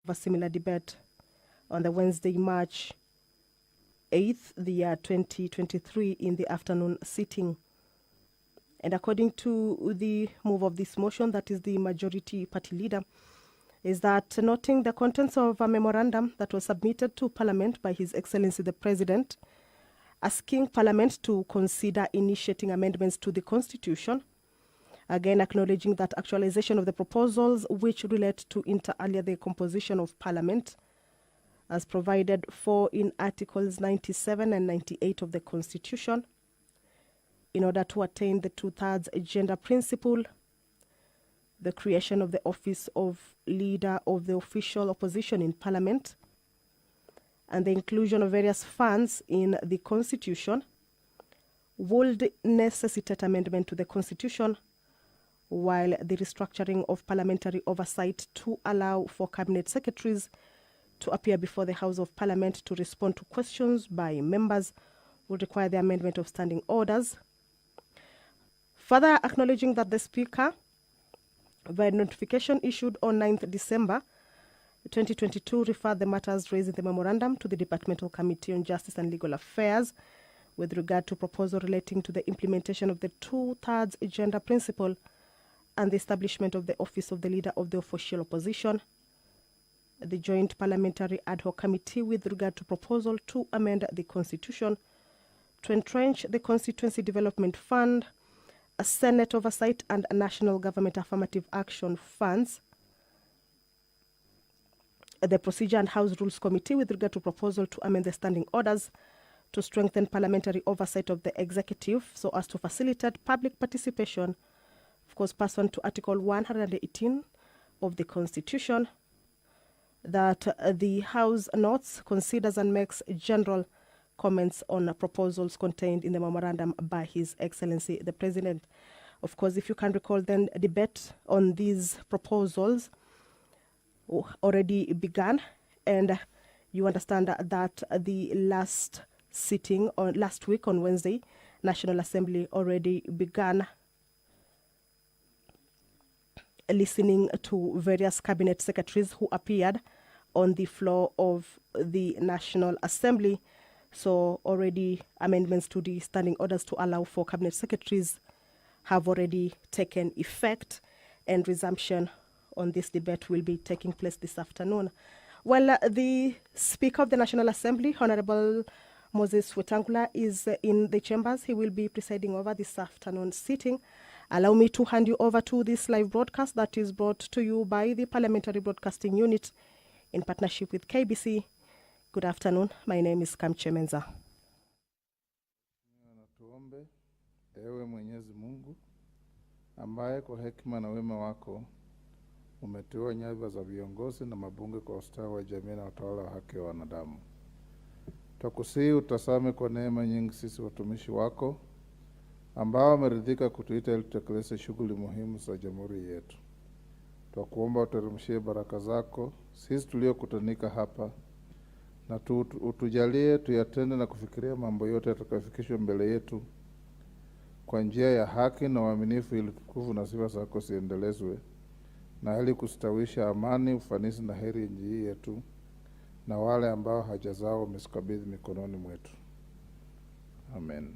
a similar debate on the Wednesday, March 8th, the year 2023, in the afternoon sitting. And according to the move of this motion, that is the majority party leader, is that noting the contents of a memorandum that was submitted to Parliament by His Excellency the President, asking Parliament to consider initiating amendments to the Constitution, again acknowledging that actualization of the proposals which relate to inter alia the composition of Parliament, as provided for in Articles 97 and 98 of the Constitution, in order to attain the two-thirds gender principle, the creation of the office of Leader of the Official Opposition in Parliament, and the inclusion of various funds in the Constitution would necessitate amendment to the Constitution, while the restructuring of parliamentary oversight to allow for cabinet secretaries to appear before the House of Parliament to respond to questions by members would require the amendment of standing orders. Further acknowledging that the Speaker, via notification issued on 9th December 2022, referred the matters raised in the memorandum to the Departmental Committee on Justice and Legal Affairs with regard to proposal relating to the implementation of the two-thirds gender principle and the establishment of the office of the Leader of the Official Opposition. The Joint Parliamentary Ad Hoc Committee with regard to proposal to amend the Constitution to entrench the Constituency Development Fund, a Senate Oversight and a National Government Affirmative Action Funds. The Procedure and House Rules Committee with regard to proposal to amend the standing orders to strengthen parliamentary oversight of the executive so as to facilitate public participation, of course, pursuant to Article 118 of the Constitution, that the House notes, considers and makes general comments on proposals contained in the memorandum by His Excellency the President. Of course, if you can recall, then a debate on these proposals already began, and you understand that the last sitting on last week on Wednesday, National Assembly already began listening to various cabinet secretaries who appeared on the floor of the National Assembly. So already amendments to the standing orders to allow for cabinet secretaries have already taken effect, and resumption on this debate will be taking place this afternoon. Well, the Speaker of the National Assembly, Honorable Moses Wetangula, is in the chambers. He will be presiding over this afternoon sitting. Allow me to hand you over to this live broadcast that is brought to you by the Parliamentary Broadcasting Unit in partnership with KBC. Good afternoon. My name is Kamche Menza. Tuombe. Ewe Mwenyezi Mungu, ambaye kwa hekima na wema wako umeteua nyadhifa za viongozi na mabunge kwa ustawi wa jamii na utawala wa haki wa wanadamu. Twakusihi utasame kwa neema nyingi sisi watumishi wako ambao wameridhika kutuita ili tutekeleze shughuli muhimu za jamhuri yetu. Twakuomba uteremshie baraka zako sisi tuliokutanika hapa, na utujalie tuyatende na kufikiria mambo yote yatakayofikishwa mbele yetu kwa njia ya haki na uaminifu, ili tukufu na sifa zako ziendelezwe, na ili kustawisha amani, ufanisi na heri ya nchi yetu na wale ambao haja zao wamesikabidhi mikononi mwetu. Amen.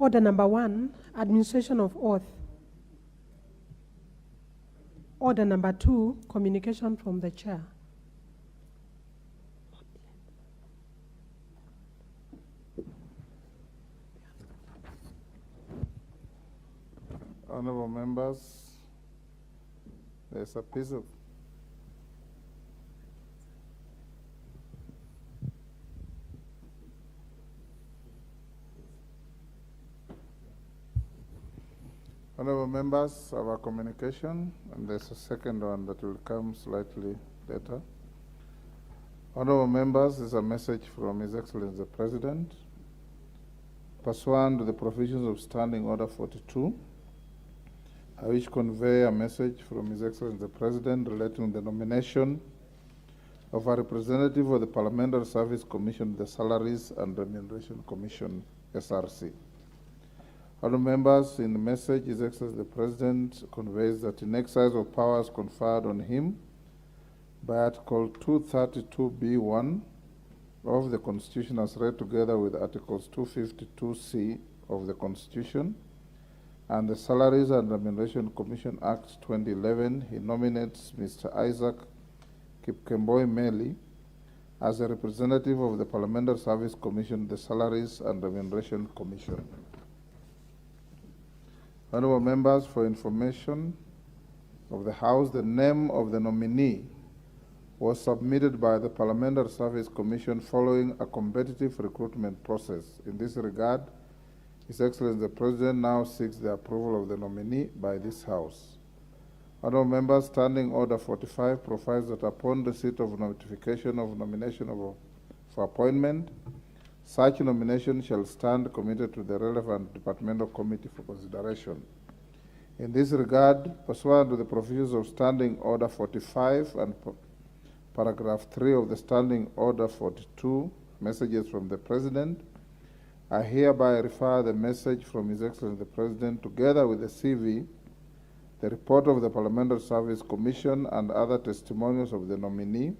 Order number 1, administration of oath. Order number 2, communication from the chair. Honorable members, there's a piece of Honorable members, our communication, and there's a second one that will come slightly later. Honorable members, is a message from His Excellency the President. Pursuant to the provisions of Standing Order 42, I wish to convey a message from His Excellency the President relating to the nomination of a representative of the Parliamentary Service Commission, the Salaries and Remuneration Commission, SRC. Honourable members, in the message, His Excellency the President conveys that in exercise of powers conferred on him by Article 232b(1) of the Constitution as read together with Articles 252c of the Constitution and the Salaries and Remuneration Commission Act 2011, he nominates Mr. Isaac Kipkemboi Meli as a representative of the Parliamentary Service Commission, the Salaries and Remuneration Commission. Honourable members, for information of the House, the name of the nominee was submitted by the Parliamentary Service Commission following a competitive recruitment process. In this regard, His Excellency the President now seeks the approval of the nominee by this House. Honourable members, Standing Order 45 provides that upon receipt of notification of nomination for appointment, such nomination shall stand committed to the relevant departmental committee for consideration. In this regard, pursuant to the provisions of Standing Order 45 and Paragraph 3 of the Standing Order 42, messages from the President, I hereby refer the message from His Excellency the President together with the CV, the report of the Parliamentary Service Commission and other testimonials of the nominee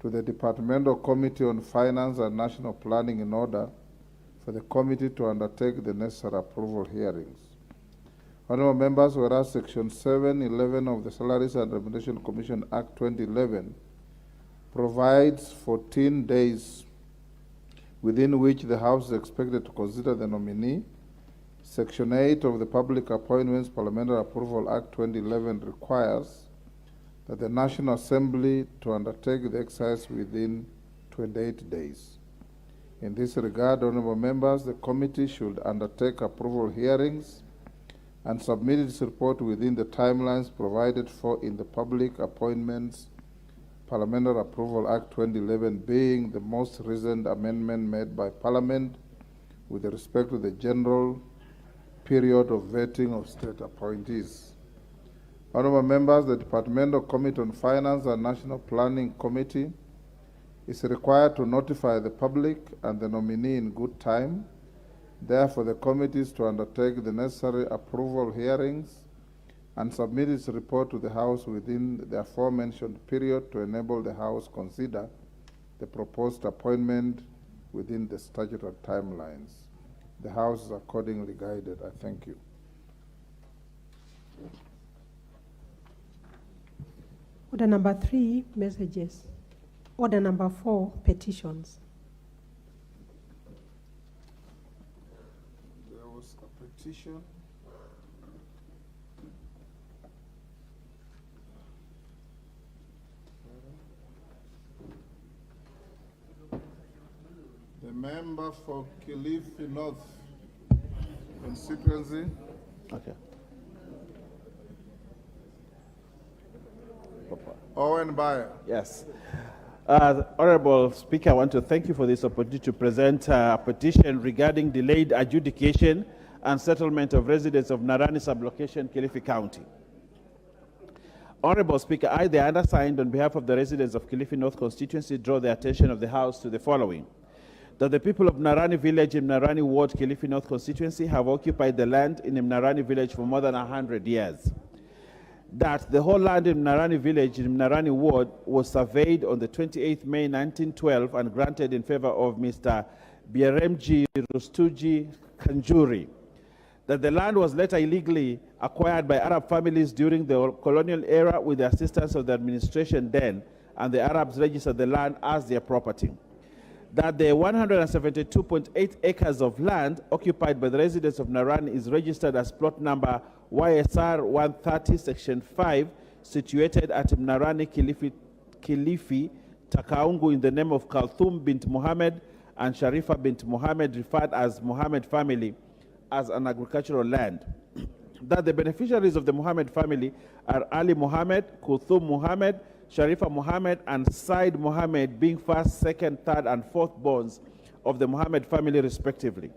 to the Departmental Committee on Finance and National Planning in order for the committee to undertake the necessary approval hearings. Honourable members, whereas Section 711 of the Salaries and Remuneration Commission Act 2011 provides 14 days within which the House is expected to consider the nominee, Section 8 of the Public Appointments Parliamentary Approval Act 2011 requires that the National Assembly to undertake the exercise within 28 days. In this regard, honourable members, the committee should undertake approval hearings and submit its report within the timelines provided for in the Public Appointments Parliamentary Approval Act 2011, being the most recent amendment made by Parliament with respect to the general period of vetting of state appointees. Honourable members, the Departmental Committee on Finance and National Planning Committee is required to notify the public and the nominee in good time. Therefore, the committee is to undertake the necessary approval hearings and submit its report to the House within the aforementioned period to enable the House consider the proposed appointment within the statutory timelines. The House is accordingly guided. I thank you. Order number 3, messages. Order number 4, petitions. There was a petition. The member for Kilifi North constituency. Okay. Owen Bayer. Yes. Honorable Speaker, I want to thank you for this opportunity to present a petition regarding delayed adjudication and settlement of residents of Narani sublocation, Kilifi County. Honorable Speaker, I, the undersigned, on behalf of the residents of Kilifi North constituency, draw the attention of the House to the following. That the people of Narani village in Narani ward, Kilifi North constituency, have occupied the land in Narani village for more than 100 years. That the whole land in Narani village in Narani ward was surveyed on the 28th May 1912 and granted in favor of Mr. Bieremji Rustuji Kanjuri. That the land was later illegally acquired by Arab families during the colonial era with the assistance of the administration then, and the Arabs registered the land as their property. That the 172.8 acres of land occupied by the residents of Narani is registered as plot number YSR 130 Section 5, situated at Mnarani Kilifi, Takaungu, in the name of Kalthum bint Muhammad and Sharifa bint Muhammad, referred as Muhammad family, as an agricultural land. That the beneficiaries of the Muhammad family are Ali Muhammad, Kulthum Muhammad, Sharifa Muhammad, and Said Muhammad, being first, second, third, and fourth borns of the Muhammad family, respectively.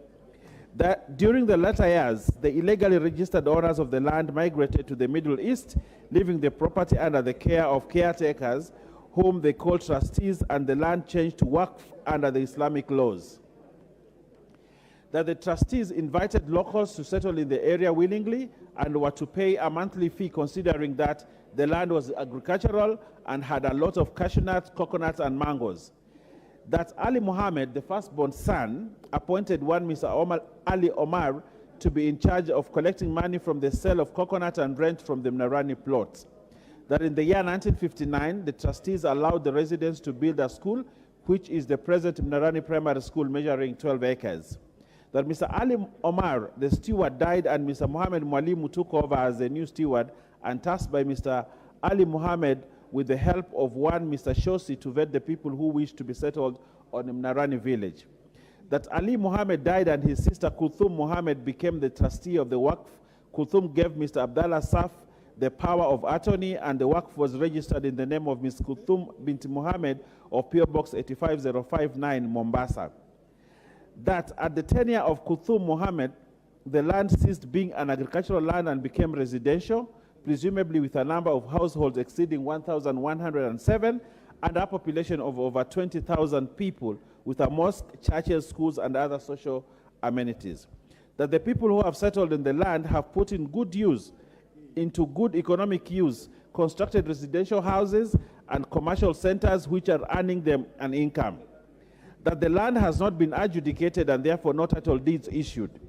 That during the latter years, the illegally registered owners of the land migrated to the Middle East, leaving the property under the care of caretakers, whom they called trustees, and the land changed to Waqf under the Islamic laws. That the trustees invited locals to settle in the area willingly and were to pay a monthly fee, considering that the land was agricultural and had a lot of cashew nuts, coconuts, and mangoes. That Ali Muhammad, the firstborn son, appointed one Mr. Ali Omar to be in charge of collecting money from the sale of coconut and rent from the Mnarani plot. That in the year 1959, the trustees allowed the residents to build a school, which is the present Mnarani Primary School, measuring 12 acres. That Mr. Ali Omar, the steward, died, and Mr. Muhammad Mwalimu took over as the new steward, and tasked by Mr. Ali Muhammad with the help of one Mr. Shosi to vet the people who wished to be settled on Mnarani village. That Ali Muhammad died, and his sister Kulthum Muhammad became the trustee of the Waqf. Kulthum gave Mr. Abdallah Saf the power of attorney, and the Waqf was registered in the name of Ms. Kulthum bint Muhammad of PO Box 85059, Mombasa. That at the tenure of Kulthum Muhammad, the land ceased being an agricultural land and became residential, presumably with a number of households exceeding 1,107 and a population of over 20,000 people, with a mosque, churches, schools, and other social amenities. That the people who have settled in the land have put in into good economic use, constructed residential houses and commercial centers which are earning them an income. That the land has not been adjudicated and therefore no title deeds issued.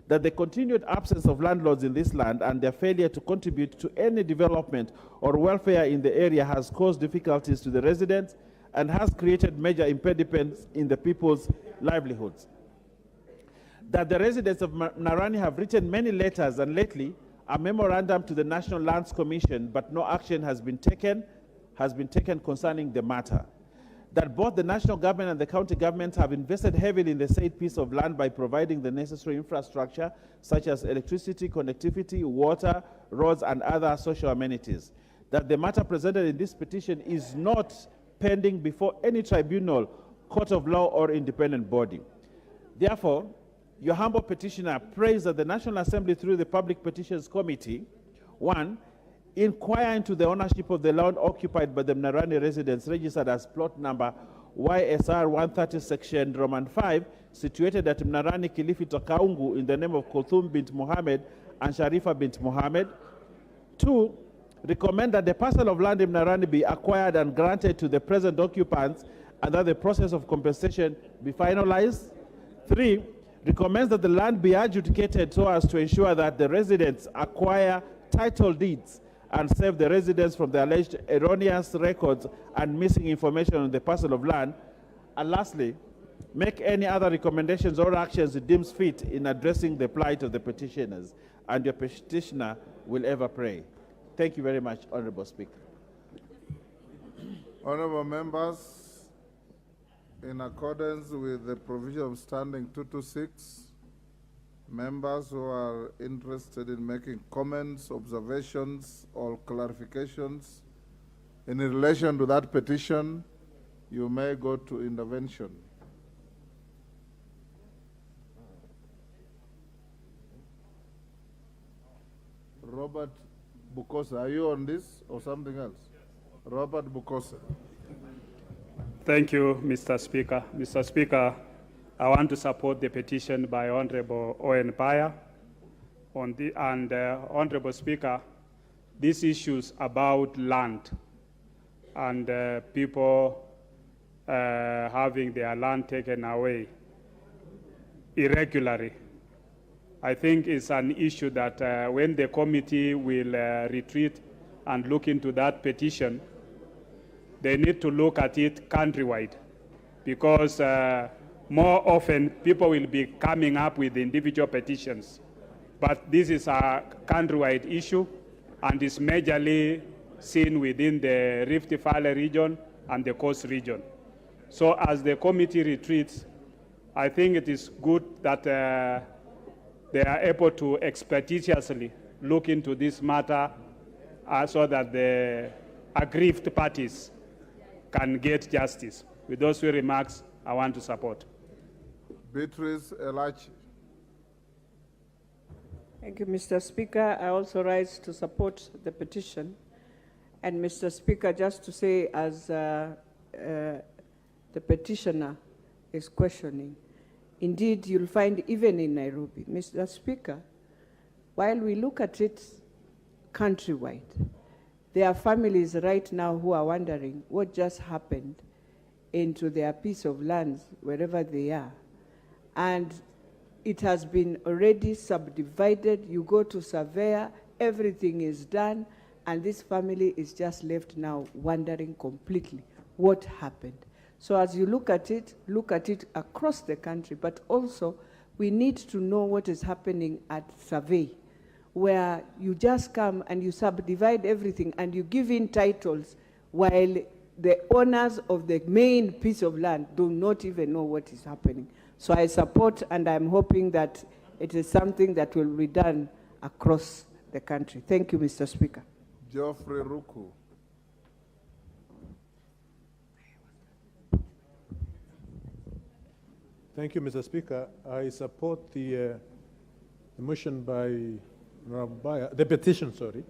That the continued absence of landlords in this land and their failure to contribute to any development or welfare in the area has caused difficulties to the residents and has created major impediments in the people's livelihoods. That the residents of Mnarani have written many letters, and lately a memorandum to the National Lands Commission, but no action has been taken concerning the matter. That both the national government and the county governments have invested heavily in the said piece of land by providing the necessary infrastructure such as electricity, connectivity, water, roads, and other social amenities. That the matter presented in this petition is not pending before any tribunal, court of law, or independent body. Therefore, your humble petitioner prays that the National Assembly, through the Public Petitions Committee, 1, inquire into the ownership of the land occupied by the Mnarani residents registered as plot number YSR 130 Section Roman 5, situated at Mnarani Kilifi Takaungu, in the name of Kulthum bint Muhammad and Sharifa bint Muhammad. 2, recommend that the parcel of land in Mnarani be acquired and granted to the present occupants, and that the process of compensation be finalized. 3, recommends that the land be adjudicated so as to ensure that the residents acquire title deeds and save the residents from the alleged erroneous records and missing information on the parcel of land. And lastly, make any other recommendations or actions it deems fit in addressing the plight of the petitioners, and your petitioner will ever pray. Thank you very much, Honorable Speaker. Honorable members, in accordance with the provision of Standing 226, members who are interested in making comments, observations, or clarifications in relation to that petition, you may go to intervention. Robert Bukosa, are you on this or something else? Robert Bukosa. Thank you, Mr. Speaker. Mr. Speaker, I want to support the petition by Honorable Owen Paya. Honorable Speaker, these issues about land and people having their land taken away irregularly, I think is an issue that when the committee will retreat and look into that petition, they need to look at it countrywide, because more often people will be coming up with individual petitions But this is a countrywide issue and is majorly seen within the Rift Valley region and the coast region. So as the committee retreats, I think it is good that they are able to expeditiously look into this matter so that the aggrieved parties can get justice. With those few remarks, I want to support. Beatrice Elachi. Thank you, Mr. Speaker. I also rise to support the petition. And Mr. Speaker, just to say, as the petitioner is questioning, indeed, you'll find even in Nairobi, Mr. Speaker, while we look at it countrywide, there are families right now who are wondering what just happened into their piece of lands, wherever they are. And it has been already subdivided. You go to surveyor, everything is done, and this family is just left now wondering completely what happened. So as you look at it across the country, but also we need to know what is happening at survey, where you just come and you subdivide everything and you give in titles while the owners of the main piece of land do not even know what is happening. So I support, and I'm hoping that it is something that will be done across the country. Thank you, Mr. Speaker. Geoffrey Ruku. Thank you, Mr. Speaker. I support the motion by Rabaya, the petition, sorry,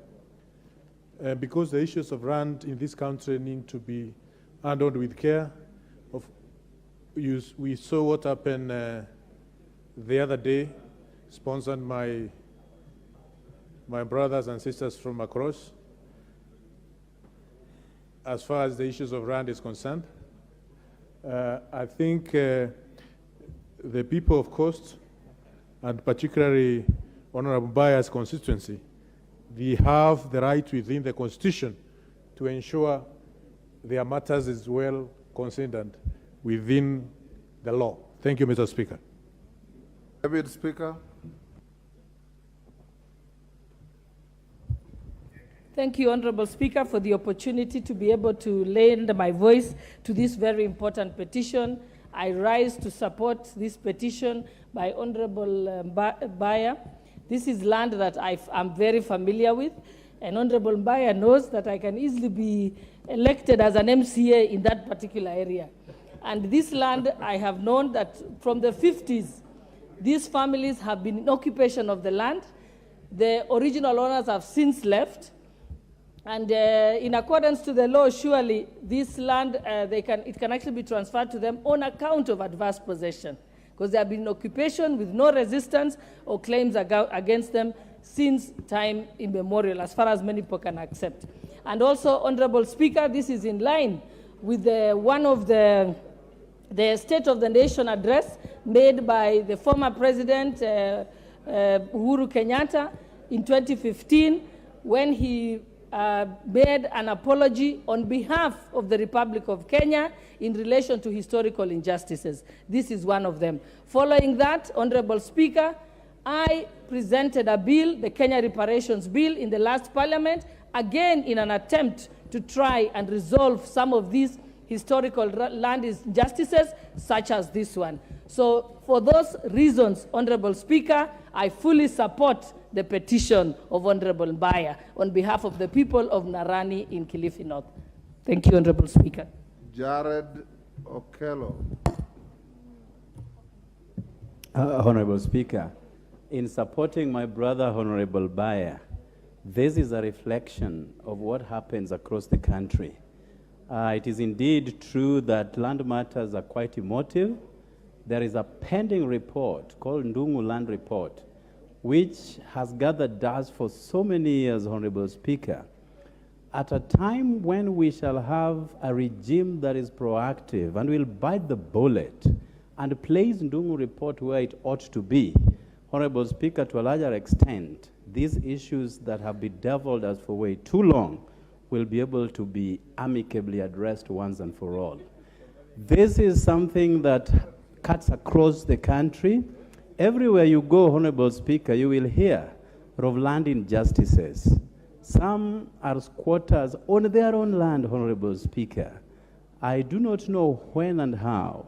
because the issues of land in this country need to be handled with care. We saw what happened the other day, sponsored my brothers and sisters from across, as far as the issues of land is concerned. I think the people of Coast, and particularly Honorable Baya's constituency, they have the right within the Constitution to ensure their matters is well considered within the law. Thank you, Mr. Speaker. David Speaker. Thank you, Honorable Speaker, for the opportunity to be able to lend my voice to this very important petition. I rise to support this petition by Honorable Baya. This is land that I'm very familiar with, and Honorable Baya knows that I can easily be elected as an MCA in that particular area. And this land, I have known that from the 50s, these families have been in occupation of the land. The original owners have since left. And in accordance to the law, surely this land, it can actually be transferred to them on account of adverse possession, because they have been in occupation with no resistance or claims against them since time immemorial, as far as many people can accept. And also, Honorable Speaker, this is in line with one of the State of the Nation address made by the former President Uhuru Kenyatta in 2015, when he made an apology on behalf of the Republic of Kenya in relation to historical injustices. This is one of them. Following that, Honorable Speaker, I presented a bill, the Kenya Reparations Bill, in the last Parliament, again in an attempt to try and resolve some of these historical land injustices, such as this one. So for those reasons, Honorable Speaker, I fully support the petition of Honorable Baya on behalf of the people of Narani in Kilifi North. Thank you, Honorable Speaker. Jared Okello. Honorable Speaker, in supporting my brother, Honorable Baya, this is a reflection of what happens across the country. It is indeed true that land matters are quite emotive. There is a pending report called Ndungu Land Report, which has gathered dust for so many years, Honorable Speaker. At a time when we shall have a regime that is proactive and will bite the bullet and place Ndungu report where it ought to be, Honorable Speaker, to a larger extent, these issues that have bedeviled us for way too long will be able to be amicably addressed once and for all. This is something that cuts across the country. Everywhere you go, Honorable Speaker, you will hear of land injustices. Some are squatters on their own land, Honorable Speaker. I do not know when and how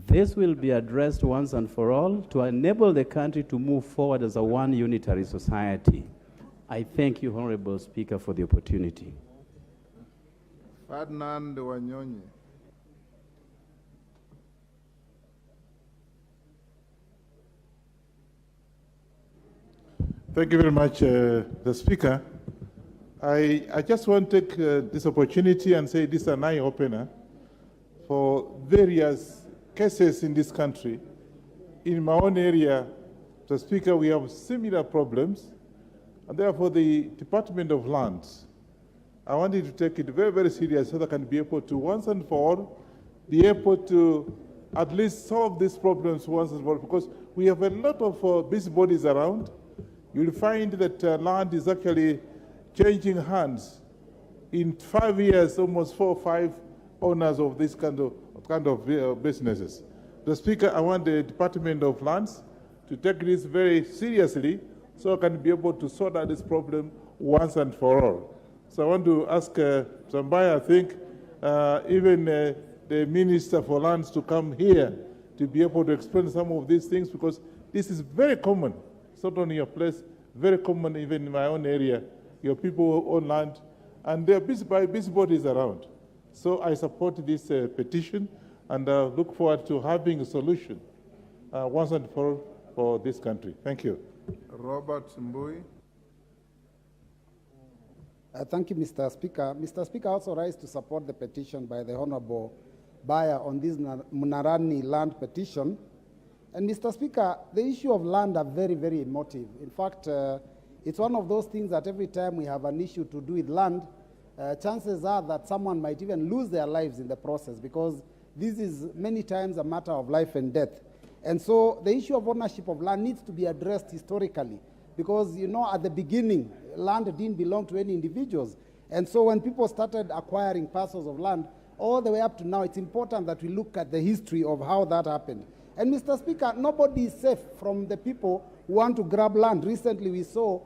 this will be addressed once and for all to enable the country to move forward as a one unitary society. I thank you, Honorable Speaker, for the opportunity. Ferdinand Wanyonyi. Thank you very much, the Speaker. I just want to take this opportunity and say this is an eye-opener for various cases in this country. In my own area, the Speaker, we have similar problems, and therefore the Department of Lands, I want you to take it very, very serious so that I can be able to, once and for all, be able to at least solve these problems once and for all, because we have a lot of busybodies around. You'll find that land is actually changing hands. In 5 years, almost 4 or 5 owners of this kind of businesses. The Speaker, I want the Department of Lands to take this very seriously so I can be able to sort out this problem once and for all. So I want to ask Zambaya, I think, even the Minister for Lands to come here to be able to explain some of these things, because this is very common. It's not only your place, very common even in my own area. Your people who own land, and there are busybodies around. So I support this petition and look forward to having a solution once and for all for this country. Thank you. Robert Mbui. Thank you, Mr. Speaker. Mr. Speaker, I also rise to support the petition by the Honorable Buyer on this Munarani land petition. And Mr. Speaker, the issue of land are very, very emotive. In fact, it's one of those things that every time we have an issue to do with land, chances are that someone might even lose their lives in the process, because this is many times a matter of life and death. And so the issue of ownership of land needs to be addressed historically, because, you know, at the beginning, land didn't belong to any individuals. And so when people started acquiring parcels of land, all the way up to now, it's important that we look at the history of how that happened. And Mr. Speaker, nobody is safe from the people who want to grab land. Recently, we saw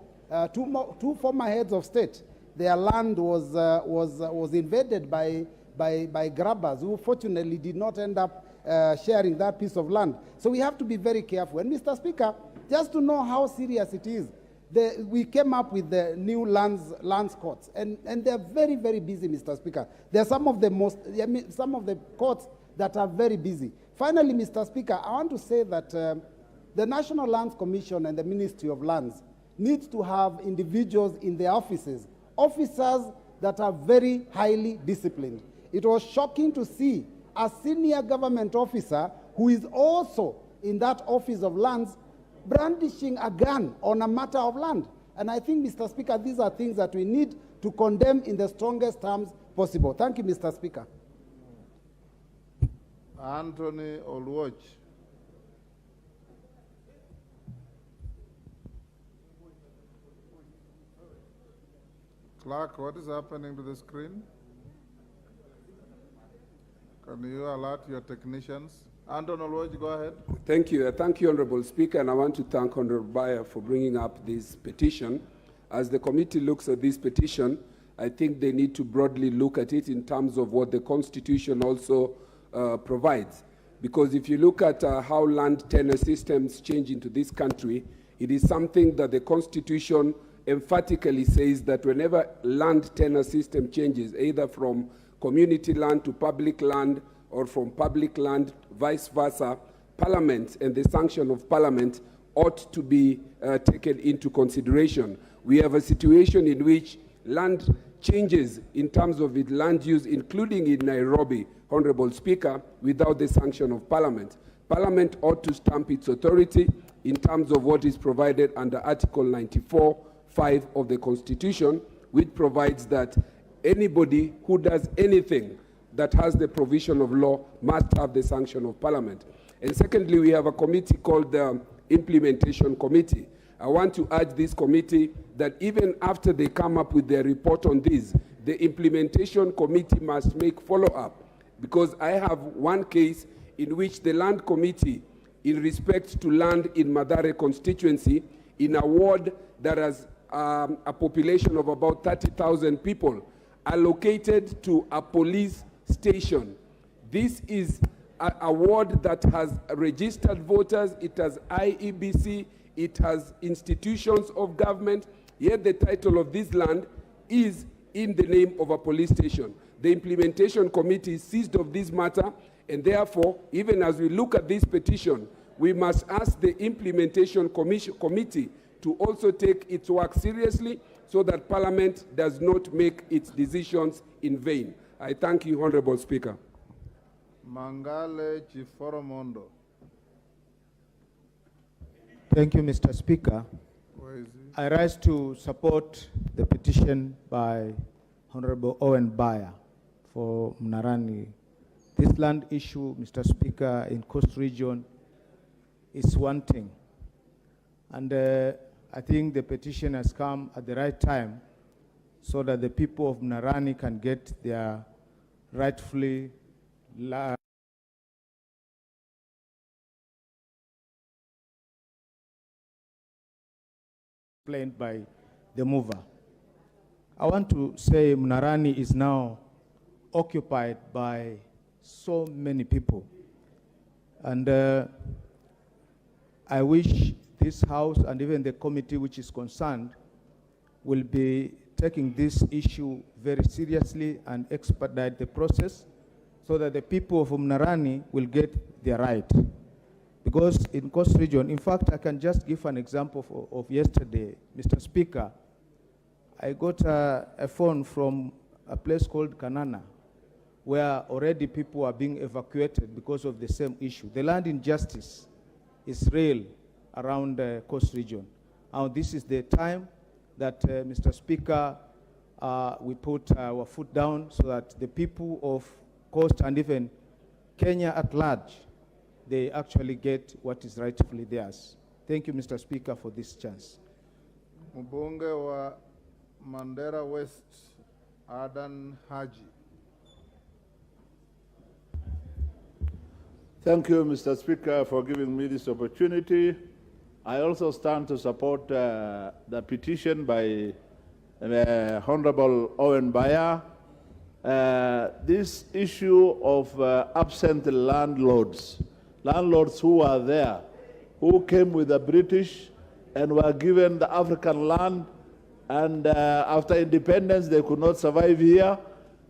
two former heads of state. Their land was invaded by grabbers who fortunately did not end up sharing that piece of land. So we have to be very careful. And Mr. Speaker, just to know how serious it is, we came up with the new lands courts, and they're very, very busy, Mr. Speaker. They're some of the courts that are very busy. Finally, Mr. Speaker, I want to say that the National Lands Commission and the Ministry of Lands needs to have individuals in their offices, officers that are very highly disciplined. It was shocking to see a senior government officer who is also in that office of lands brandishing a gun on a matter of land. And I think, Mr. Speaker, these are things that we need to condemn in the strongest terms possible. Thank you, Mr. Speaker. Anthony Oluoch. Clark, what is happening to the screen? Can you alert your technicians? Anthony Oluoch, go ahead. Thank you. Thank you, Honorable Speaker, and I want to thank Honorable Buyer for bringing up this petition. As the committee looks at this petition, I think they need to broadly look at it in terms of what the Constitution also provides. Because if you look at how land tenure systems change into this country, it is something that the Constitution emphatically says that whenever land tenure system changes, either from community land to public land or from public land, vice versa, Parliament and the sanction of Parliament ought to be taken into consideration. We have a situation in which land changes in terms of its land use, including in Nairobi, Honorable Speaker, without the sanction of Parliament. Parliament ought to stamp its authority in terms of what is provided under Article 94(5) of the Constitution, which provides that anybody who does anything that has the provision of law must have the sanction of Parliament. And secondly, we have a committee called the Implementation Committee. I want to urge this committee that even after they come up with their report on this, the Implementation Committee must make follow-up, because I have one case in which the Land Committee in respect to land in Mathare constituency in a ward that has a population of about 30,000 people allocated to a police station. This is a ward that has registered voters, it has IEBC, it has institutions of government, yet the title of this land is in the name of a police station. The implementation committee is seized of this matter, and therefore, even as we look at this petition, we must ask the implementation committee to also take its work seriously so that Parliament does not make its decisions in vain. I thank you, Honorable Speaker. Mangale Chiforomondo. Thank you, Mr. Speaker. Where is he? I rise to support the petition by Honorable Owen Bayer for Mnarani. This land issue, Mr. Speaker, in Coast Region is one thing. And I think the petition has come at the right time so that the people of Mnarani can get their rightfully explained by the mover. I want to say Mnarani is now occupied by so many people. And I wish this House and even the committee which is concerned will be taking this issue very seriously and expedite the process so that the people of Mnarani will get their right. Because in Coast Region, in fact, I can just give an example of yesterday, Mr. Speaker. I got a phone from a place called Kanana, where already people are being evacuated because of the same issue. The land injustice is real around the Coast Region. And this is the time that, Mr. Speaker, we put our foot down so that the people of Coast and even Kenya at large, they actually get what is rightfully theirs. Thank you, Mr. Speaker, for this chance. Mbunge wa Mandera West, Adan Haji. Thank you, Mr. Speaker, for giving me this opportunity. I also stand to support the petition by Honorable Owen Bayer. This issue of absent landlords who are there, who came with the British and were given the African land, and after independence they could not survive here.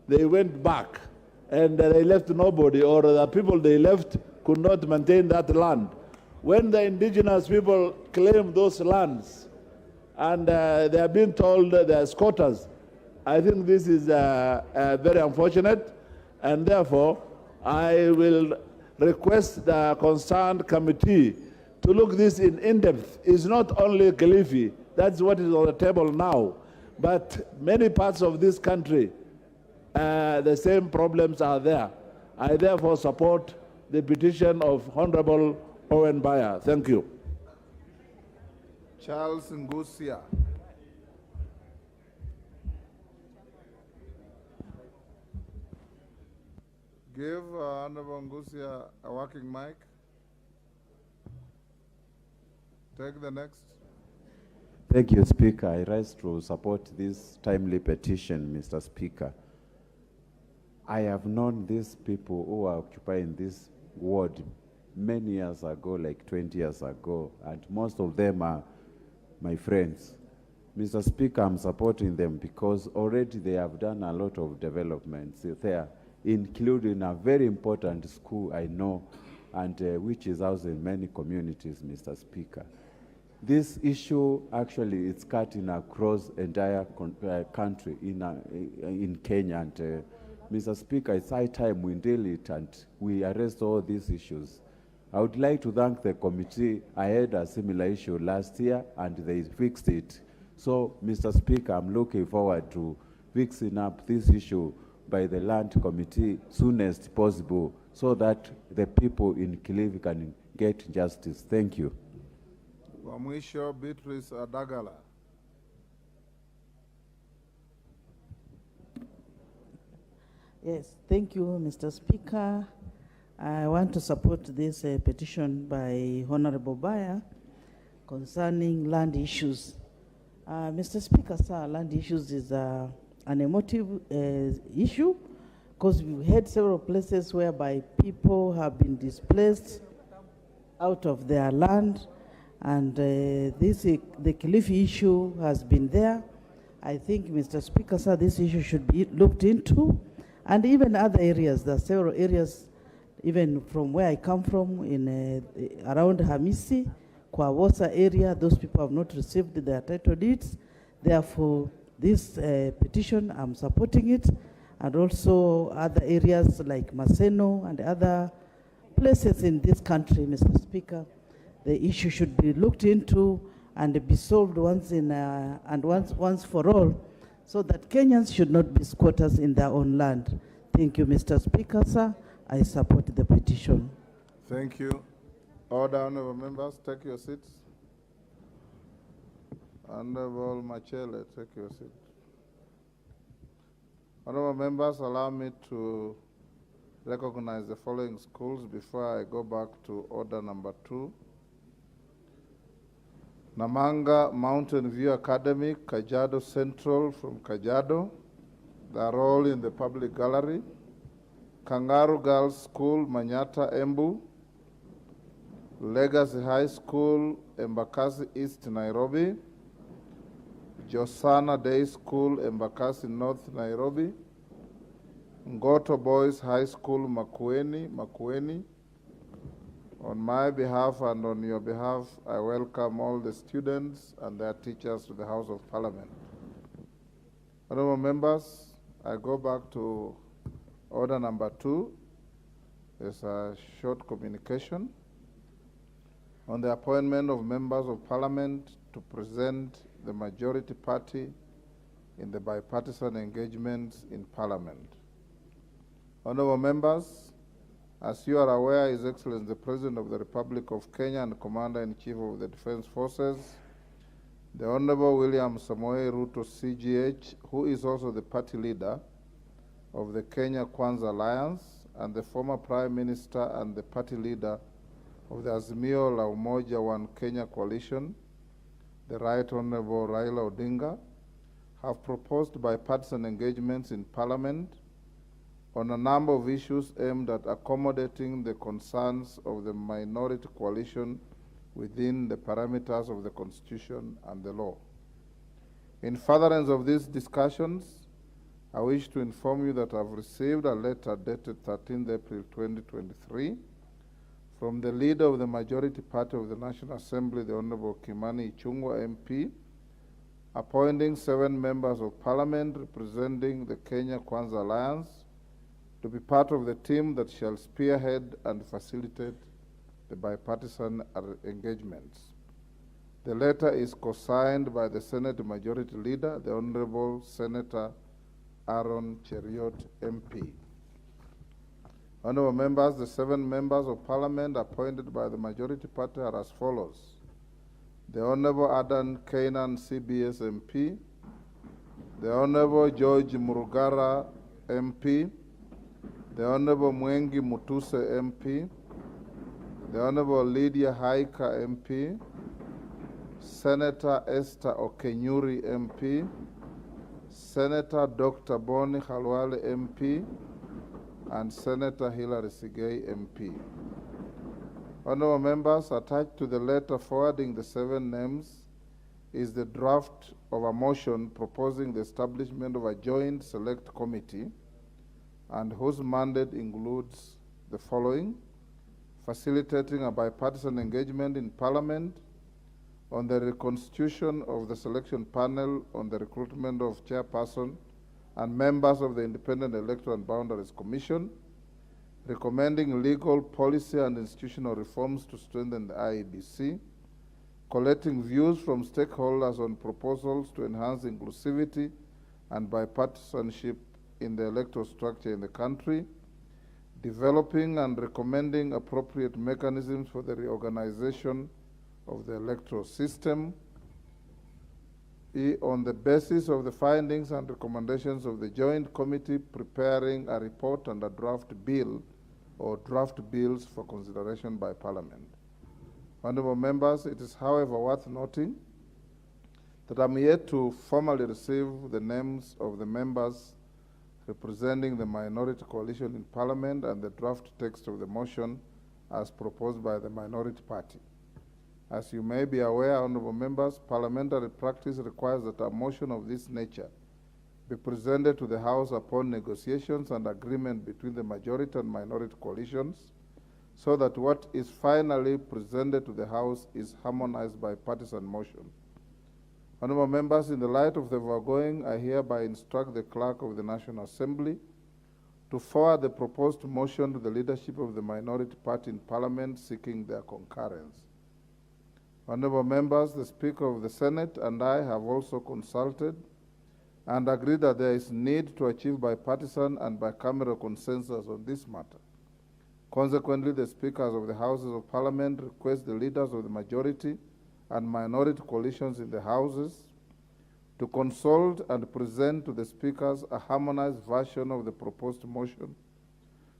They went back and they left nobody, or the people they left could not maintain that land. When the indigenous people claim those lands and they are being told they are squatters, I think this is very unfortunate, and therefore I will request the concerned committee to look this in depth. It's not only Kilifi, that's what is on the table now, but many parts of this country, the same problems are there. I therefore support the petition of Honorable Owen Bayer. Thank you. Charles Ngusia. Give Honorable Ngusia a working mic. Take the next. Thank you, Speaker. I rise to support this timely petition, Mr. Speaker. I have known these people who are occupying this ward many years ago, like 20 years ago, and most of them are my friends. Mr. Speaker, I'm supporting them because already they have done a lot of developments there, including a very important school I know, and which is housing many communities, Mr. Speaker. This issue actually is cutting across entire country in Kenya, and Mr. Speaker, it's high time we deal it and we arrest all these issues. I would like to thank the committee. I had a similar issue last year and they fixed it. So, Mr. Speaker, I'm looking forward to fixing up this issue by the Land Committee soonest possible so that the people in Kilifi can get justice. Thank you. Wa mwisho Beatrice Adagala. Yes, thank you, Mr. Speaker. I want to support this petition by Honorable Baya concerning land issues. Mr. Speaker, sir, land issues is an emotive issue because we've had several places whereby people have been displaced out of their land, and the Kilifi issue has been there. I think, Mr. Speaker, sir, this issue should be looked into, and even other areas. There are several areas, even from where I come from, in around Hamisi, Kwawosa area, those people have not received their title deeds. Therefore, this petition, I'm supporting it, and also other areas like Maseno and other places in this country, Mr. Speaker. The issue should be looked into and be solved once for all, so that Kenyans should not be squatters in their own land. Thank you, Mr. Speaker, sir. I support the petition. Thank you. Order, honorable members, take your seats. Honorable Machele, take your seat. Honorable members, allow me to recognize the following schools before I go back to order number 2. Namanga Mountain View Academy, Kajiado Central from Kajiado. They are all in the public gallery. Kangaru Girls School, Manyata, Embu. Legacy High School, Embakasi East, Nairobi. Josana Day School, Embakasi North, Nairobi. Ngoto Boys High School, Makueni. On my behalf and on your behalf, I welcome all the students and their teachers to the House of Parliament. Honorable members, I go back to order number 2. There's a short communication on the appointment of members of Parliament to present the majority party in the bipartisan engagements in Parliament. Honorable members, as you are aware, His Excellency the President of the Republic of Kenya and Commander-in-Chief of the Defense Forces, the Honorable William Samoei Ruto CGH, who is also the party leader of the Kenya Kwanza Alliance, and the former Prime Minister and the party leader of the Azimio la Umoja One Kenya coalition, the Right Honorable Raila Odinga, have proposed bipartisan engagements in Parliament on a number of issues aimed at accommodating the concerns of the minority coalition within the parameters of the Constitution and the law. In furtherance of these discussions, I wish to inform you that I've received a letter dated 13th April 2023 from the leader of the majority party of the National Assembly, the Honorable Kimani Ichung'wah MP, appointing 7 members of Parliament representing the Kenya Kwanza Alliance to be part of the team that shall spearhead and facilitate the bipartisan engagements. The letter is co-signed by the Senate Majority Leader, the Honorable Senator Aaron Cheriot MP. Honorable members, the 7 members of Parliament appointed by the majority party are as follows: the Honorable Adan Kainan CBS MP, the Honorable George Murugara MP, the Honorable Mwengi Mutuse MP, the Honorable Lydia Haika MP, Senator Esther Okenyuri MP, Senator Dr. Boni Khalwale MP, and Senator Hilary Sigei MP. Honorable members, attached to the letter forwarding the 7 names is the draft of a motion proposing the establishment of a joint select committee, and whose mandate includes the following: facilitating a bipartisan engagement in Parliament on the reconstitution of the selection panel on the recruitment of chairperson and members of the Independent Electoral and Boundaries Commission, recommending legal, policy, and institutional reforms to strengthen the IEBC, collecting views from stakeholders on proposals to enhance inclusivity and bipartisanship in the electoral structure in the country, developing and recommending appropriate mechanisms for the reorganization of the electoral system, on the basis of the findings and recommendations of the Joint Committee, preparing a report and a draft bill or draft bills for consideration by Parliament. Honourable members, it is however worth noting that I'm yet to formally receive the names of the members representing the minority coalition in Parliament and the draft text of the motion as proposed by the minority party. As you may be aware, honourable members, parliamentary practice requires that a motion of this nature be presented to the House upon negotiations and agreement between the majority and minority coalitions, so that what is finally presented to the House is harmonized by partisan motion. Honourable members, in the light of the foregoing, I hereby instruct the Clerk of the National Assembly to forward the proposed motion to the leadership of the minority party in Parliament seeking their concurrence. Honourable members, the Speaker of the Senate and I have also consulted and agreed that there is need to achieve bipartisan and bicameral consensus on this matter. Consequently, the Speakers of the Houses of Parliament request the leaders of the majority and minority coalitions in the Houses to consult and present to the Speakers a harmonized version of the proposed motion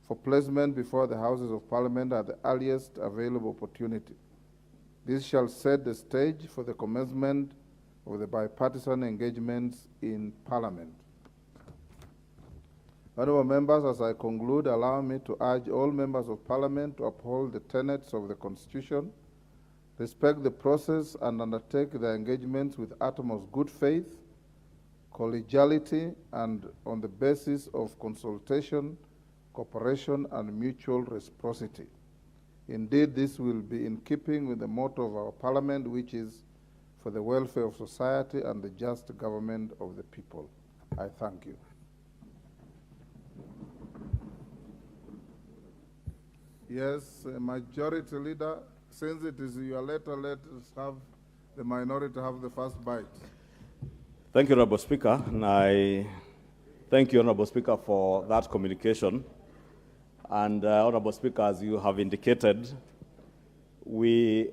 for placement before the Houses of Parliament at the earliest available opportunity. This shall set the stage for the commencement of the bipartisan engagements in Parliament. Honourable members, as I conclude, allow me to urge all members of Parliament to uphold the tenets of the Constitution, respect the process, and undertake their engagements with utmost good faith, collegiality, and on the basis of consultation, cooperation, and mutual reciprocity. Indeed, this will be in keeping with the motto of our Parliament, which is for the welfare of society and the just government of the people. I thank you. Yes, Majority Leader, since it is your letter, let us have the minority have the first bite. Thank you, Honourable Speaker, and I thank you, Honourable Speaker, for that communication. And Honourable Speaker, as you have indicated, we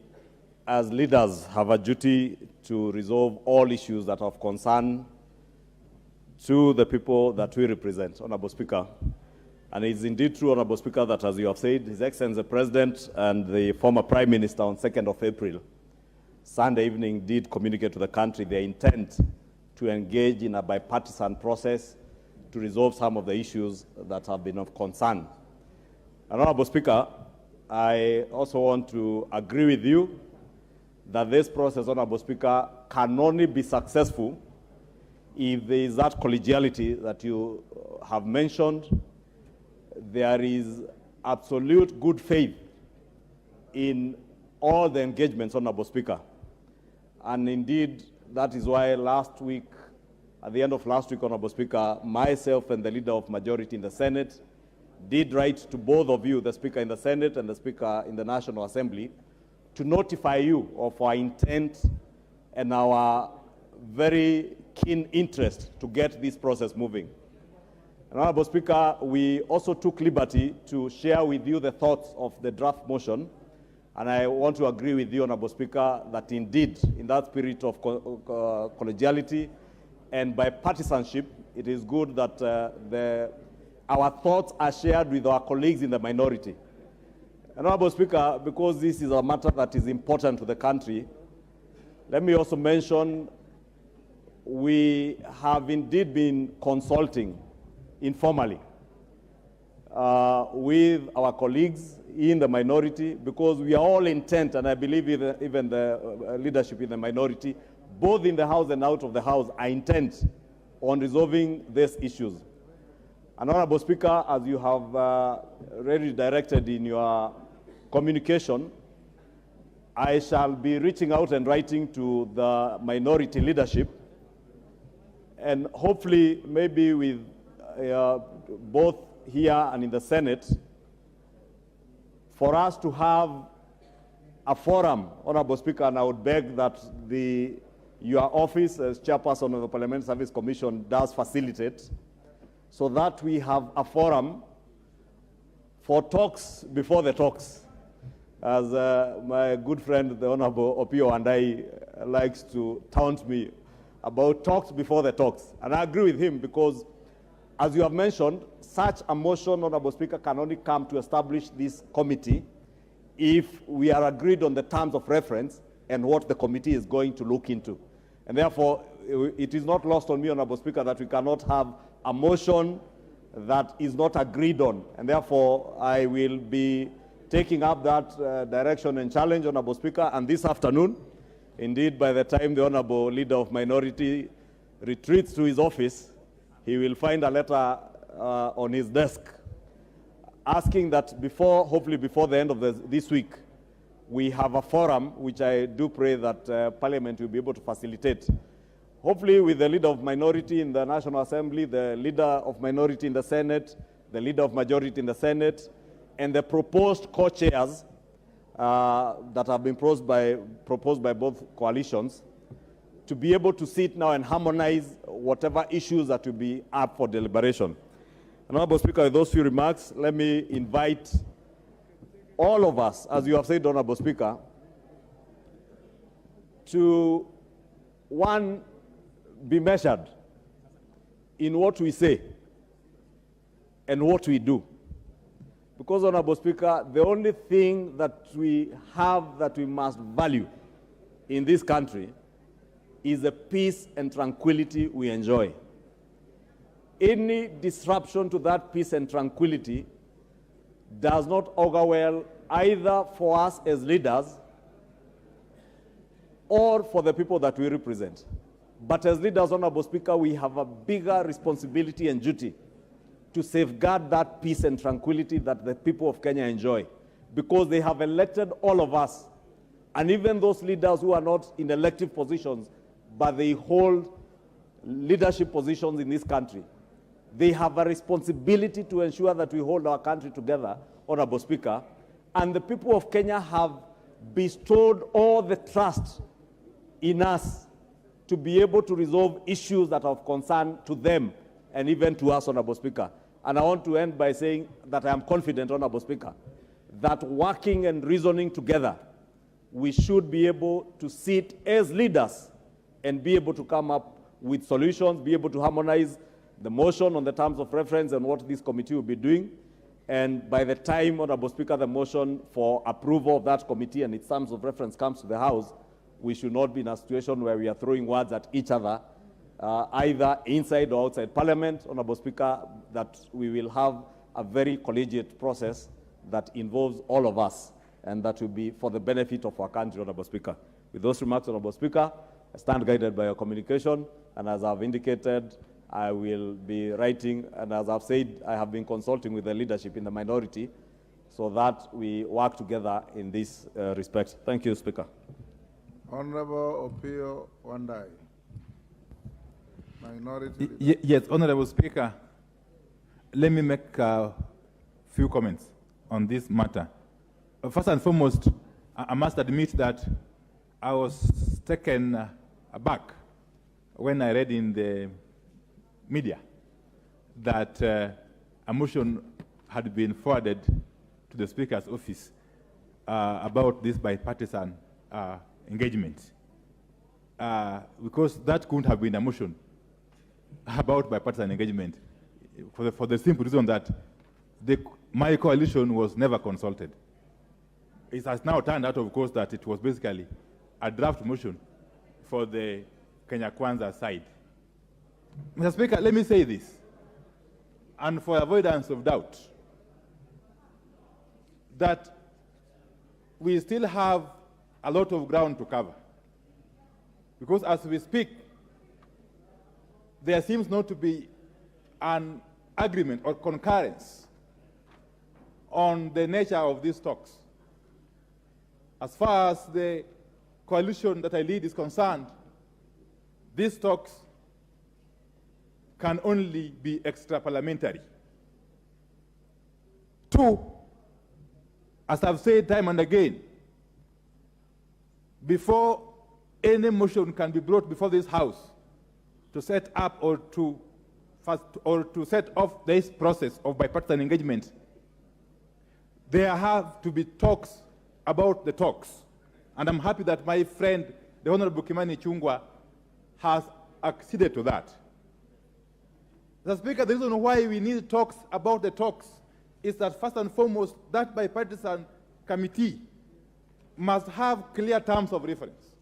as leaders have a duty to resolve all issues that are of concern to the people that we represent, Honourable Speaker. And it is indeed true, Honourable Speaker, that as you have said, His Excellency the President and the former Prime Minister on 2nd of April, Sunday evening, did communicate to the country their intent to engage in a bipartisan process to resolve some of the issues that have been of concern. And Honourable Speaker, I also want to agree with you that this process, Honourable Speaker, can only be successful if there is that collegiality that you have mentioned. There is absolute good faith in all the engagements, Honourable Speaker. And indeed, that is why last week, at the end of last week, Honourable Speaker, myself and the Leader of Majority in the Senate did write to both of you, the Speaker in the Senate and the Speaker in the National Assembly, to notify you of our intent and our very keen interest to get this process moving. And Honourable Speaker, we also took liberty to share with you the thoughts of the draft motion, and I want to agree with you, Honourable Speaker, that indeed, in that spirit of collegiality and bipartisanship, it is good that our thoughts are shared with our colleagues in the minority. And Honourable Speaker, because this is a matter that is important to the country, let me also mention we have indeed been consulting informally with our colleagues in the minority, because we are all intent, and I believe even the leadership in the minority, both in the House and out of the House, are intent on resolving these issues. And Honourable Speaker, as you have already directed in your communication, I shall be reaching out and writing to the minority leadership, and hopefully maybe with both here and in the Senate, for us to have a forum, Honourable Speaker, and I would beg that your office as chairperson of the Parliamentary Service Commission does facilitate, so that we have a forum for talks before the talks. As my good friend, the Honourable Opio, and I likes to taunt me about talks before the talks. And I agree with him, because as you have mentioned, such a motion, Honorable Speaker, can only come to establish this committee if we are agreed on the terms of reference and what the committee is going to look into. And therefore, it is not lost on me, Honorable Speaker, that we cannot have a motion that is not agreed on. And therefore, I will be taking up that direction and challenge, Honorable Speaker. And this afternoon, indeed, by the time the Honorable Leader of Minority retreats to his office, he will find a letter on his desk asking that hopefully before the end of this week, we have a forum, which I do pray that Parliament will be able to facilitate. Hopefully with the Leader of Minority in the National Assembly, the Leader of Minority in the Senate, the Leader of Majority in the Senate, and the proposed co-chairs that have been proposed by both coalitions, to be able to sit now and harmonize whatever issues that will be up for deliberation. Honorable Speaker, with those few remarks, let me invite all of us, as you have said, Honorable Speaker, to, one, be measured in what we say and what we do. Because, Honorable Speaker, the only thing that we have that we must value in this country is the peace and tranquility we enjoy. Any disruption to that peace and tranquility does not augur well either for us as leaders or for the people that we represent. But as leaders, Honorable Speaker, we have a bigger responsibility and duty to safeguard that peace and tranquility that the people of Kenya enjoy, because they have elected all of us, and even those leaders who are not in elective positions, but they hold leadership positions in this country. They have a responsibility to ensure that we hold our country together, Honorable Speaker, and the people of Kenya have bestowed all the trust in us to be able to resolve issues that are of concern to them and even to us, Honorable Speaker. And I want to end by saying that I am confident, Honorable Speaker, that working and reasoning together, we should be able to sit as leaders and be able to come up with solutions, be able to harmonize the motion on the terms of reference and what this committee will be doing. And by the time, Honorable Speaker, the motion for approval of that committee and its terms of reference comes to the House, we should not be in a situation where we are throwing words at each other, either inside or outside Parliament, Honorable Speaker, that we will have a very collegiate process that involves all of us, and that will be for the benefit of our country, Honorable Speaker. With those remarks, Honorable Speaker, I stand guided by your communication, and as I've indicated, I will be writing, and as I've said, I have been consulting with the leadership in the minority so that we work together in this respect. Thank you, Speaker. Honorable Opio Wandai, Minority. Yes, Honorable Speaker, let me make a few comments on this matter. First and foremost, I must admit that I was taken aback when I read in the media that a motion had been forwarded to the Speaker's office about this bipartisan engagement, because that couldn't have been a motion about bipartisan engagement for the simple reason that my coalition was never consulted. It has now turned out, of course, that it was basically a draft motion for the Kenya Kwanza side. Mr. Speaker, let me say this, and for avoidance of doubt, that we still have a lot of ground to cover. Because as we speak, there seems not to be an agreement or concurrence on the nature of these talks. As far as the coalition that I lead is concerned, these talks can only be extra-parliamentary. Two, as I've said time and again, before any motion can be brought before this House to set up or to set off this process of bipartisan engagement, there have to be talks about the talks. And I'm happy that my friend, the Honorable Kimani Chungwa, has acceded to that. Mr. Speaker, the reason why we need talks about the talks is that first and foremost, that bipartisan committee must have clear terms of reference,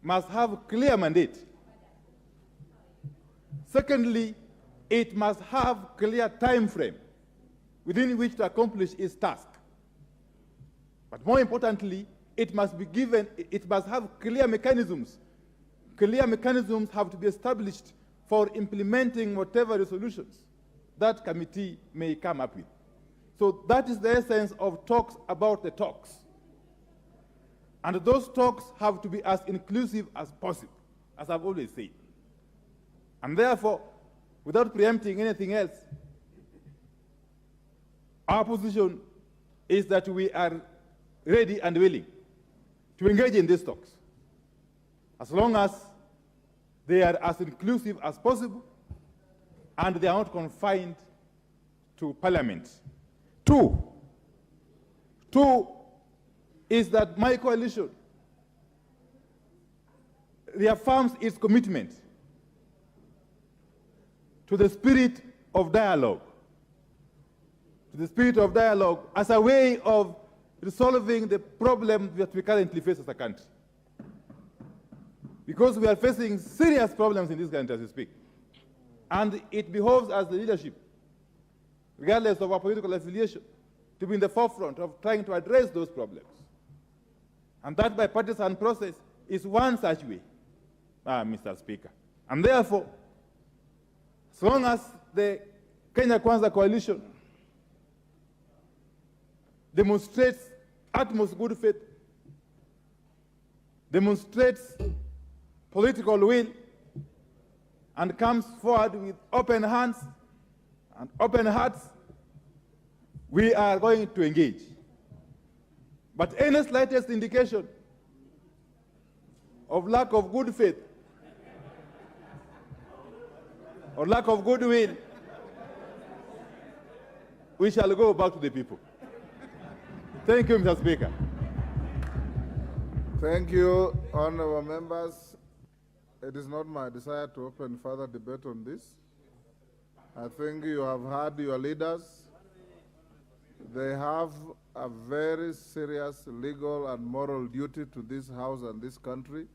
must have clear mandate. Secondly, it must have clear time frame within which to accomplish its task. But more importantly, it must have clear mechanisms. Clear mechanisms have to be established for implementing whatever resolutions that committee may come up with. So that is the essence of talks about the talks. And those talks have to be as inclusive as possible, as I've always said. And therefore, without preempting anything else, our position is that we are ready and willing to engage in these talks, as long as they are as inclusive as possible and they are not confined to Parliament. Two is that my coalition reaffirms its commitment to the spirit of dialogue, as a way of resolving the problem that we currently face as a country. Because we are facing serious problems in this country as we speak. And it behoves us, the leadership, regardless of our political affiliation, to be in the forefront of trying to address those problems. And that bipartisan process is one such way, Mr. Speaker. And therefore, as long as the Kenya Kwanza coalition demonstrates utmost good faith, demonstrates political will, and comes forward with open hands and open hearts, we are going to engage. But any slightest indication of lack of good faith or lack of goodwill, we shall go back to the people. Thank you, Mr. Speaker. Thank you, honorable members. It is not my desire to open further debate on this. I think you have heard your leaders. They have a very serious legal and moral duty to this House and this country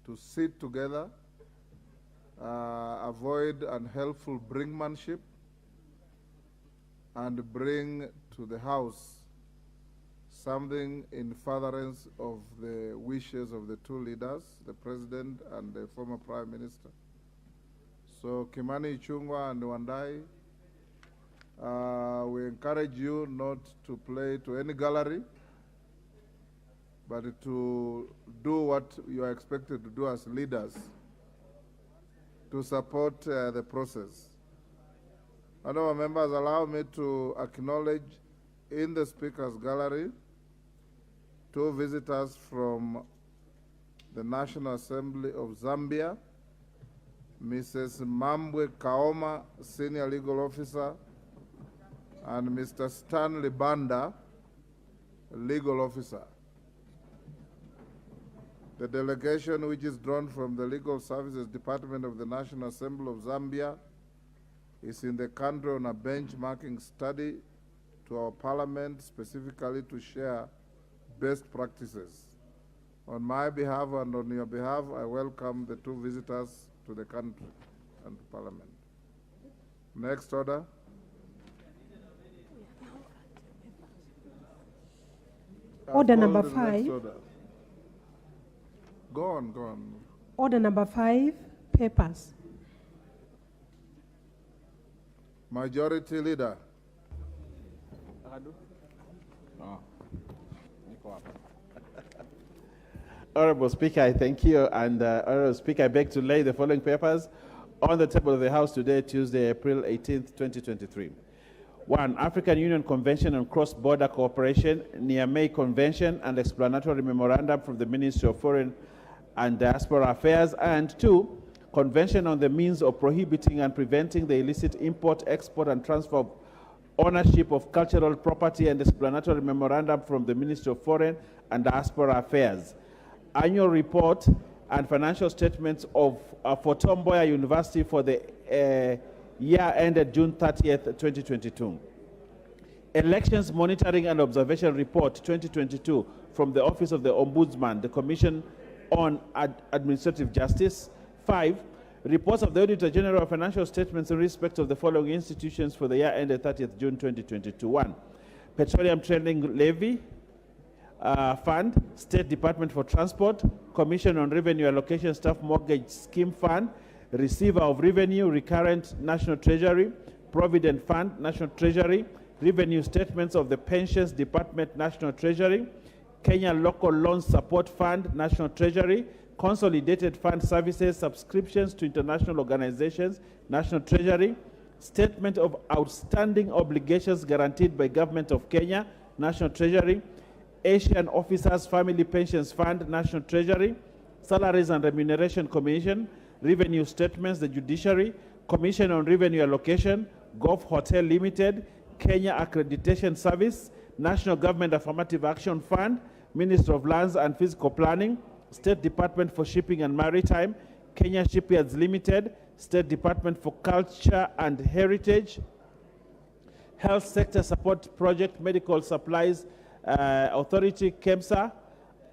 to sit together, avoid unhelpful brinkmanship, and bring to the House something in furtherance of the wishes of the two leaders, the President and the former Prime Minister. So Kimani Ichung'wah and Wandai, we encourage you not to play to any gallery, but to do what you are expected to do as leaders, to support the process. Honorable members, allow me to acknowledge in the Speaker's gallery two visitors from the National Assembly of Zambia, Mrs. Mambwe Kaoma, Senior Legal Officer, and Mr. Stanley Banda, Legal Officer. The delegation, which is drawn from the Legal Services Department of the National Assembly of Zambia, is in the country on a benchmarking study to our parliament, specifically to share best practices. On my behalf and on your behalf, I welcome the two visitors to the country and the parliament. Next order. Order number 5. Go on. Order number 5, papers. Majority Leader. Honorable Speaker, I thank you. And Honorable Speaker, I beg to lay the following papers on the table of the House today, Tuesday, April 18th, 2023. 1. African Union Convention on Cross-Border Cooperation, Niamey Convention and Explanatory Memorandum from the Ministry of Foreign and Diaspora Affairs. And 2. Convention on the means of prohibiting and preventing the illicit import, export, and transfer of ownership of cultural property and explanatory memorandum from the Ministry of Foreign and Diaspora Affairs. Annual report and financial statements of for Tom Mboya University for the year ended June 30th, 2022. Elections Monitoring and Observation Report 2022 from the Office of the Ombudsman, the Commission on Administrative Justice. 5. Reports of the Auditor General of Financial Statements in respect of the following institutions for the year ended 30th June 2022. 1. Petroleum Trading Levy Fund, State Department for Transport, Commission on Revenue Allocation Staff Mortgage Scheme Fund, Receiver of Revenue, Recurrent National Treasury, Provident Fund, National Treasury, Revenue Statements of the Pensions Department, National Treasury, Kenya Local Loan Support Fund, National Treasury, Consolidated Fund Services, Subscriptions to International Organizations, National Treasury, Statement of Outstanding Obligations Guaranteed by Government of Kenya, National Treasury, Asian Officers Family Pensions Fund, National Treasury, Salaries and Remuneration Commission, Revenue Statements, the Judiciary, Commission on Revenue Allocation, Gulf Hotel Limited, Kenya Accreditation Service, National Government Affirmative Action Fund, Ministry of Lands and Physical Planning, State Department for Shipping and Maritime, Kenya Shipyards Limited, State Department for Culture and Heritage, Health Sector Support Project, Medical Supplies Authority, KEMSA,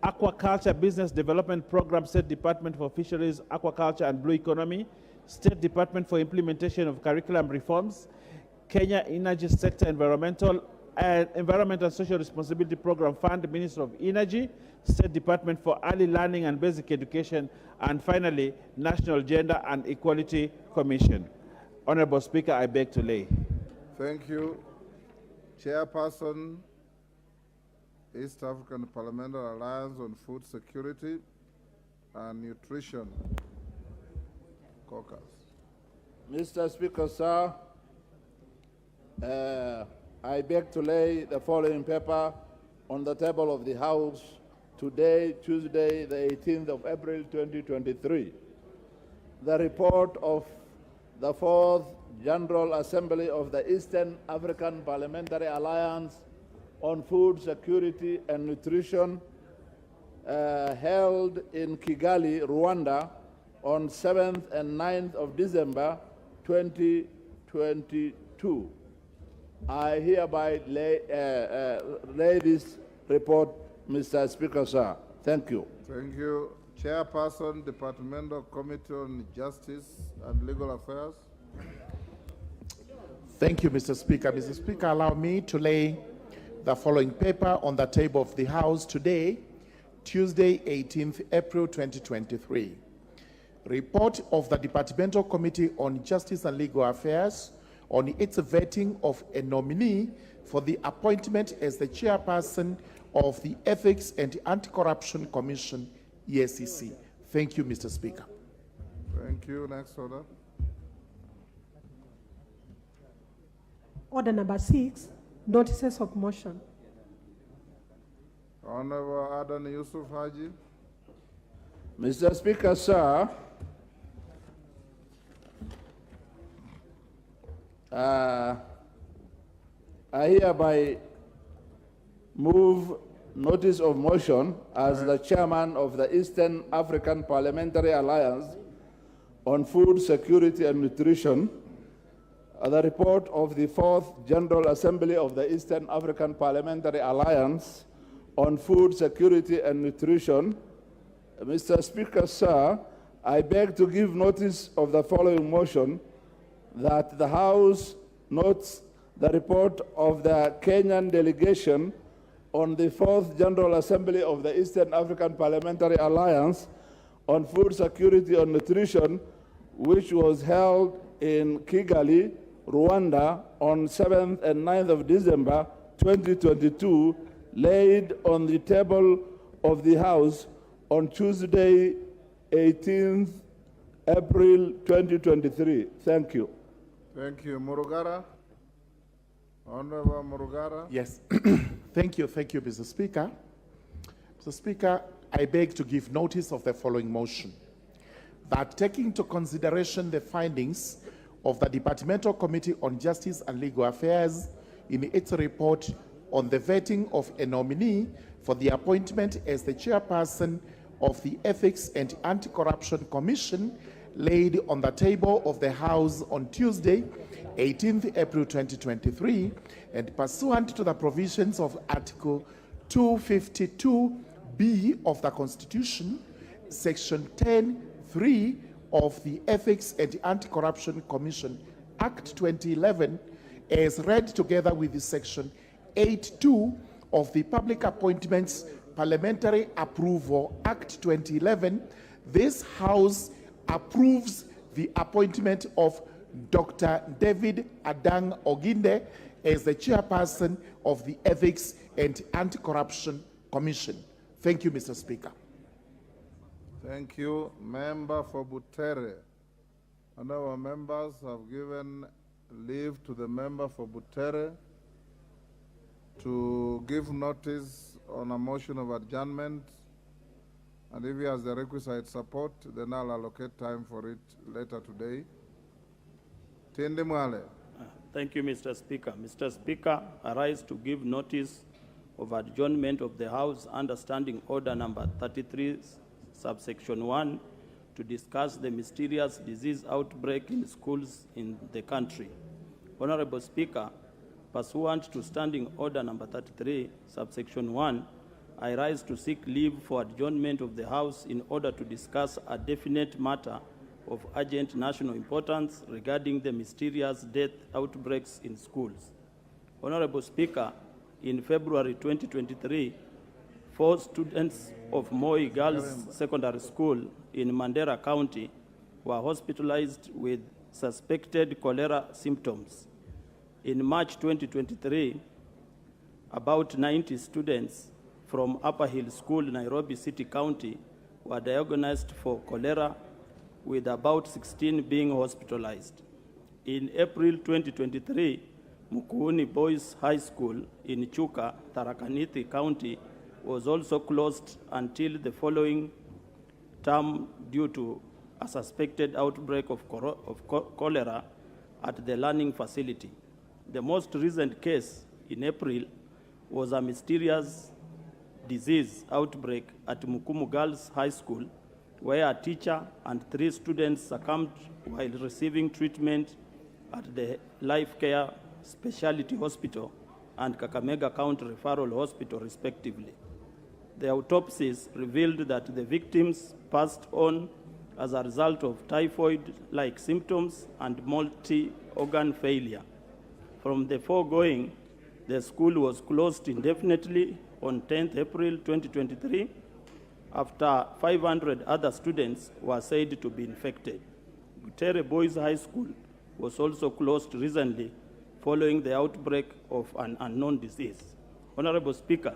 Aquaculture Business Development Program, State Department for Fisheries, Aquaculture and Blue Economy, State Department for Implementation of Curriculum Reforms, Kenya Energy Sector Environmental and Social Responsibility Program Fund, Ministry of Energy, State Department for Early Learning and Basic Education, and finally, National Gender and Equality Commission. Honorable Speaker, I beg to lay. Thank you. Chairperson, East African Parliamentary Alliance on Food Security and Nutrition, Caucus. Mr. Speaker, sir, I beg to lay the following paper on the table of the House today, Tuesday, the 18th of April, 2023. The report of the 4th General Assembly of the Eastern African Parliamentary Alliance on Food Security and Nutrition held in Kigali, Rwanda on 7th and 9th of December, 2022. I hereby lay this report, Mr. Speaker, sir. Thank you. Thank you. Chairperson, Departmental Committee on Justice and Legal Affairs. Thank you, Mr. Speaker. Mr. Speaker, allow me to lay the following paper on the table of the House today, Tuesday, 18th April 2023. Report of the Departmental Committee on Justice and Legal Affairs on its vetting of a nominee for the appointment as the chairperson of the Ethics and Anti-Corruption Commission, EACC. Thank you, Mr. Speaker. Thank you. Next order. Order number 6, notices of motion. Honorable Adan Yusuf Haji. Mr. Speaker, sir, I hereby move notice of motion as the chairman of the Eastern African Parliamentary Alliance on Food Security and Nutrition, the report of the 4th General Assembly of the Eastern African Parliamentary Alliance on Food Security and Nutrition. Mr. Speaker, sir, I beg to give notice of the following motion, that the House notes the report of the Kenyan delegation on the 4th General Assembly of the Eastern African Parliamentary Alliance on Food Security and Nutrition, which was held in Kigali, Rwanda on 7th and 9th of December 2022, laid on the table of the House on Tuesday, 18th April 2023. Thank you. Thank you. Murugara. Honorable Murugara. Yes. Thank you, Mr. Speaker. Mr. Speaker, I beg to give notice of the following motion, that taking into consideration the findings of the Departmental Committee on Justice and Legal Affairs in its report on the vetting of a nominee for the appointment as the chairperson of the Ethics and Anti-Corruption Commission laid on the table of the House on Tuesday, 18th April 2023, and pursuant to the provisions of Article 252B of the Constitution, Section 10(3) of the Ethics and Anti-Corruption Commission Act 2011, as read together with the Section 8(2) of the Public Appointments Parliamentary Approval Act 2011, this House approves the appointment of Dr. David Adang Oginde as the chairperson of the Ethics and Anti-Corruption Commission. Thank you, Mr. Speaker. Thank you. Member for Butere. And our members have given leave to the member for Butere to give notice on a motion of adjournment, and if he has the requisite support, then I'll allocate time for it later today. Tindi Mwale. Thank you, Mr. Speaker. Mr. Speaker, I rise to give notice of adjournment of the House under Standing Order number 33, subsection 1, to discuss the mysterious disease outbreak in schools in the country. Honorable Speaker, pursuant to Standing Order number 33, subsection 1, I rise to seek leave for adjournment of the House in order to discuss a definite matter of urgent national importance regarding the mysterious death outbreaks in schools. Honorable Speaker, in February 2023, 4 students of Moi Girls Secondary School in Mandera County were hospitalized with suspected cholera symptoms. In March 2023, about 90 students from Upper Hill School, Nairobi City County, were diagnosed for cholera, with about 16 being hospitalized. In April 2023, Mukuuni Boys High School in Chuka, Tharaka Nithi County, was also closed until the following term due to a suspected outbreak of cholera at the learning facility. The most recent case in April was a mysterious disease outbreak at Mukumu Girls High School, where a teacher and 3 students succumbed while receiving treatment at the Life Care Specialty Hospital and Kakamega County Referral Hospital, respectively. The autopsies revealed that the victims passed on as a result of typhoid-like symptoms and multi-organ failure. From the foregoing, the school was closed indefinitely on 10th April 2023 after 500 other students were said to be infected. Butere Boys High School was also closed recently following the outbreak of an unknown disease. Honorable Speaker,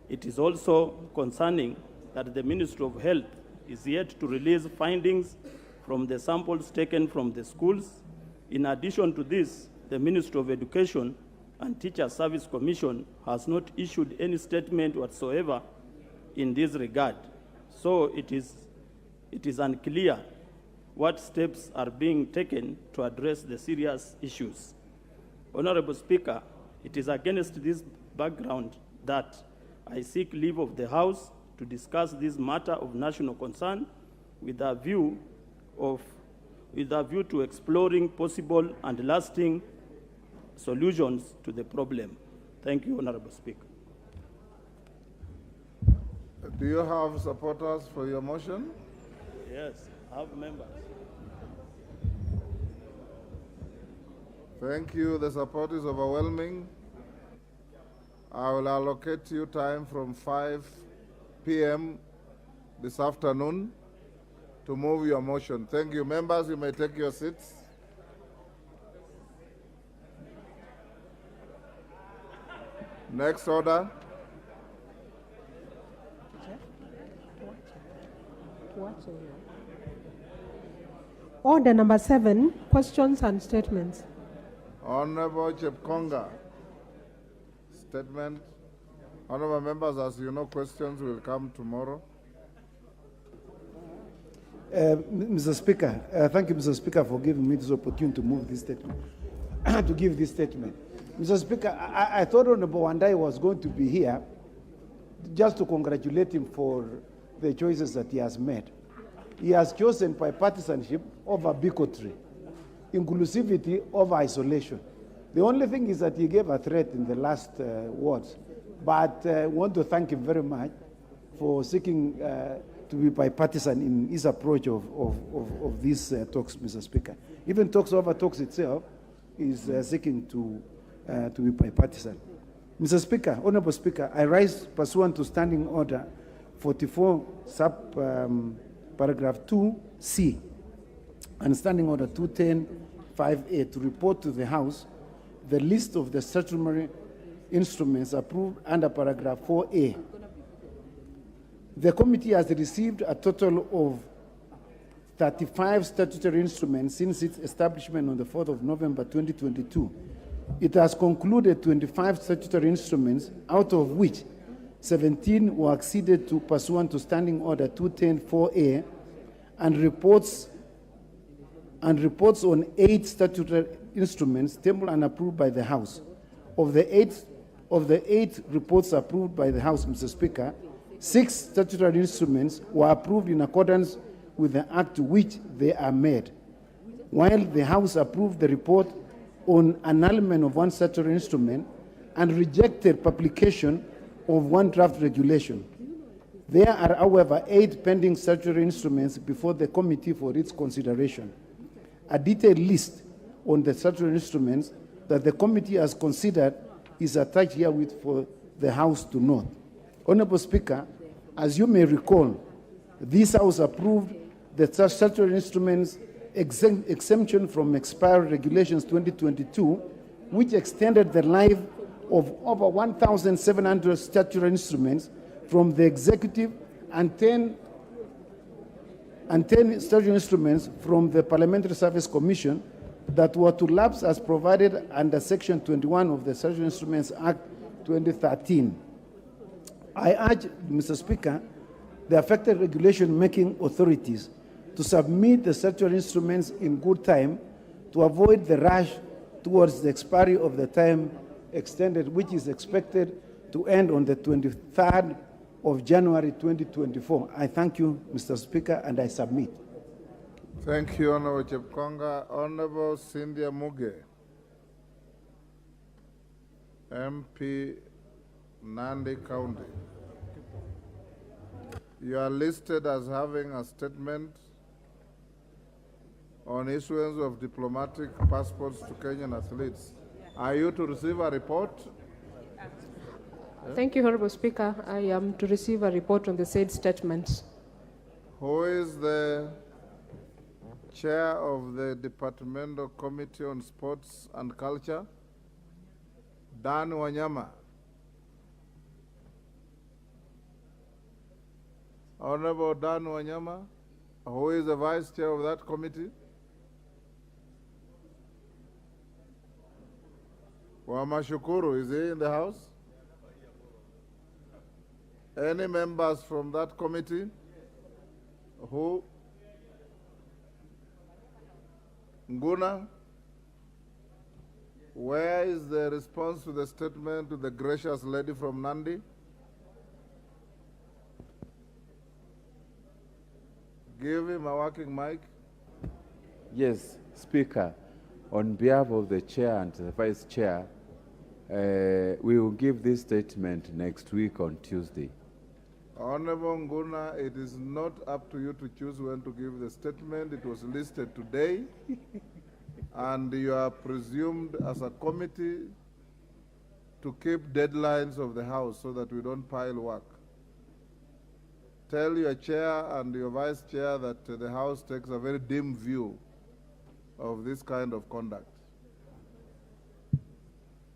it is also concerning that the Ministry of Health is yet to release findings from the samples taken from the schools. In addition to this, the Ministry of Education and Teacher Service Commission has not issued any statement whatsoever in this regard. So it is unclear what steps are being taken to address the serious issues. Honorable Speaker, it is against this background that I seek leave of the House to discuss this matter of national concern with a view to exploring possible and lasting solutions to the problem. Thank you, Honorable Speaker. Do you have supporters for your motion? Yes, I have members. Thank you. The support is overwhelming. I will allocate you time from 5 p.m. this afternoon to move your motion. Thank you. Members, you may take your seats. Next order. Order number 7, questions and statements. Honorable Chepkonga, statement. Honorable members, as you know, questions will come tomorrow. Mr. Speaker, thank you, Mr. Speaker, for giving me this opportunity to move this statement, to give this statement. Mr. Speaker, I thought Honorable Wandai was going to be here just to congratulate him for the choices that he has made. He has chosen bipartisanship over bigotry, inclusivity over isolation. The only thing is that he gave a threat in the last words. But I want to thank him very much for seeking to be bipartisan in his approach of these talks, Mr. Speaker. Even talks over talks itself is seeking to be bipartisan. Mr. Speaker, Honorable Speaker, I rise pursuant to Standing Order 44, paragraph 2C, and Standing Order 210-5A to report to the House the list of the statutory instruments approved under paragraph 4A. The committee has received a total of 35 statutory instruments since its establishment on the 4th of November 2022. It has concluded 25 statutory instruments, out of which 17 were acceded to pursuant to Standing Order 210-4A, and reports on 8 statutory instruments tabled and approved by the House. Of the eight reports approved by the House, Mr. Speaker, 6 statutory instruments were approved in accordance with the Act to which they are made, while the House approved the report on annulment of 1 statutory instrument and rejected publication of 1 draft regulation. There are, however, 8 pending statutory instruments before the committee for its consideration. A detailed list on the statutory instruments that the committee has considered is attached herewith for the House to note. Honorable Speaker, as you may recall, this House approved the statutory instruments exemption from expiry regulations 2022, which extended the life of over 1,700 statutory instruments from the executive and 10 statutory instruments from the Parliamentary Service Commission that were to lapse as provided under Section 21 of the Statutory Instruments Act 2013. I urge, Mr. Speaker, the affected regulation-making authorities to submit the statutory instruments in good time to avoid the rush towards the expiry of the time extended, which is expected to end on the 23rd of January 2024. I thank you, Mr. Speaker, and I submit. Thank you, Honorable Chepkonga. Honorable Cynthia Muge, MP, Nandi County. You are listed as having a statement on issuance of diplomatic passports to Kenyan athletes. Are you to receive a report? Thank you, Honorable Speaker. I am to receive a report on the said statements. Who is the chair of the Departmental Committee on Sports and Culture? Dan Wanyama. Honorable Dan Wanyama, who is the vice chair of that committee? Wamashukuru, is he in the house? Any members from that committee? Who? Nguna? Where is the response to the statement to the gracious lady from Nandi? Give him a working mic. Yes, Speaker. On behalf of the chair and the vice chair, we will give this statement next week on Tuesday. Honorable Nguna, it is not up to you to choose when to give the statement. It was listed today, and you are presumed as a committee to keep deadlines of the House so that we don't pile work. Tell your chair and your vice chair that the House takes a very dim view of this kind of conduct.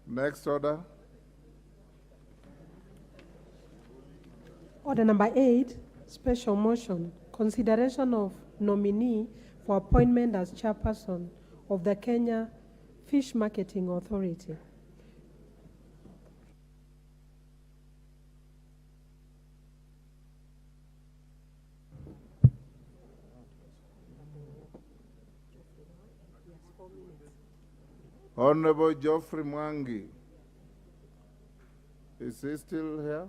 Next order. Order number 8, special motion, consideration of nominee for appointment as chairperson of the Kenya Fish Marketing Authority. Honorable Geoffrey Mwangi. Is he still here?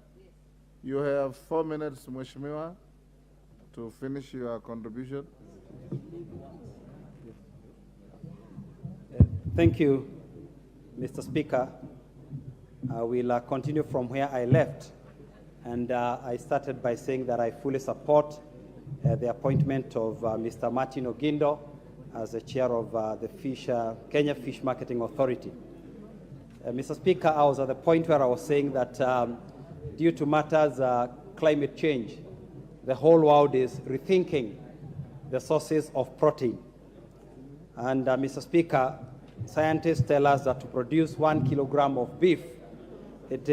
You have 4 minutes, Mheshimiwa. to finish your contribution. Thank you, Mr. Speaker. I will continue from where I left. And I started by saying that I fully support the appointment of Mr. Martin Ogindo as the chair of the Kenya Fish Marketing Authority. Mr. Speaker, I was at the point where I was saying that due to matters climate change, the whole world is rethinking the sources of protein. And Mr. Speaker, scientists tell us that to produce 1 kilogram of beef, it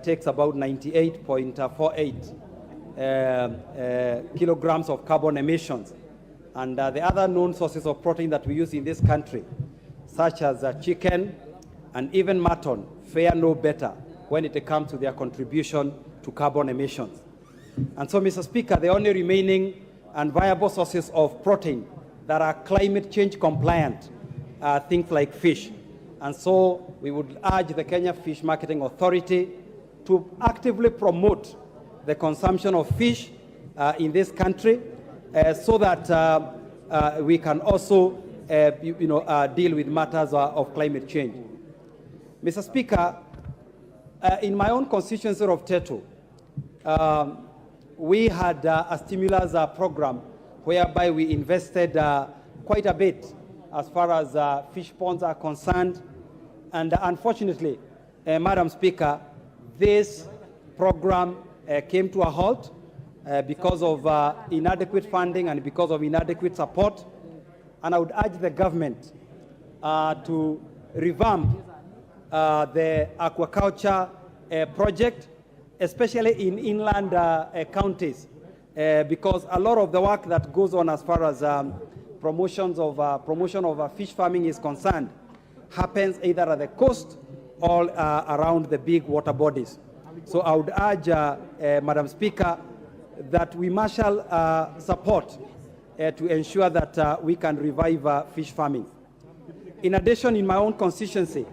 takes about 98.48 kilograms of carbon emissions. And the other known sources of protein that we use in this country, such as chicken and even mutton, fare no better when it comes to their contribution to carbon emissions. And so, Mr. Speaker, the only remaining and viable sources of protein that are climate change compliant are things like fish. And so we would urge the Kenya Fish Marketing Authority to actively promote the consumption of fish in this country so that we can also deal with matters of climate change. Mr. Speaker, in my own constituency of Tetu, we had a stimulus program whereby we invested quite a bit as far as fish ponds are concerned. And unfortunately, Madam Speaker, this program came to a halt because of inadequate funding and because of inadequate support. And I would urge the government to revamp the aquaculture project, especially in inland counties, because a lot of the work that goes on as far as promotion of fish farming is concerned happens either at the coast or around the big water bodies. So I would urge, Madam Speaker, that we marshal support to ensure that we can revive fish farming. In addition, in my own constituency,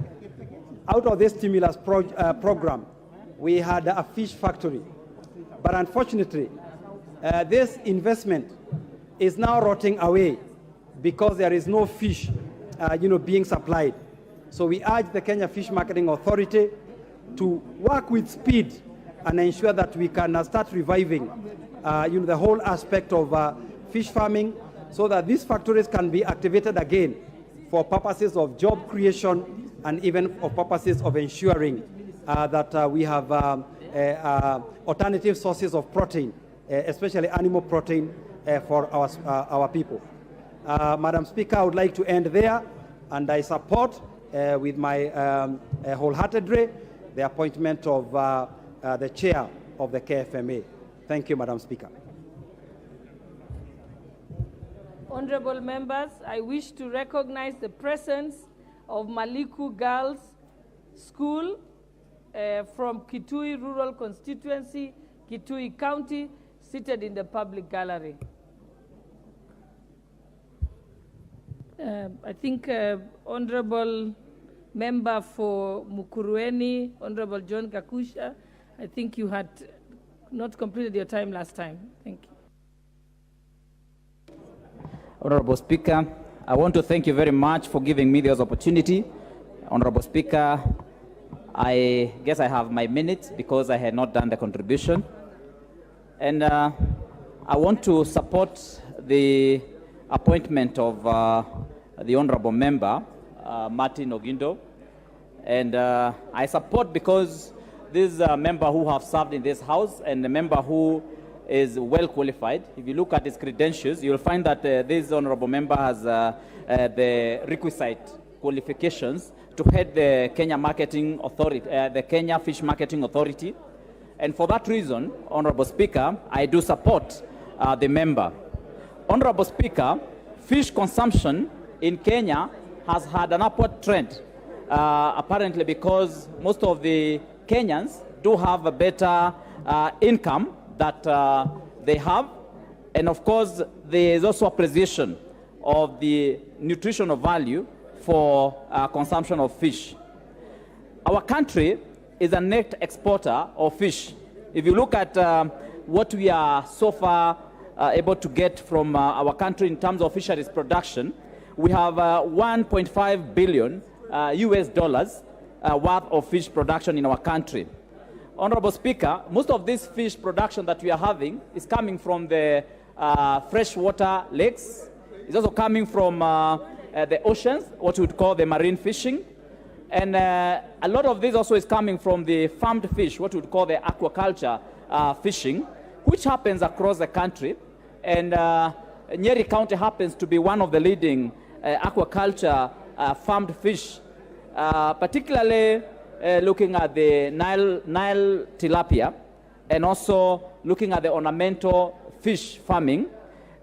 out of this stimulus program, we had a fish factory. But unfortunately, this investment is now rotting away because there is no fish being supplied. So we urge the Kenya Fish Marketing Authority to work with speed and ensure that we can start reviving the whole aspect of fish farming so that these factories can be activated again for purposes of job creation and even for purposes of ensuring that we have alternative sources of protein, especially animal protein for our people. Madam Speaker, I would like to end there, and I support with my wholeheartedly the appointment of the chair of the KFMA. Thank you, Madam Speaker. Honorable members, I wish to recognize the presence of Maliku Girls School from Kitui Rural Constituency, Kitui County, seated in the public gallery. I think Honorable Member for Mukurueni, Honorable John Kakusha, I think you had not completed your time last time. Thank you. Honorable Speaker, I want to thank you very much for giving me this opportunity. Honorable Speaker, I guess I have my minutes because I had not done the contribution. And I want to support the appointment of the Honorable Member, Martin Ogindo. And I support because this is a member who have served in this House and a member who is well qualified. If you look at his credentials, you'll find that this Honorable Member has the requisite qualifications to head the Kenya Marketing Authority, the Kenya Fish Marketing Authority. And for that reason, Honorable Speaker, I do support the member. Honorable Speaker, fish consumption in Kenya has had an upward trend, apparently because most of the Kenyans do have a better income that they have. And of course, there is also appreciation of the nutritional value for consumption of fish. Our country is a net exporter of fish. If you look at what we are so far able to get from our country in terms of fisheries production, we have 1.5 billion US dollars worth of fish production in our country. Honorable Speaker, most of this fish production that we are having is coming from the freshwater lakes. It's also coming from the oceans, what we would call the marine fishing. And a lot of this also is coming from the farmed fish, what we would call the aquaculture fishing, which happens across the country. And Nyeri County happens to be one of the leading aquaculture farmed fish, particularly looking at the Nile tilapia, and also looking at the ornamental fish farming.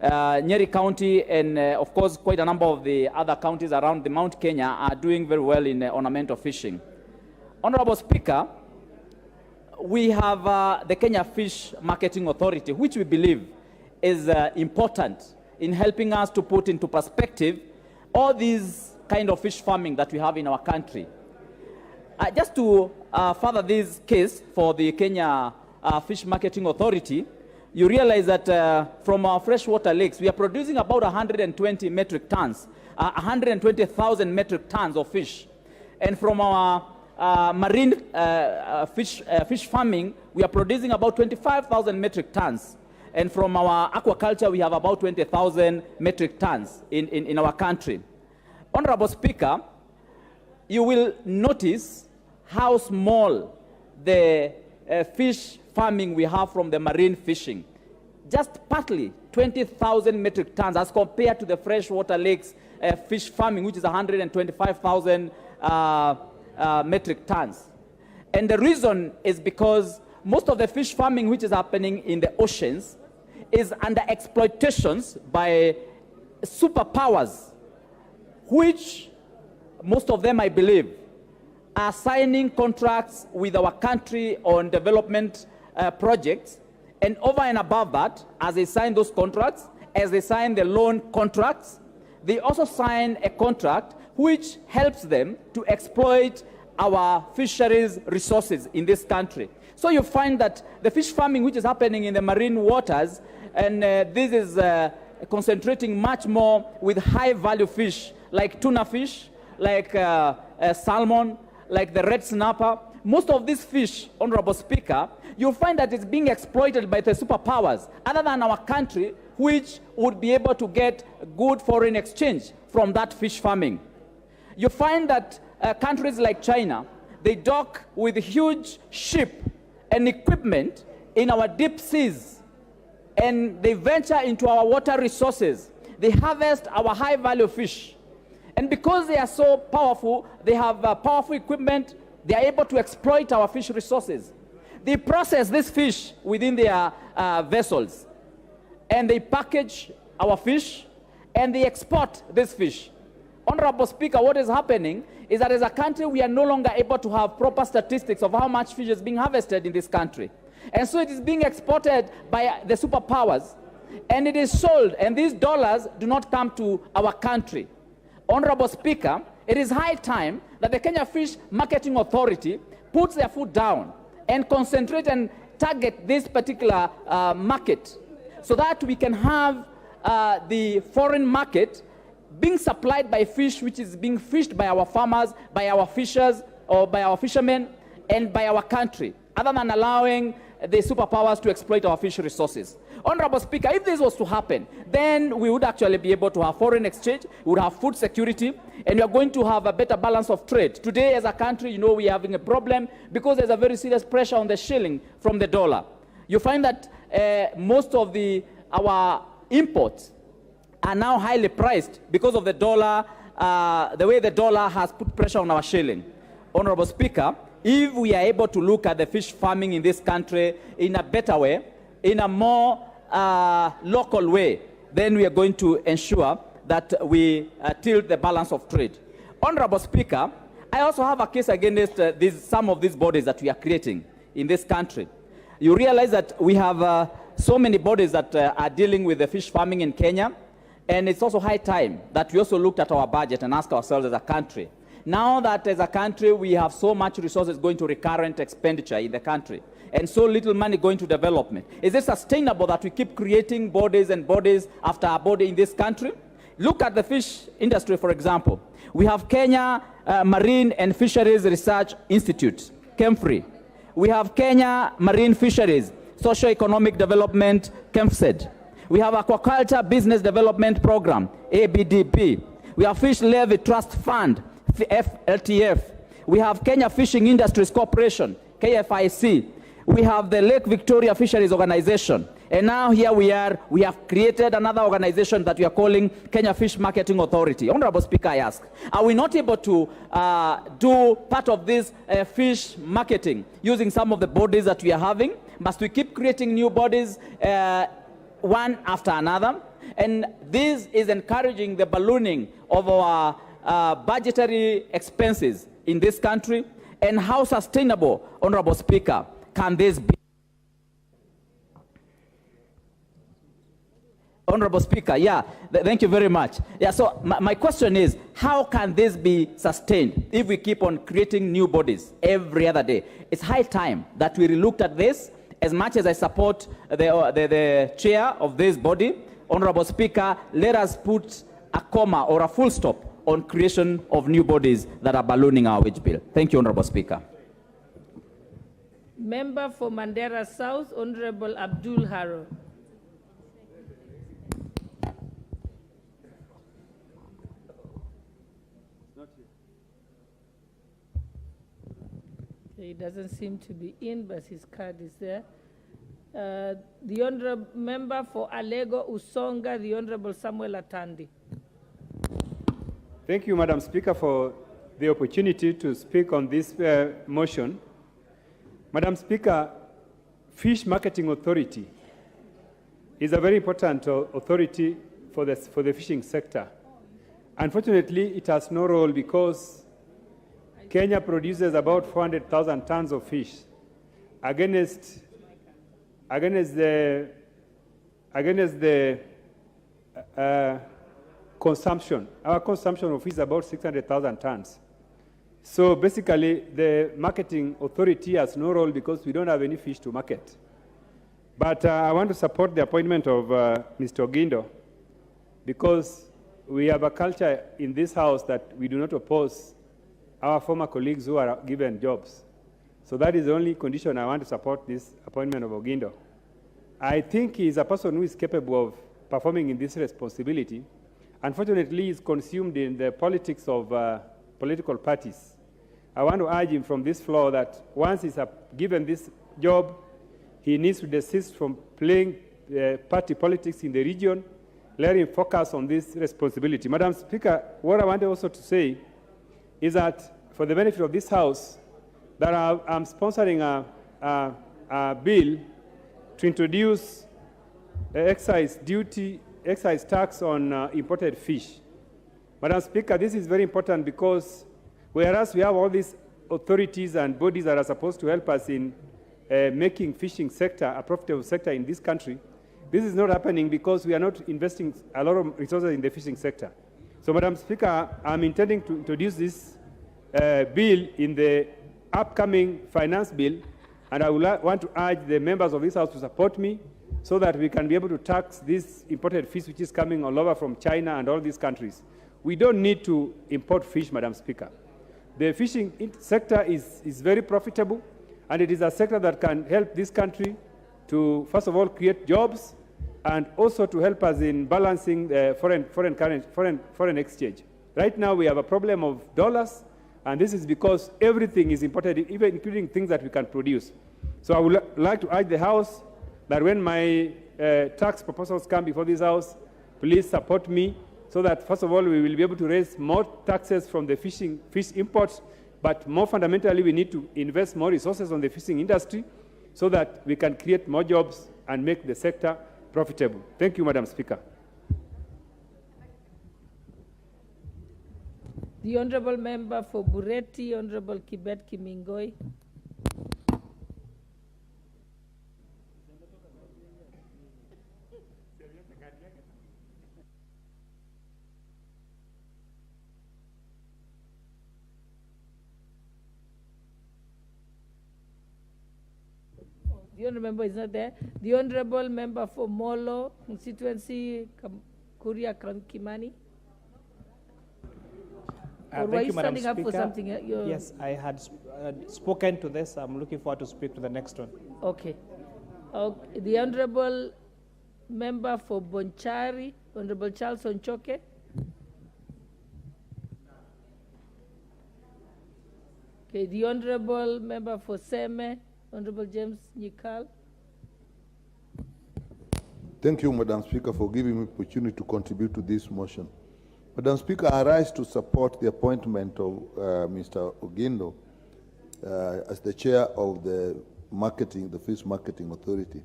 Nyeri County and, of course, quite a number of the other counties around the Mount Kenya are doing very well in ornamental fishing. Honorable Speaker, we have the Kenya Fish Marketing Authority, which we believe is important in helping us to put into perspective all these kind of fish farming that we have in our country. Just to further this case for the Kenya Fish Marketing Authority, you realize that from our freshwater lakes, we are producing about 120 metric tons, 120,000 metric tons of fish. And from our marine fish farming, we are producing about 25,000 metric tons. And from our aquaculture, we have about 20,000 metric tons in our country. Honorable Speaker, you will notice how small the fish farming we have from the marine fishing. Just partly 20,000 metric tons as compared to the freshwater lakes fish farming, which is 125,000 metric tons. And the reason is because most of the fish farming which is happening in the oceans is under exploitations by superpowers, which most of them, I believe, are signing contracts with our country on development projects. And over and above that, as they sign those contracts, as they sign the loan contracts, they also sign a contract which helps them to exploit our fisheries resources in this country. So you find that the fish farming which is happening in the marine waters, and this is concentrating much more with high value fish, like tuna fish, like salmon, like the red snapper. Most of these fish, Honorable Speaker, you'll find that it's being exploited by the superpowers other than our country, which would be able to get good foreign exchange from that fish farming. You find that countries like China, they dock with huge ship and equipment in our deep seas, and they venture into our water resources. They harvest our high-value fish. And because they are so powerful, they have powerful equipment, they are able to exploit our fish resources. They process this fish within their vessels, and they package our fish, and they export this fish. Honorable Speaker, what is happening is that as a country, we are no longer able to have proper statistics of how much fish is being harvested in this country. And so it is being exported by the superpowers, and it is sold, and these dollars do not come to our country. Honorable Speaker, it is high time that the Kenya Fish Marketing Authority puts their foot down and concentrate and target this particular market, so that we can have the foreign market being supplied by fish which is being fished by our farmers, by our fishers, or by our fishermen, and by our country, other than allowing the superpowers to exploit our fish resources. Honorable Speaker, if this was to happen, then we would actually be able to have foreign exchange, we would have food security, and we are going to have a better balance of trade. Today, as a country, you know, we are having a problem because there's a very serious pressure on the shilling from the dollar. You find that most of our imports are now highly priced because of the dollar, the way the dollar has put pressure on our shilling. Honorable Speaker, if we are able to look at the fish farming in this country in a better way, in a more local way, then we are going to ensure that we tilt the balance of trade. Honorable Speaker, I also have a case against some of these bodies that we are creating in this country. You realize that we have so many bodies that are dealing with the fish farming in Kenya, and it's also high time that we also looked at our budget and ask ourselves as a country, now that as a country we have so much resources going to recurrent expenditure in the country, and so little money going to development? Is it sustainable that we keep creating bodies and bodies after our body in this country? Look at the fish industry, for example. We have Kenya Marine and Fisheries Research Institute, KEMFRI. We have Kenya Marine Fisheries, Socio-Economic Development, KEMFSED. We have Aquaculture Business Development Program, ABDP. We have Fish Levy Trust Fund, FLTF. We have Kenya Fishing Industries Corporation, KFIC. We have the Lake Victoria Fisheries Organization. And now here we are, we have created another organization that we are calling Kenya Fish Marketing Authority. Honorable Speaker, I ask, are we not able to do part of this fish marketing using some of the bodies that we are having? Must we keep creating new bodies one after another? And this is encouraging the ballooning of our budgetary expenses in this country. And how sustainable, Honorable Speaker, can this be? Honorable Speaker, thank you very much. So my question is, how can this be sustained if we keep on creating new bodies every other day? It's high time that we relooked at this. As much as I support the chair of this body, Honorable Speaker, let us put a comma or a full stop on creation of new bodies that are ballooning our wage bill. Thank you, Honorable Speaker. Member for Mandera South, Honorable Abdul Haro. He doesn't seem to be in, but his card is there. The Honorable Member for Alego Usonga, the Honorable Samuel Atandi. Thank you, Madam Speaker, for the opportunity to speak on this motion. Madam Speaker, Fish Marketing Authority is a very important authority for the fishing sector. Unfortunately, it has no role because Kenya produces about 400,000 tons of fish against the consumption. Our consumption of fish is about 600,000 tons. So basically, the marketing authority has no role because we don't have any fish to market. But I want to support the appointment of Mr. Ogindo because we have a culture in this house that we do not oppose our former colleagues who are given jobs. So that is the only condition I want to support this appointment of Ogindo. I think he is a person who is capable of performing in this responsibility. Unfortunately, he is consumed in the politics of political parties. I want to urge him from this floor that once he's given this job, he needs to desist from playing party politics in the region. Let him focus on this responsibility. Madam Speaker, what I wanted also to say is that for the benefit of this House, that I'm sponsoring a bill to introduce excise tax on imported fish. Madam Speaker, this is very important because whereas we have all these authorities and bodies that are supposed to help us in making fishing sector a profitable sector in this country, this is not happening because we are not investing a lot of resources in the fishing sector. So, Madam Speaker, I'm intending to introduce this bill in the upcoming finance bill, and I would want to urge the members of this House to support me so that we can be able to tax this imported fish which is coming all over from China and all these countries. We don't need to import fish, Madam Speaker. The fishing sector is very profitable, and it is a sector that can help this country to, first of all, create jobs and also to help us in balancing the foreign exchange. Right now, we have a problem of dollars, and this is because everything is imported, even including things that we can produce. So I would like to urge the House that when my tax proposals come before this House, please support me so that, first of all, we will be able to raise more taxes from the fish imports, but more fundamentally, we need to invest more resources on the fishing industry so that we can create more jobs and make the sector profitable. Thank you, Madam Speaker. The Honourable Member for Bureti, Honourable Kibet Kimingoi. The honourable member is not there. The honourable member for Molo constituency, Kuria Kimani. Or were Thank you you, Madam standing up for Speaker. something? Yes, I had spoken to this. I'm looking forward to speak to the next one. Okay. The honourable member for Bonchari, Honourable Charles Onchoke. Okay, the honourable member for Seme, Honourable James Nyikal. Thank you, Madam Speaker, for giving me opportunity to contribute to this motion. Madam Speaker, I rise to support the appointment of Mr. Ogindo as the chair of the Fish Marketing Authority.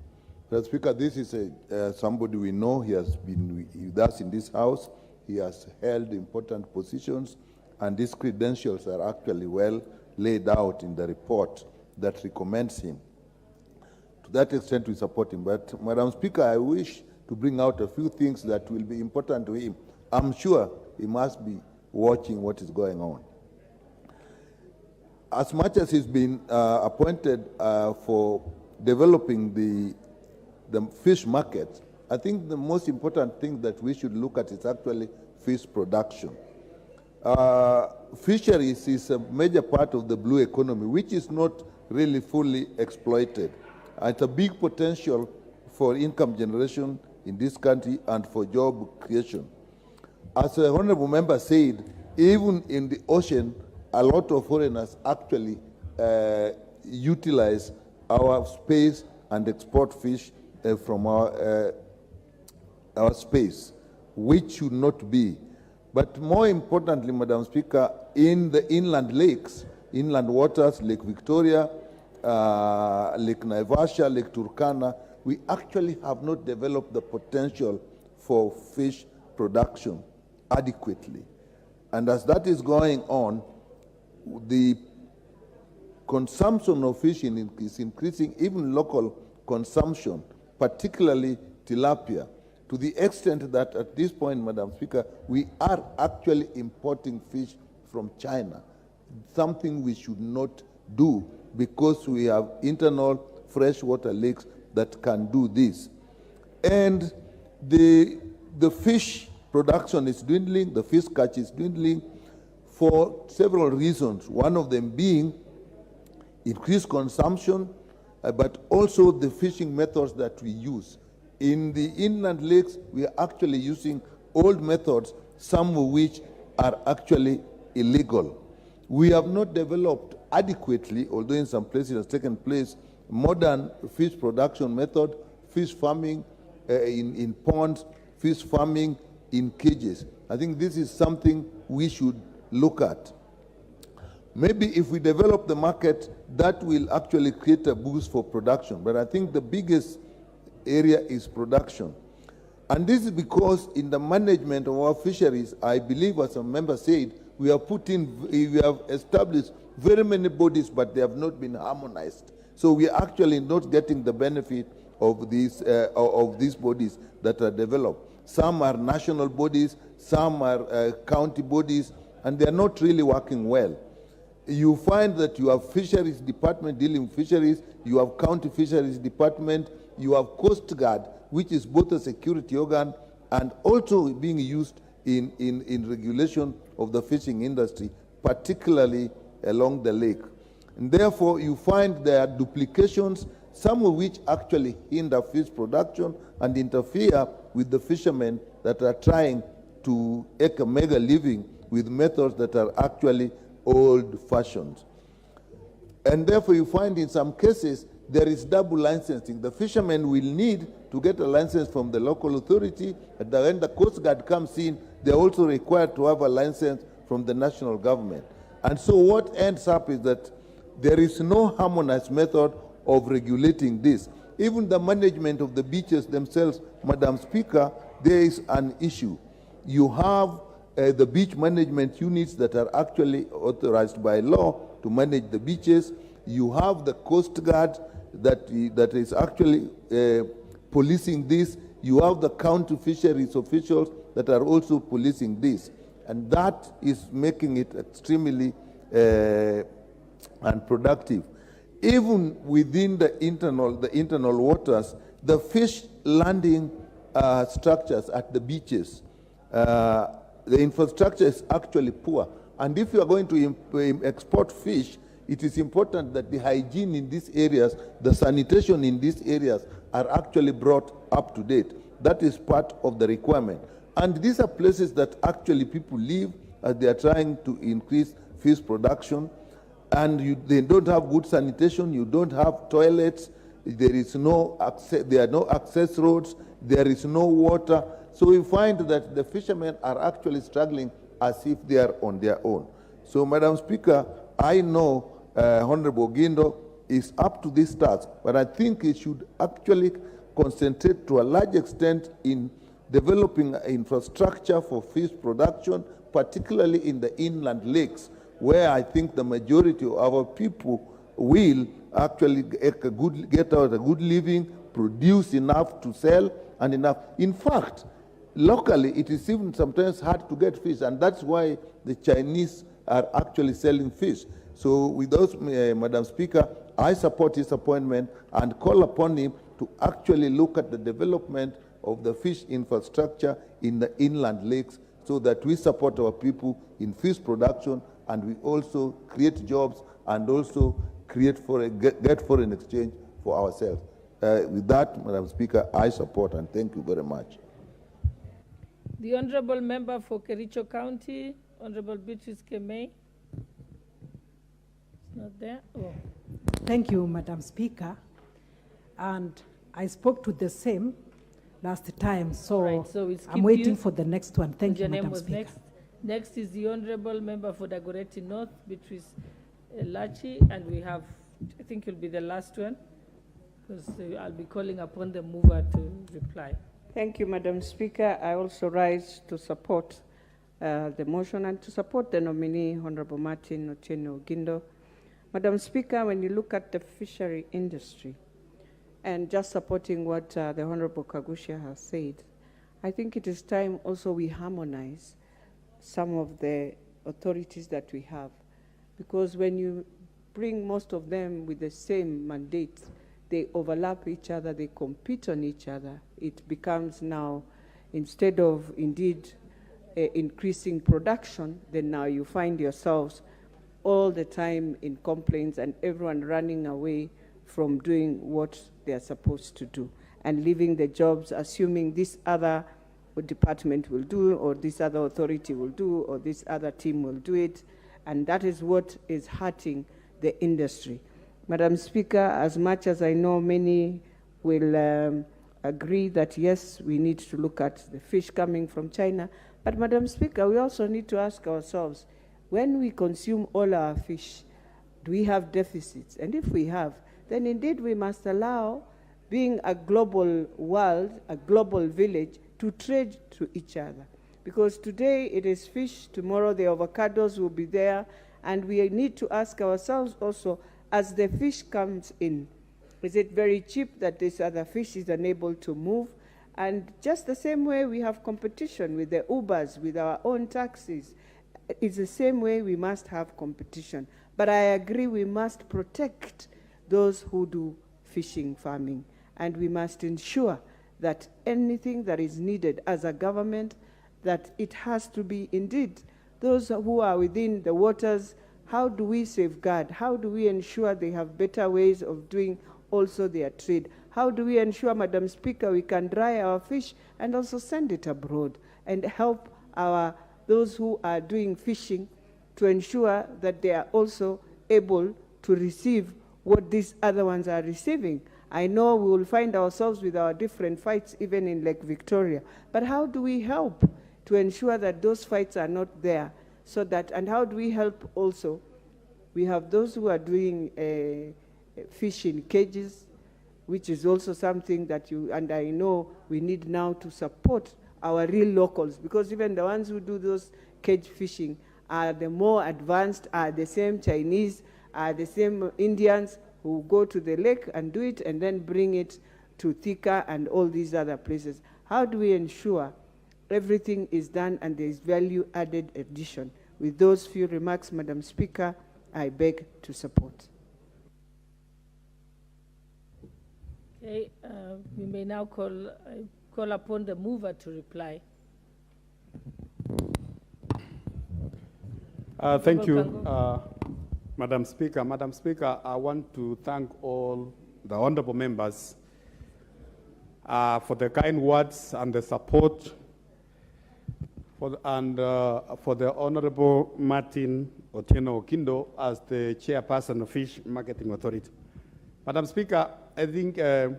Madam Speaker, this is somebody we know. He has been with us in this House. He has held important positions, and these credentials are actually well laid out in the report that recommends him. To that extent, we support him. But, Madam Speaker, I wish to bring out a few things that will be important to him. I'm sure he must be watching what is going on. As much as he's been appointed for developing the fish market, I think the most important thing that we should look at is actually fish production. Fisheries is a major part of the blue economy, which is not really fully exploited. It's a big potential for income generation in this country and for job creation. As the honorable member said, even in the ocean, a lot of foreigners actually utilize our space and export fish from our space, which should not be. But more importantly, Madam Speaker, in the inland lakes, inland waters, Lake Victoria, Lake Naivasha, Lake Turkana, we actually have not developed the potential for fish production adequately. And as that is going on, the consumption of fish is increasing, even local consumption, particularly tilapia, to the extent that at this point, Madam Speaker, we are actually importing fish from China, something we should not do because we have internal freshwater lakes that can do this. And the fish production is dwindling, the fish catch is dwindling for several reasons, one of them being increased consumption, but also the fishing methods that we use. In the inland lakes, we are actually using old methods, some of which are actually illegal. We have not developed adequately, although in some places it has taken place, modern fish production method, fish farming in ponds, fish farming in cages. I think this is something we should look at. Maybe if we develop the market, that will actually create a boost for production. But I think the biggest area is production. And this is because in the management of our fisheries, I believe, as a member said, we have established very many bodies, but they have not been harmonized. So we are actually not getting the benefit of these bodies that are developed. Some are national bodies, some are county bodies, and they are not really working well. You find that you have fisheries department dealing with fisheries, you have county fisheries department, you have Coast Guard, which is both a security organ and also being used in regulation of the fishing industry, particularly along the lake. And therefore, you find there are duplications, some of which actually hinder fish production and interfere with the fishermen that are trying to make a mega living with methods that are actually old-fashioned. And therefore, you find in some cases there is double licensing. The fishermen will need to get a license from the local authority, and when the Coast Guard comes in, they're also required to have a license from the national government. And so what ends up is that there is no harmonized method of regulating this. Even the management of the beaches themselves, Madam Speaker, there is an issue. You have the beach management units that are actually authorized by law to manage the beaches. You have the Coast Guard that is actually policing this. You have the county fisheries officials that are also policing this. And that is making it extremely unproductive. even within the internal waters, the fish landing structures at the beaches, the infrastructure is actually poor. And if you are going to export fish, it is important that the hygiene in these areas, the sanitation in these areas are actually brought up to date. That is part of the requirement. And these are places that actually people live as they are trying to increase fish production. And they don't have good sanitation, you don't have toilets, there is no access, there are no access roads, there is no water. So we find that the fishermen are actually struggling as if they are on their own. So, Madam Speaker, I know Honorable Gindo is up to this task, but I think he should actually concentrate to a large extent in developing infrastructure for fish production, particularly in the inland lakes, where I think the majority of our people will actually get out a good living, produce enough to sell, and enough. In fact, locally, it is even sometimes hard to get fish, and that's why the Chinese are actually selling fish. So with those, Madam Speaker, I support his appointment and call upon him to actually look at the development of the fish infrastructure in the inland lakes so that we support our people in fish production and we also create jobs and also create get foreign exchange for ourselves. With that, Madam Speaker, I support and thank you very much. The Honorable Member for Kericho County, Honorable Beatrice Kemei. Not there. Oh. Thank you, Madam Speaker. And I spoke to the same last time, so, right, so I'm waiting for the next one. Thank you, Madam Speaker. Next is the Honorable Member for Dagoretti North, Beatrice Lachi, and we have, I think you'll be the last one, because I'll be calling upon the mover to reply. Thank you, Madam Speaker. I also rise to support the motion and to support the nominee, Honorable Martin Otieno Gindo. Madam Speaker, when you look at the fishery industry, and just supporting what the Honorable Kagusha has said, I think it is time also we harmonize some of the authorities that we have. Because when you bring most of them with the same mandate, they overlap each other, they compete on each other. It becomes now, instead of indeed increasing production, then now you find yourselves all the time in complaints and everyone running away from doing what they're supposed to do and leaving the jobs, assuming this other department will do, or this other authority will do, or this other team will do it. And that is what is hurting the industry. Madam Speaker, as much as I know many will agree that yes, we need to look at the fish coming from China, but Madam Speaker, we also need to ask ourselves, when we consume all our fish, do we have deficits? And if we have, then indeed we must allow, being a global world, a global village, to trade to each other. Because today it is fish, tomorrow the avocados will be there, and we need to ask ourselves also, as the fish comes in, is it very cheap that this other fish is unable to move? And just the same way we have competition with the Ubers, with our own taxis, it's the same way we must have competition. But I agree we must protect those who do fishing farming, and we must ensure that anything that is needed as a government, that it has to be indeed those who are within the waters. How do we safeguard? How do we ensure they have better ways of doing also their trade? How do we ensure, Madam Speaker, we can dry our fish and also send it abroad and help those who are doing fishing to ensure that they are also able to receive what these other ones are receiving? I know we will find ourselves with our different fights even in Lake Victoria, but how do we help to ensure that those fights are not there? So that, and how do we help also? We have those who are doing fish in cages, which is also something that and I know we need now to support our real locals, because even the ones who do those cage fishing are the more advanced, are the same Chinese, are the same Indians who go to the lake and do it and then bring it to Thika and all these other places. How do we ensure everything is done and there is value added addition? With those few remarks, Madam Speaker, I beg to support. Okay, we may now call upon the mover to reply. Thank you, Madam Speaker. Madam Speaker, I want to thank all the honorable members for the kind words and the support for the Honorable Martin Otieno Okindo as the chairperson of Fish Marketing Authority. Madam Speaker, I think the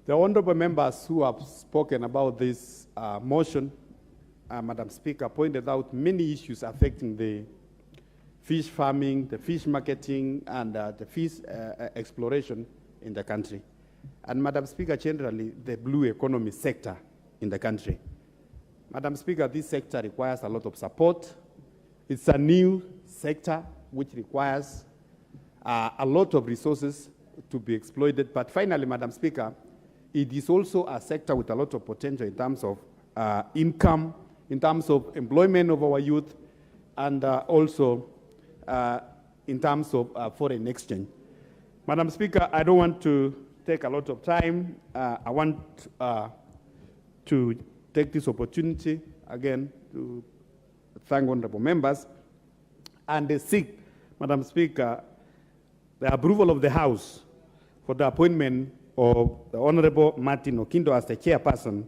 honorable members who have spoken about this motion, Madam Speaker, pointed out many issues affecting the fish farming, the fish marketing, and the fish exploration in the country. And Madam Speaker, generally, the blue economy sector in the country. Madam Speaker, this sector requires a lot of support. It's a new sector which requires a lot of resources to be exploited. But finally, Madam Speaker, it is also a sector with a lot of potential in terms of income, in terms of employment of our youth, and also in terms of foreign exchange. Madam Speaker, I don't want to take a lot of time. I want to take this opportunity again to thank honorable members and seek, Madam Speaker, the approval of the House for the appointment of the Honorable Martin Okindo as the chairperson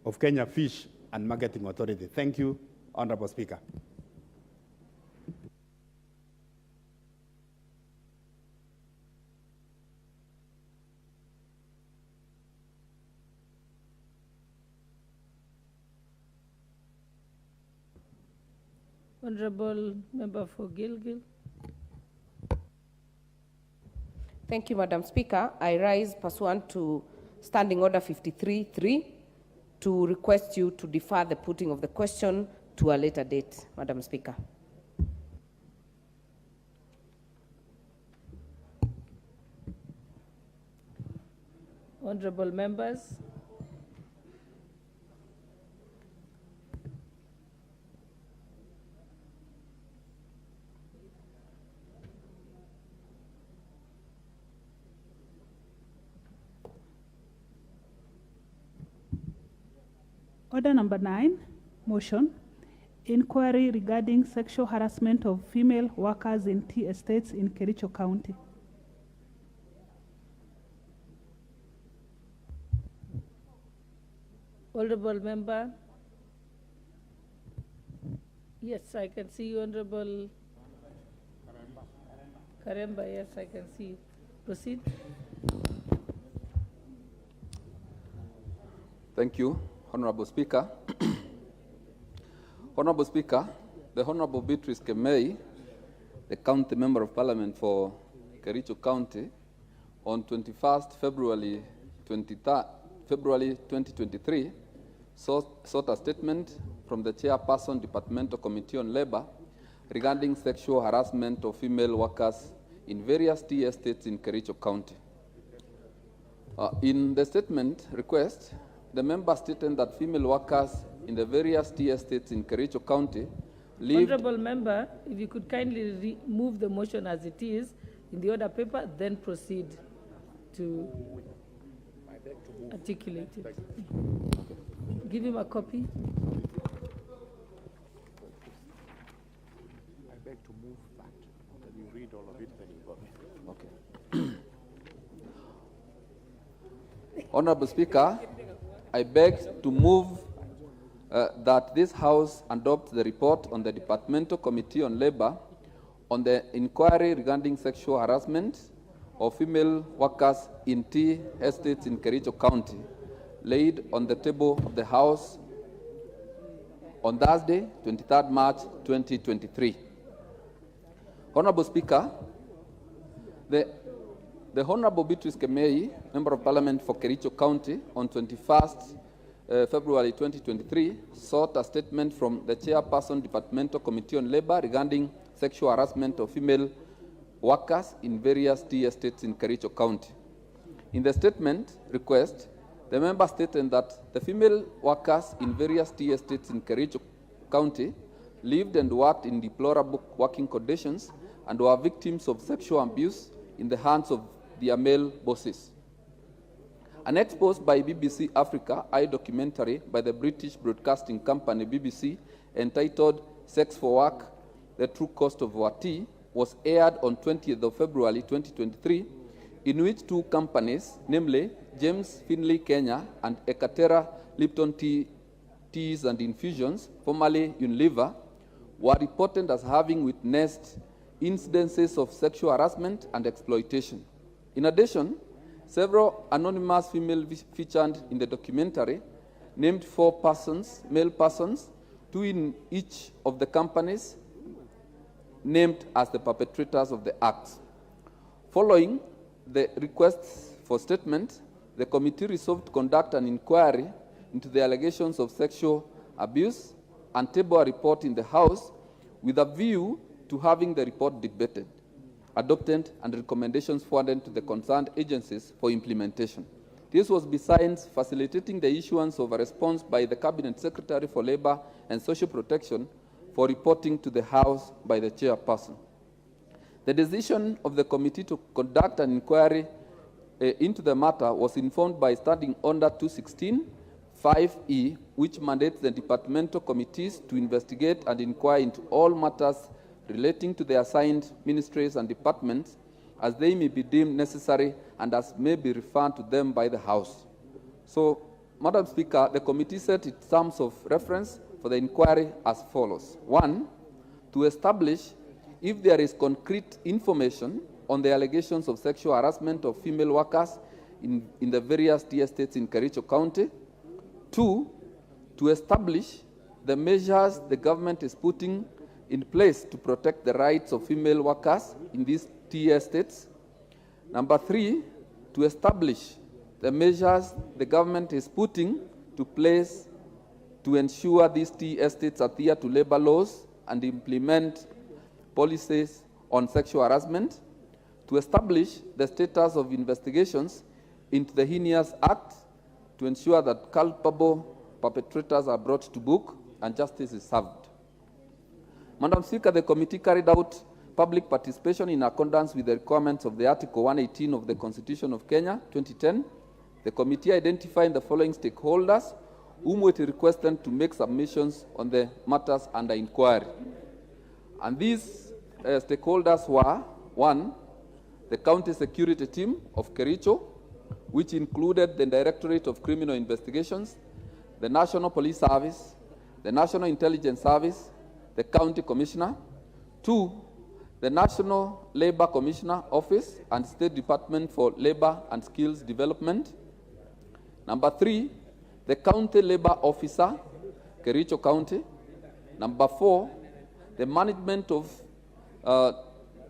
of Kenya Fish and Marketing Authority. Thank you, Honorable Speaker. Honorable Member for Gilgil. Thank you, Madam Speaker. I rise pursuant to Standing Order 53.3 to request you to defer the putting of the question to a later date, Madam Speaker. Honorable members. Order number 9, motion, inquiry regarding sexual harassment of female workers in tea estates in Kericho County. Honorable member. Yes, I can see you, Honorable Karemba. Yes, I can see you. Proceed. Thank you, Honorable Speaker. Honorable Speaker, the Honorable Beatrice Kemei, the County Member of Parliament for Kericho County, on 21st February 2023, sought a statement from the Chairperson, Departmental Committee on Labor, regarding sexual harassment of female workers in various tea estates in Kericho County. In the statement request, the member stated that female workers in the various tea estates in Kericho County lived... Honorable member, if you could kindly move the motion as it is in the order paper, then proceed to articulate it. Give him a copy. I beg to move that. Can you read all of it, then you got it. Okay. Honorable Speaker, I beg to move that this House adopt the report on the Departmental Committee on Labor on the inquiry regarding sexual harassment of female workers in tea estates in Kericho County, laid on the table of the House on Thursday, 23rd March 2023. Honorable Speaker, the Honorable Beatrice Kemei, Member of Parliament for Kericho County, on 21st February 2023, sought a statement from the Chairperson, Departmental Committee on Labor regarding sexual harassment of female workers in various tea estates in Kericho County. In the statement request, the member stated that the female workers in various tea estates in Kericho County lived and worked in deplorable working conditions and were victims of sexual abuse in the hands of their male bosses. An exposed by BBC Africa documentary by the British broadcasting company BBC entitled Sex for Work, The True Cost of Our Tea was aired on 20th of February 2023, in which two companies, namely James Finlay Kenya and Ekaterra Lipton Teas and Infusions, formerly Unilever, were reported as having witnessed incidences of sexual harassment and exploitation. In addition, several anonymous females featured in the documentary named 4 persons, male persons, 2 in each of the companies, named as the perpetrators of the acts. Following the requests for statement, the committee resolved to conduct an inquiry into the allegations of sexual abuse and table a report in the House with a view to having the report debated, adopted, and recommendations forwarded to the concerned agencies for implementation. This was besides facilitating the issuance of a response by the Cabinet Secretary for Labor and Social Protection for reporting to the House by the chairperson. The decision of the committee to conduct an inquiry into the matter was informed by Standing Order 216(5)(e), which mandates the departmental committees to investigate and inquire into all matters relating to the assigned ministries and departments as they may be deemed necessary and as may be referred to them by the House. So, Madam Speaker, the committee set its terms of reference for the inquiry as follows. 1, to establish if there is concrete information on the allegations of sexual harassment of female workers in the various tea estates in Kericho County. 2, to establish the measures the government is putting in place to protect the rights of female workers in these tea estates. Number 3, to establish the measures the government is putting to place to ensure these tea estates adhere to labor laws and implement policies on sexual harassment, to establish the status of investigations into the heinous act to ensure that culpable perpetrators are brought to book and justice is served. Madam Speaker, the committee carried out public participation in accordance with the requirements of the Article 118 of the Constitution of Kenya, 2010. The committee identified the following stakeholders whom it requested to make submissions on the matters under inquiry. And these stakeholders were, 1, the County Security Team of Kericho, which included the Directorate of Criminal Investigations, the National Police Service, the National Intelligence Service, the County Commissioner. 2, the National Labor Commissioner Office and State Department for Labor and Skills Development. Number 3, the County Labor Officer, Kericho County. Number 4, the management of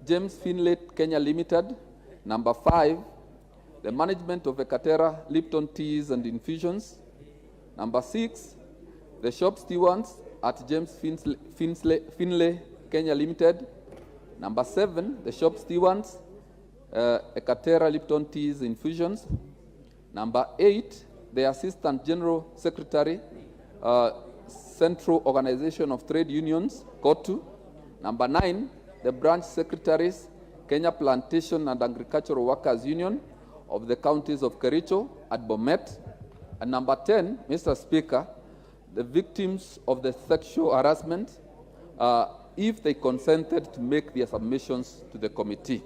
James Finlay Kenya Limited. Number 5, the management of Ekaterra Lipton Teas and Infusions. Number 6, the shop stewards at James Finlay Kenya Limited. Number 7, the shop stewards, Ekaterra Lipton Teas Infusions. Number 8, the Assistant General Secretary, Central Organization of Trade Unions, COTU. Number 9, the branch secretaries, Kenya Plantation and Agricultural Workers Union of the counties of Kericho at Bomet. And number 10, Mr. Speaker, the victims of the sexual harassment, if they consented to make their submissions to the committee.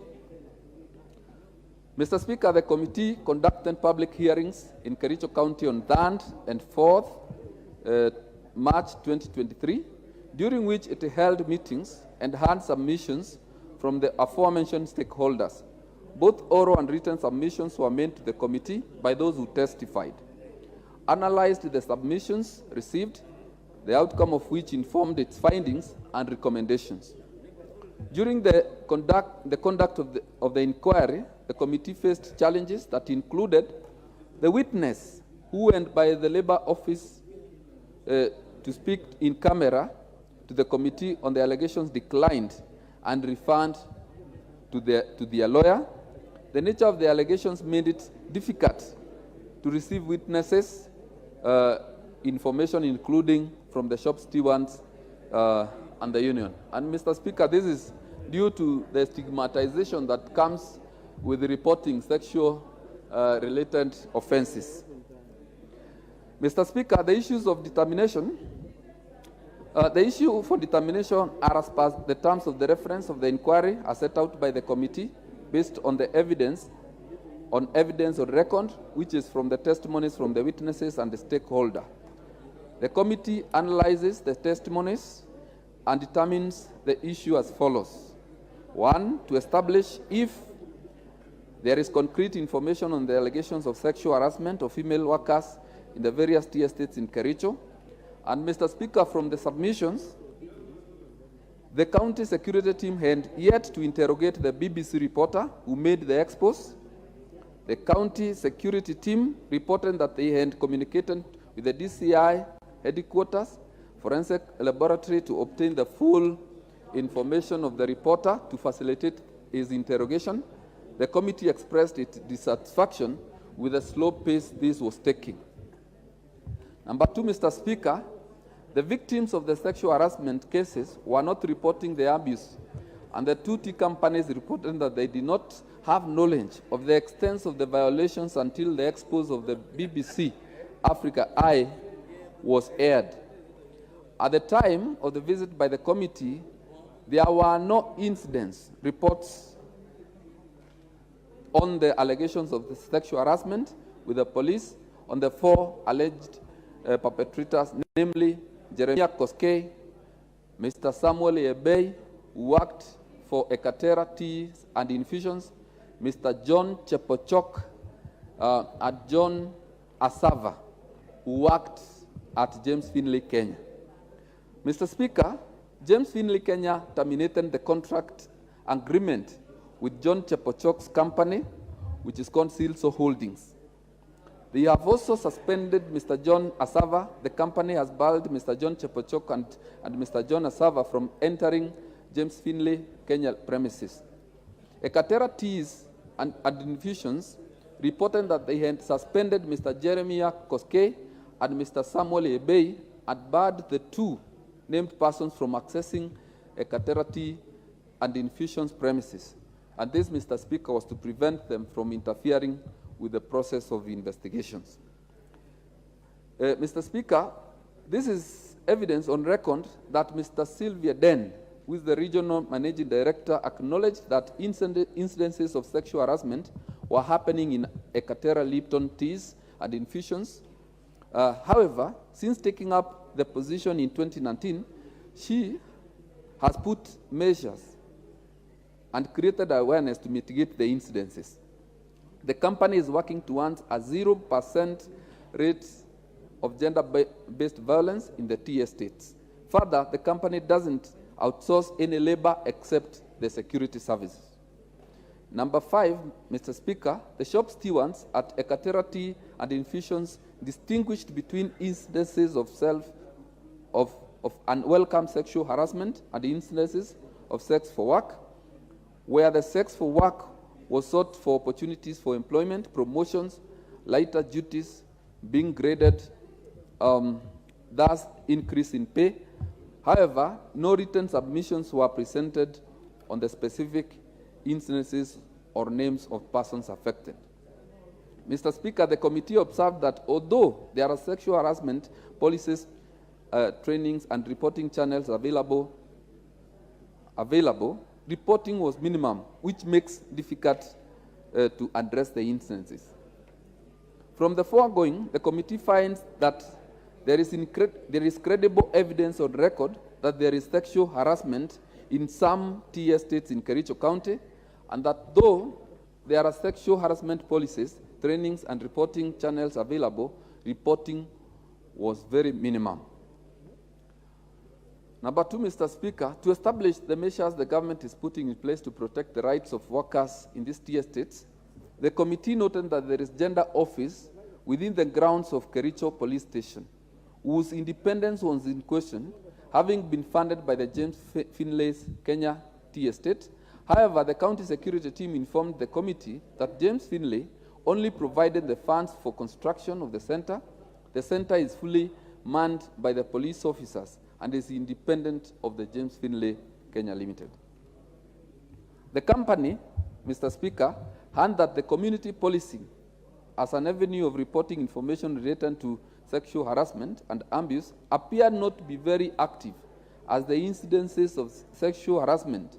Mr. Speaker, the committee conducted public hearings in Kericho County on 3rd and 4th March 2023, during which it held meetings and had submissions from the aforementioned stakeholders. Both oral and written submissions were made to the committee by those who testified. Analyzed the submissions received, the outcome of which informed its findings and recommendations. During the conduct of the inquiry, the committee faced challenges that included the witness who went by the Labor Office to speak in camera to the committee on the allegations declined and referred to their lawyer. The nature of the allegations made it difficult to receive witnesses, information including from the shop stewards and the union. And Mr. Speaker, this is due to the stigmatization that comes with reporting sexual related offenses. Mr. Speaker, the issues of determination, the issue for determination are as per the terms of the reference of the inquiry as set out by the committee based on the evidence on record, which is from the testimonies from the witnesses and the stakeholder. The committee analyzes the testimonies and determines the issue as follows. 1, to establish if there is concrete information on the allegations of sexual harassment of female workers in the various tea estates in Kericho. And Mr. Speaker, from the submissions, the county security team had yet to interrogate the BBC reporter who made the expose. The county security team reported that they had communicated with the DCI headquarters forensic laboratory to obtain the full information of the reporter to facilitate his interrogation. The committee expressed its dissatisfaction with the slow pace this was taking. Number 2, Mr. Speaker, the victims of the sexual harassment cases were not reporting the abuse, and the 2 tea companies reported that they did not have knowledge of the extent of the violations until the expose of the BBC Africa Eye was aired. At the time of the visit by the committee, there were no incidents, reports on the allegations of the sexual harassment with the police on the 4 alleged perpetrators, namely Jeremiah Koskei, Mr. Samuel Ebey, who worked for Ekatera Teas and Infusions, Mr. John Chepochok, and John Asava, who worked at James Finlay, Kenya. Mr. Speaker, James Finlay, Kenya terminated the contract agreement with John Chepochok's company, which is called Silso Holdings. They have also suspended Mr. John Asava. The company has barred Mr. John Chepochok and Mr. John Asava from entering James Finlay, Kenya premises. Ekatera Teas and Infusions reported that they had suspended Mr. Jeremiah Koskei and Mr. Samuel Ebey and barred the 2 named persons from accessing Ekatera Tea and Infusions premises. And this, Mr. Speaker, was to prevent them from interfering with the process of investigations. Mr. Speaker, this is evidence on record that Mr. Sylvia Den, who is the regional managing director, acknowledged that incidences of sexual harassment were happening in Ekatera Lipton Teas and Infusions. However, since taking up the position in 2019, she has put measures and created awareness to mitigate the incidences. The company is working towards a 0% rate of gender-based violence in the tea estates. Further, the company doesn't outsource any labor except the security services. Number 5, Mr. Speaker, the shop stewards at Ekatera Tea and Infusions distinguished between incidences of unwelcome sexual harassment and incidences of sex for work, where the sex for work was sought for opportunities for employment, promotions, lighter duties, being graded, thus increase in pay. However, no written submissions were presented on the specific incidences or names of persons affected. Mr. Speaker, the committee observed that although there are sexual harassment policies, trainings, and reporting channels available, reporting was minimum, which makes it difficult to address the incidences. From the foregoing, the committee finds that there is credible evidence on record that there is sexual harassment in some tea estates in Kericho County, and that though there are sexual harassment policies, trainings, and reporting channels available, reporting was very minimum. Number 2, Mr. Speaker, to establish the measures the government is putting in place to protect the rights of workers in these tea estates, the committee noted that there is gender office within the grounds of Kericho Police Station, whose independence was in question, having been funded by the James Finlay's Kenya Tea Estate. However, the county security team informed the committee that James Finlay only provided the funds for construction of the center. The center is fully manned by the police officers and is independent of the James Finlay Kenya Limited. The company, Mr. Speaker, handed that the community policing as an avenue of reporting information related to sexual harassment and abuse appear not to be very active, as the incidences of sexual harassment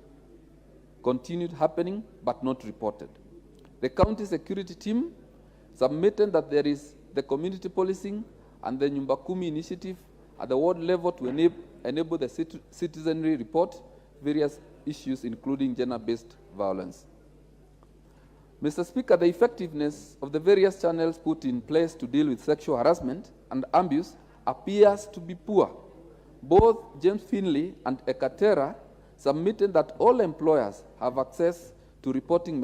continued happening but not reported. The county security team submitted that there is the community policing and the Nyumba Kumi initiative at the ward level to enable the citizenry report various issues, including gender-based violence. Mr. Speaker, the effectiveness of the various channels put in place to deal with sexual harassment and abuse appears to be poor. Both James Finley and Ekatera submitted that all employees have access to reporting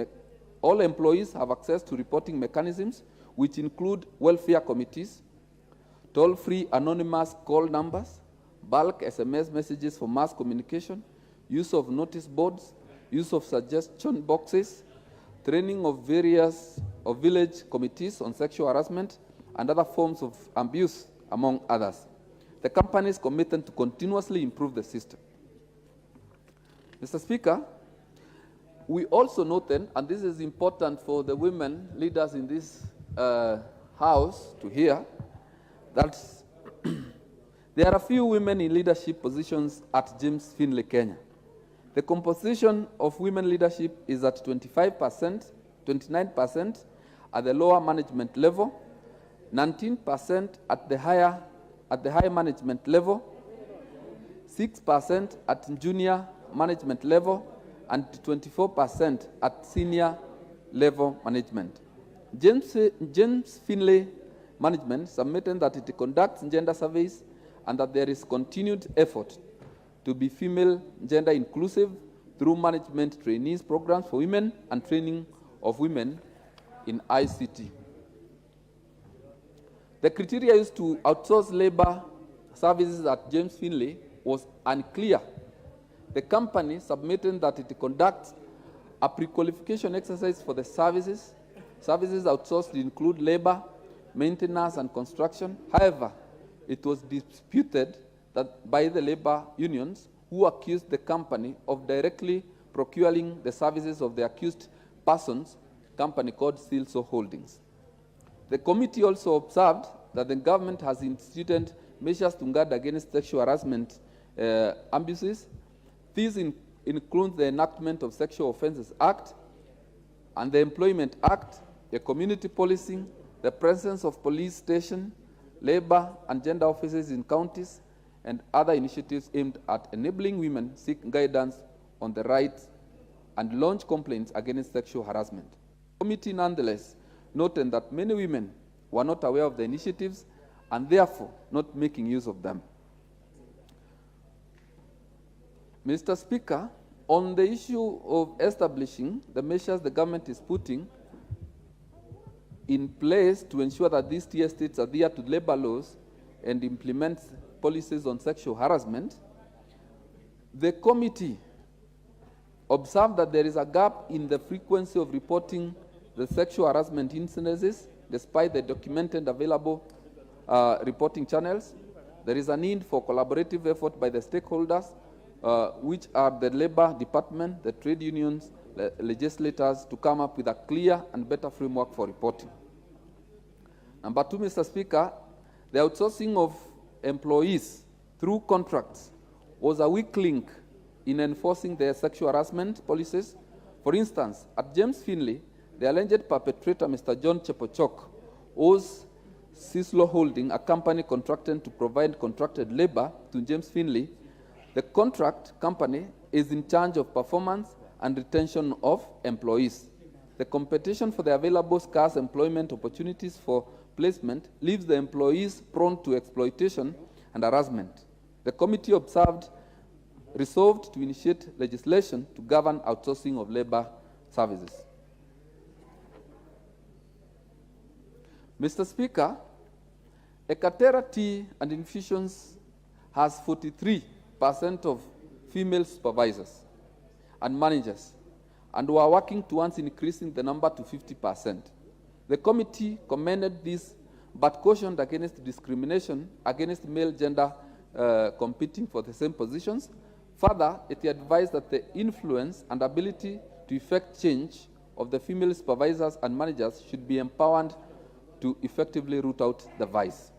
mechanisms, which include welfare committees, toll-free anonymous call numbers, bulk SMS messages for mass communication, use of notice boards, use of suggestion boxes, training of village committees on sexual harassment and other forms of abuse, among others. The company is committed to continuously improve the system. Mr. Speaker, we also noted, and this is important for the women leaders in this House to hear, that there are a few women in leadership positions at James Finley, Kenya. The composition of women leadership is at 25%, 29% at the lower management level, 19% at the higher management level, 6% at junior management level, and 24% at senior level management. James Finley management submitted that it conducts gender surveys and that there is continued effort to be female gender inclusive through management trainees programs for women and training of women in ICT. The criteria used to outsource labor services at James Finley was unclear. The company submitted that it conducts a pre-qualification exercise for the services. Services outsourced include labor, maintenance, and construction. However, it was disputed that by the labor unions who accused the company of directly procuring the services of the accused person's company called Silso Holdings. The committee also observed that the government has instituted measures to guard against sexual harassment abuses. These include the enactment of Sexual Offences Act and the Employment Act, the community policing, the presence of police station, labor and gender offices in counties, and other initiatives aimed at enabling women seek guidance on the rights and launch complaints against sexual harassment. The committee nonetheless noted that many women were not aware of the initiatives and therefore not making use of them. Mr. Speaker, on the issue of establishing the measures the government is putting in place to ensure that these tier states adhere to labor laws and implement policies on sexual harassment, the committee observed that there is a gap in the frequency of reporting the sexual harassment incidences despite the documented available reporting channels. There is a need for collaborative effort by the stakeholders, which are the labor department, the trade unions, the legislators, to come up with a clear and better framework for reporting. Number two, Mr. Speaker, the outsourcing of employees through contracts was a weak link in enforcing the sexual harassment policies. For instance, at James Finley, the alleged perpetrator, Mr. John Chepochok, owes Sislo Holding, a company contracted to provide contracted labor to James Finley. The contract company is in charge of performance and retention of employees. The competition for the available scarce employment opportunities for placement leaves the employees prone to exploitation and harassment. The committee resolved to initiate legislation to govern outsourcing of labor services. Mr. Speaker, Ekatera Tea and Infusions has 43% of female supervisors and managers, and we are working towards increasing the number to 50%. The committee commended this, but cautioned against discrimination against male gender competing for the same positions. Further, it advised that the influence and ability to effect change of the female supervisors and managers should be empowered to effectively root out the vice.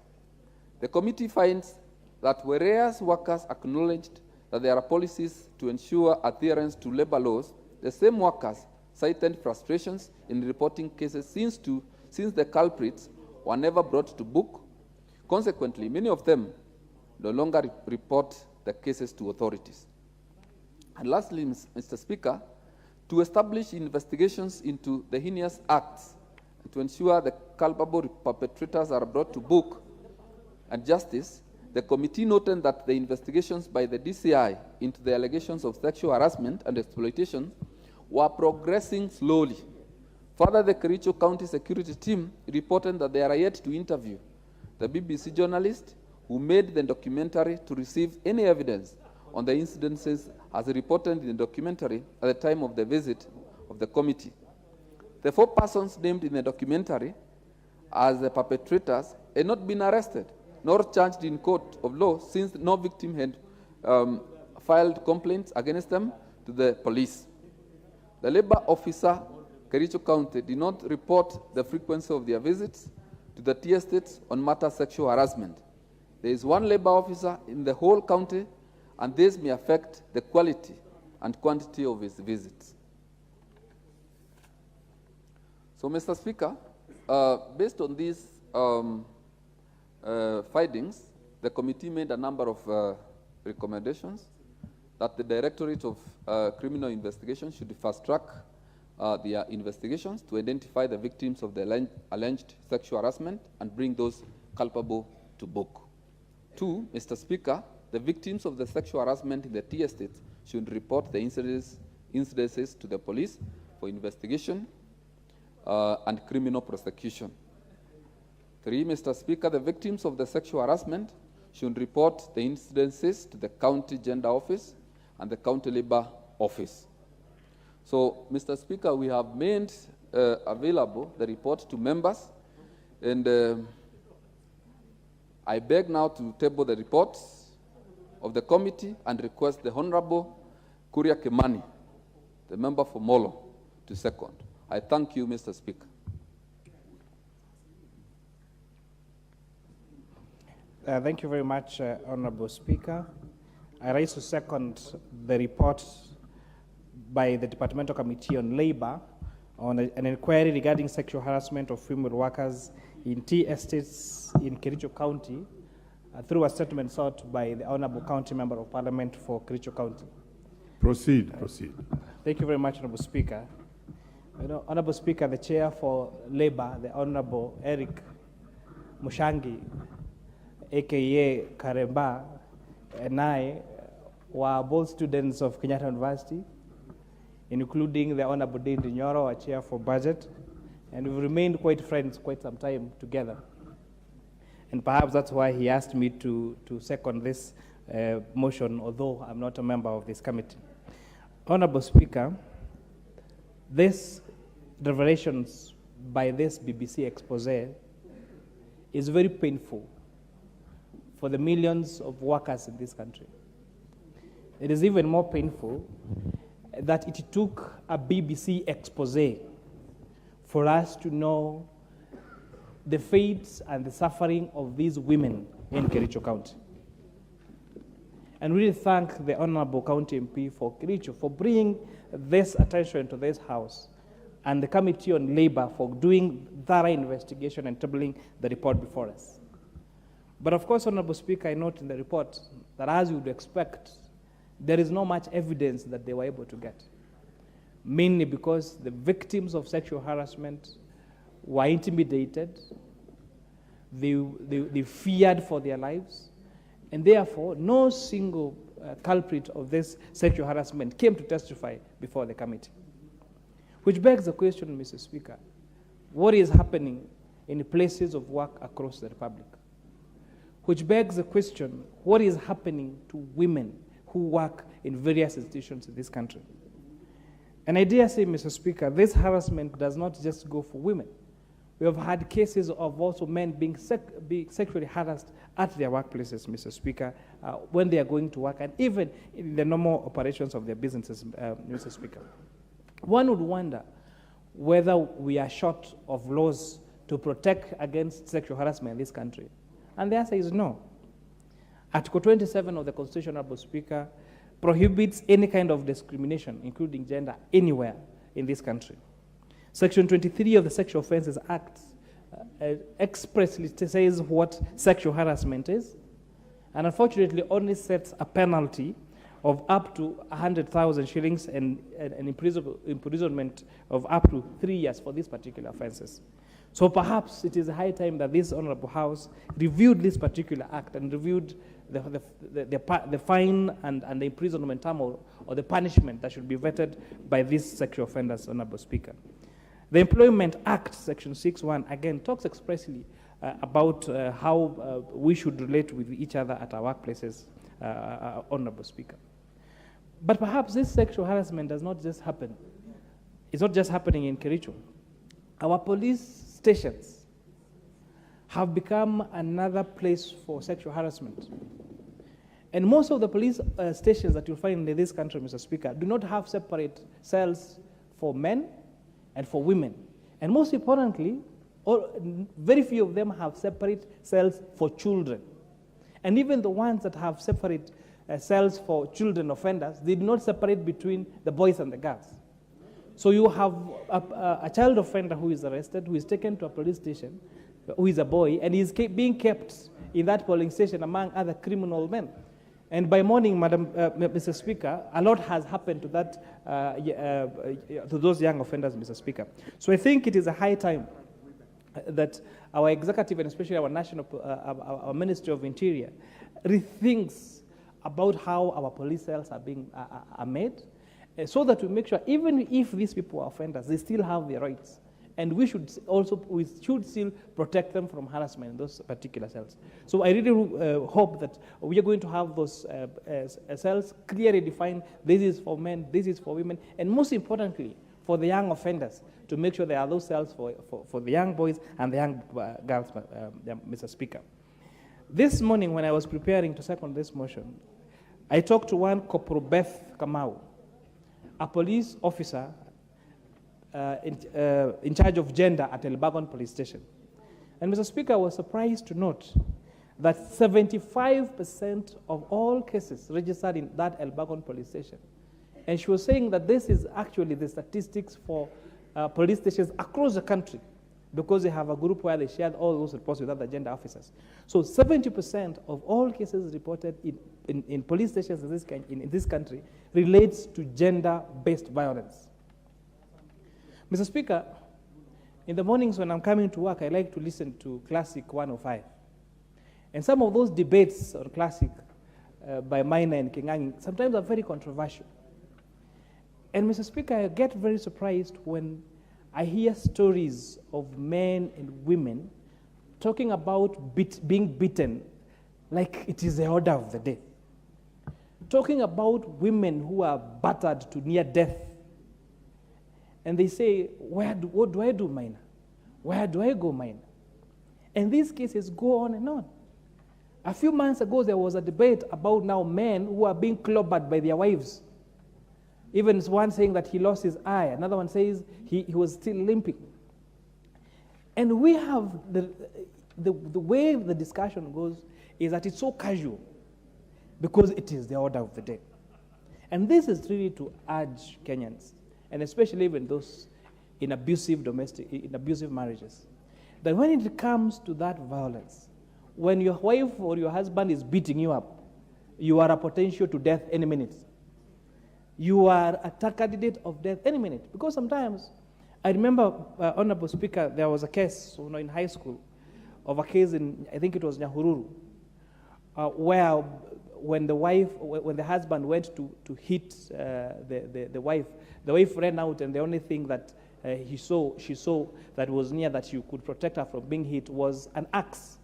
The committee finds that whereas workers acknowledged that there are policies to ensure adherence to labor laws, the same workers cited frustrations in reporting cases since the culprits were never brought to book. Consequently, many of them no longer report the cases to authorities. And lastly, Mr. Speaker, to establish investigations into the heinous acts and to ensure the culpable perpetrators are brought to book and justice, the committee noted that the investigations by the DCI into the allegations of sexual harassment and exploitation were progressing slowly. Further, the Kericho County Security Team reported that they are yet to interview the BBC journalist who made the documentary to receive any evidence on the incidences as reported in the documentary at the time of the visit of the committee. The 4 persons named in the documentary as the perpetrators had not been arrested nor charged in court of law since no victim had filed complaints against them to the police. The labor officer, Kericho County, did not report the frequency of their visits to the tea estates on matter sexual harassment. There is 1 labor officer in the whole county, and this may affect the quality and quantity of his visits. So, Mr. Speaker, based on these findings, the committee made a number of recommendations that the Directorate of Criminal Investigation should fast-track their investigations to identify the victims of the alleged sexual harassment and bring those culpable to book. 2, Mr. Speaker, the victims of the sexual harassment in the tea estates should report the incidences to the police for investigation and criminal prosecution. 3, Mr. Speaker, the victims of the sexual harassment should report the incidences to the county gender office and the county labor office. So, Mr. Speaker, we have made available the report to members, and I beg now to table the reports of the committee and request the Honorable Kuria Kimani, the member for Molo, to second. I thank you, Mr. Speaker. Thank you very much, Honorable Speaker. I rise to second the report by the Departmental Committee on Labor on an inquiry regarding sexual harassment of female workers in tea estates in Kericho County through a statement sought by the Honorable County Member of Parliament for Kericho County. Proceed. Thank you very much, Honorable Speaker. Honorable Speaker, the Chair for Labor, the Honorable Eric Mushangi, aka Karemba, and I were both students of Kenyatta University, including the Honorable Dean Nyoro, our Chair for Budget, and we've remained quite friends quite some time together. And perhaps that's why he asked me to second this motion, although I'm not a member of this committee. Honorable Speaker, this revelations by this BBC expose is very painful for the millions of workers in this country. It is even more painful that it took a BBC expose for us to know the fates and the suffering of these women in Kericho County. And really thank the Honorable County MP for Kericho for bringing this attention to this House and the Committee on Labor for doing thorough investigation and tabling the report before us. But of course, Honorable Speaker, I note in the report that as you would expect, there is not much evidence that they were able to get, mainly because the victims of sexual harassment were intimidated, they feared for their lives, and therefore no single culprit of this sexual harassment came to testify before the committee. Which begs the question, Mr. Speaker, what is happening in places of work across the Republic? Which begs the question, what is happening to women who work in various institutions in this country? And I dare say, Mr. Speaker, this harassment does not just go for women. We have had cases of also men being sexually harassed at their workplaces, Mr. Speaker, when they are going to work, and even in the normal operations of their businesses, Mr. Speaker. One would wonder whether we are short of laws to protect against sexual harassment in this country? And the answer is no. Article 27 of the Constitution, Honorable Speaker, prohibits any kind of discrimination, including gender, anywhere in this country. Section 23 of the Sexual Offences Act expressly says what sexual harassment is, and unfortunately only sets a penalty of up to 100,000 shillings and an imprisonment of up to 3 years for these particular offences. So perhaps it is high time that this Honourable House reviewed this particular act and reviewed the fine and the imprisonment term or the punishment that should be vetted by these sexual offenders, Honourable Speaker. The Employment Act, Section 6.1, again, talks expressly about how we should relate with each other at our workplaces, Honourable Speaker. But perhaps this sexual harassment does not just happen. It's not just happening in Kericho. Our police stations have become another place for sexual harassment. And most of the police stations that you'll find in this country, Mr. Speaker, do not have separate cells for men and for women. And most importantly, very few of them have separate cells for children. And even the ones that have separate cells for children offenders, they do not separate between the boys and the girls. So you have a child offender who is arrested, who is taken to a police station, who is a boy, and is being kept in that polling station among other criminal men. And by morning, Mr. Speaker, a lot has happened to that, to those young offenders, Mr. Speaker. So I think it is a high time that our executive and especially our our Ministry of Interior rethinks about how our police cells are being made, so that we make sure even if these people are offenders, they still have their rights. And we should still protect them from harassment in those particular cells. So I really hope that we are going to have those cells clearly defined. This is for men, this is for women, and most importantly, for the young offenders, to make sure there are those cells for the young boys and the young girls, Mr. Speaker. This morning, when I was preparing to second this motion, I talked to one Corporal Beth Kamau, a police officer in charge of gender at Elbagon Police Station. And Mr. Speaker, I was surprised to note that 75% of all cases registered in that Elbagon Police Station. And she was saying that this is actually the statistics for police stations across the country, because they have a group where they shared all those reports with other gender officers. So 70% of all cases reported in police stations in this country relates to gender-based violence. Mr. Speaker, in the mornings when I'm coming to work, I like to listen to Classic 105. And some of those debates on Classic by Maina and Kingangi sometimes are very controversial. And Mr. Speaker, I get very surprised when I hear stories of men and women talking about being beaten like it is the order of the day. Talking about women who are battered to near death. And they say, what do I do, Maina? Where do I go, Maina? And these cases go on and on. A few months ago, there was a debate about now men who are being clobbered by their wives. Even one saying that he lost his eye. Another one says he was still limping. And we have the way the discussion goes is that it's so casual because it is the order of the day. And this is really to urge Kenyans, and especially even those in abusive marriages, that when it comes to that violence, when your wife or your husband is beating you up, you are a potential to death any minute. You are a candidate of death any minute. Because sometimes, I remember, Honorable Speaker, there was a case in high school of a case in, I think it was Nyahururu, where when the husband went to hit the wife ran out, and the only thing that she saw that was near that she could protect her from being hit was an axe.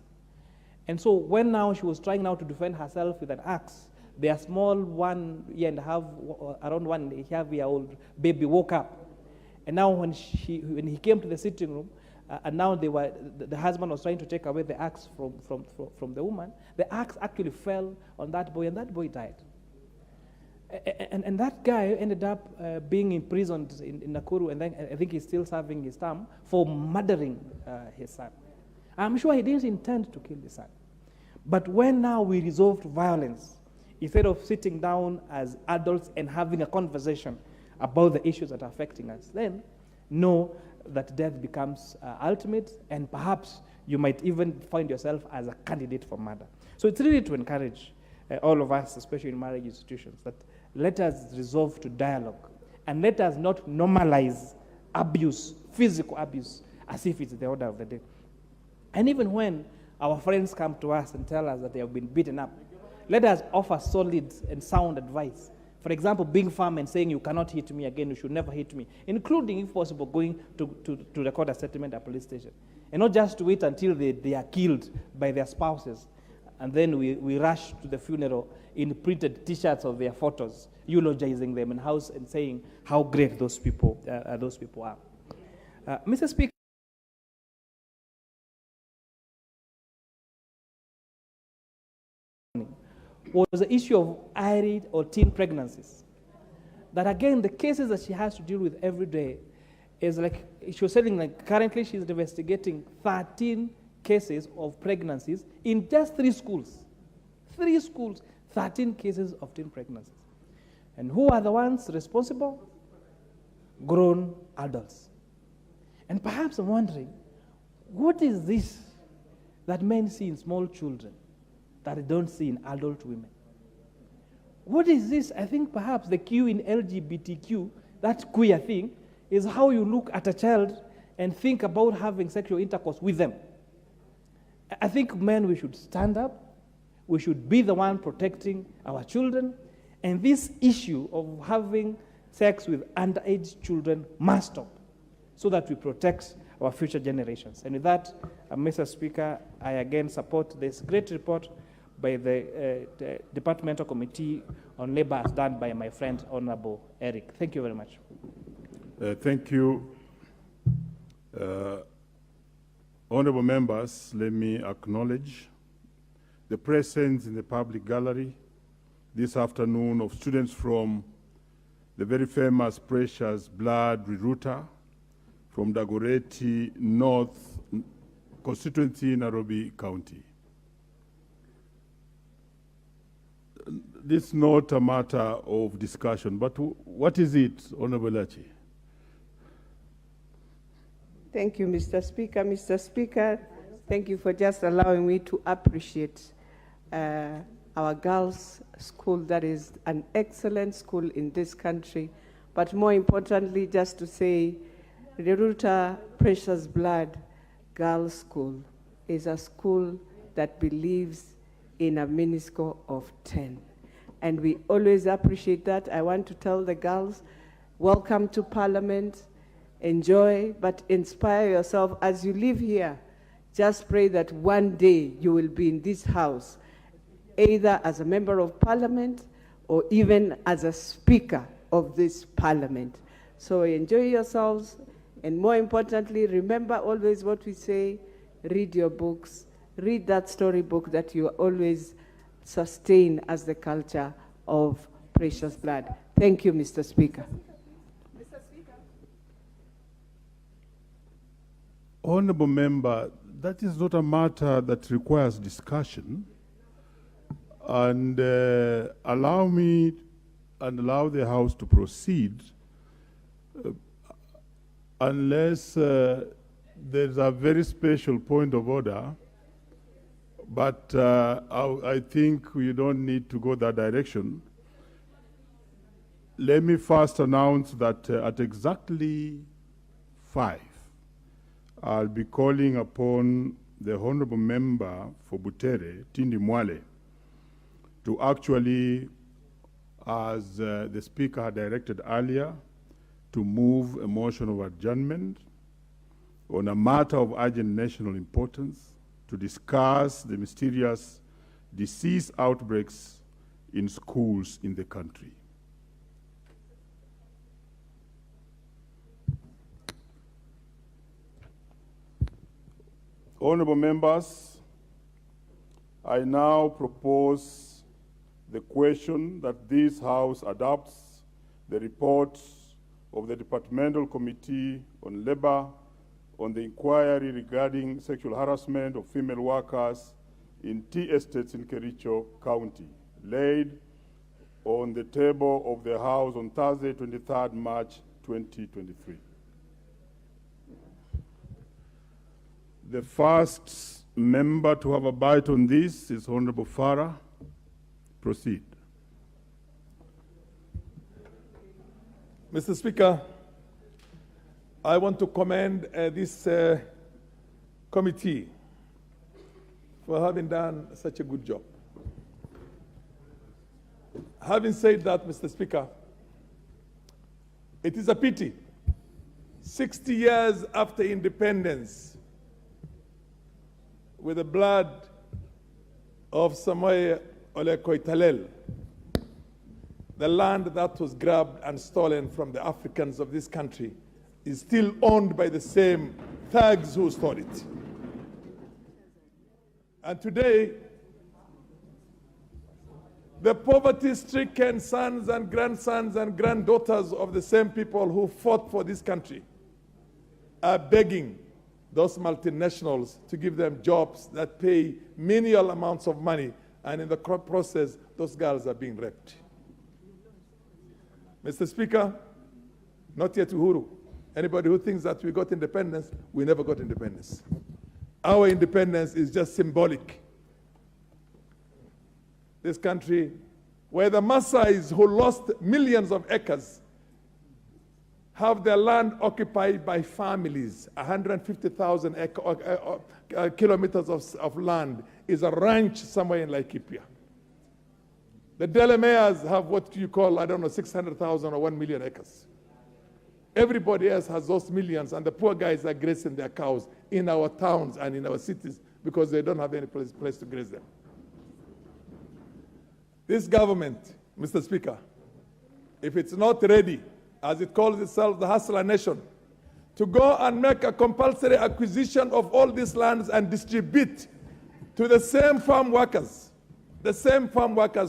And so when now she was trying now to defend herself with an axe, their small around 1.5-year-old baby woke up. And now when he came to the sitting room, and now the husband was trying to take away the axe from the woman, the axe actually fell on that boy, and that boy died. And that guy ended up being imprisoned in Nakuru, and then I think he's still serving his term for murdering his son. I'm sure he didn't intend to kill the son. But when now we resort to violence, instead of sitting down as adults and having a conversation about the issues that are affecting us, then know that death becomes ultimate, and perhaps you might even find yourself as a candidate for murder. So it's really to encourage all of us, especially in marriage institutions, that let us resolve to dialogue, and let us not normalize abuse, physical abuse, as if it's the order of the day. And even when our friends come to us and tell us that they have been beaten up, let us offer solid and sound advice. For example, being firm and saying, you cannot hit me again, you should never hit me, including, if possible, going to record a settlement at a police station. And not just to wait until they are killed by their spouses, and then we rush to the funeral in printed T-shirts of their photos, eulogizing them in house and saying how great those people are. Mr. Speaker, was the issue of irid or teen pregnancies. That again, the cases that she has to deal with every day is like, she was saying, like, currently she's investigating 13 cases of pregnancies in just 3 schools. 3 schools, 13 cases of teen pregnancies. And who are the ones responsible? Grown adults. And perhaps I'm wondering, what is this that men see in small children that they don't see in adult women? What is this? I think perhaps the Q in LGBTQ, that queer thing, is how you look at a child and think about having sexual intercourse with them. I think men, we should stand up. We should be the one protecting our children. And this issue of having sex with underage children must stop, so that we protect our future generations. And with that, Mr. Speaker, I again support this great report by the Departmental Committee on Labor, as done by my friend, Honorable Eric. Thank you very much. Thank you. Honorable members, let me acknowledge the presence in the public gallery this afternoon of students from the very famous Precious Blood Rerouter from Dagoretti North constituency, Nairobi County. This is not a matter of discussion, but what is it, Honorable Lachi? Thank you, Mr. Speaker. Mr. Speaker, thank you for just allowing me to appreciate our girls' school. That is an excellent school in this country. But more importantly, just to say, Reruta Precious Blood Girls' School is a school that believes in a miniscore of 10. And we always appreciate that. I want to tell the girls, welcome to Parliament. Enjoy, but inspire yourself as you live here. Just pray that one day you will be in this house, either as a member of Parliament or even as a speaker of this Parliament. So enjoy yourselves, and more importantly, remember always what we say: read your books, read that storybook that you always sustain as the culture of Precious Blood. Thank you, Mr. Speaker. Honorable member, that is not a matter that requires discussion. And allow me and allow the House to proceed unless there's a very special point of order. But I think we don't need to go that direction. Let me first announce that at exactly 5, I'll be calling upon the Honorable Member for Butere, Tindi Mwale, to actually, as the Speaker had directed earlier, to move a motion of adjournment on a matter of urgent national importance to discuss the mysterious disease outbreaks in schools in the country. Honorable members, I now propose the question that this House adopts the report of the Departmental Committee on Labor on the inquiry regarding sexual harassment of female workers in tea estates in Kericho County, laid on the table of the House on Thursday, 23rd March 2023. The first member to have a bite on this is Honorable Farah. Proceed. Mr. Speaker, I want to commend this committee for having done such a good job. Having said that, Mr. Speaker, it is a pity, 60 years after independence, with the blood of Samoei Ole Koitalel, the land that was grabbed and stolen from the Africans of this country is still owned by the same thugs who stole it. And today, the poverty-stricken sons and grandsons and granddaughters of the same people who fought for this country are begging those multinationals to give them jobs that pay menial amounts of money, and in the process, those girls are being raped. Mr. Speaker, not yet Uhuru. Anybody who thinks that we got independence, we never got independence. Our independence is just symbolic. This country, where the Maasais who lost millions of acres have their land occupied by families, 150,000 kilometers of land is a ranch somewhere in Laikipia. The Delamayers have what you call, 600,000 or 1 million acres. Everybody else has those millions, and the poor guys are grazing their cows in our towns and in our cities because they don't have any place to graze them. This government, Mr. Speaker, if it's not ready, as it calls itself the Hustler Nation, to go and make a compulsory acquisition of all these lands and distribute to the same farm workers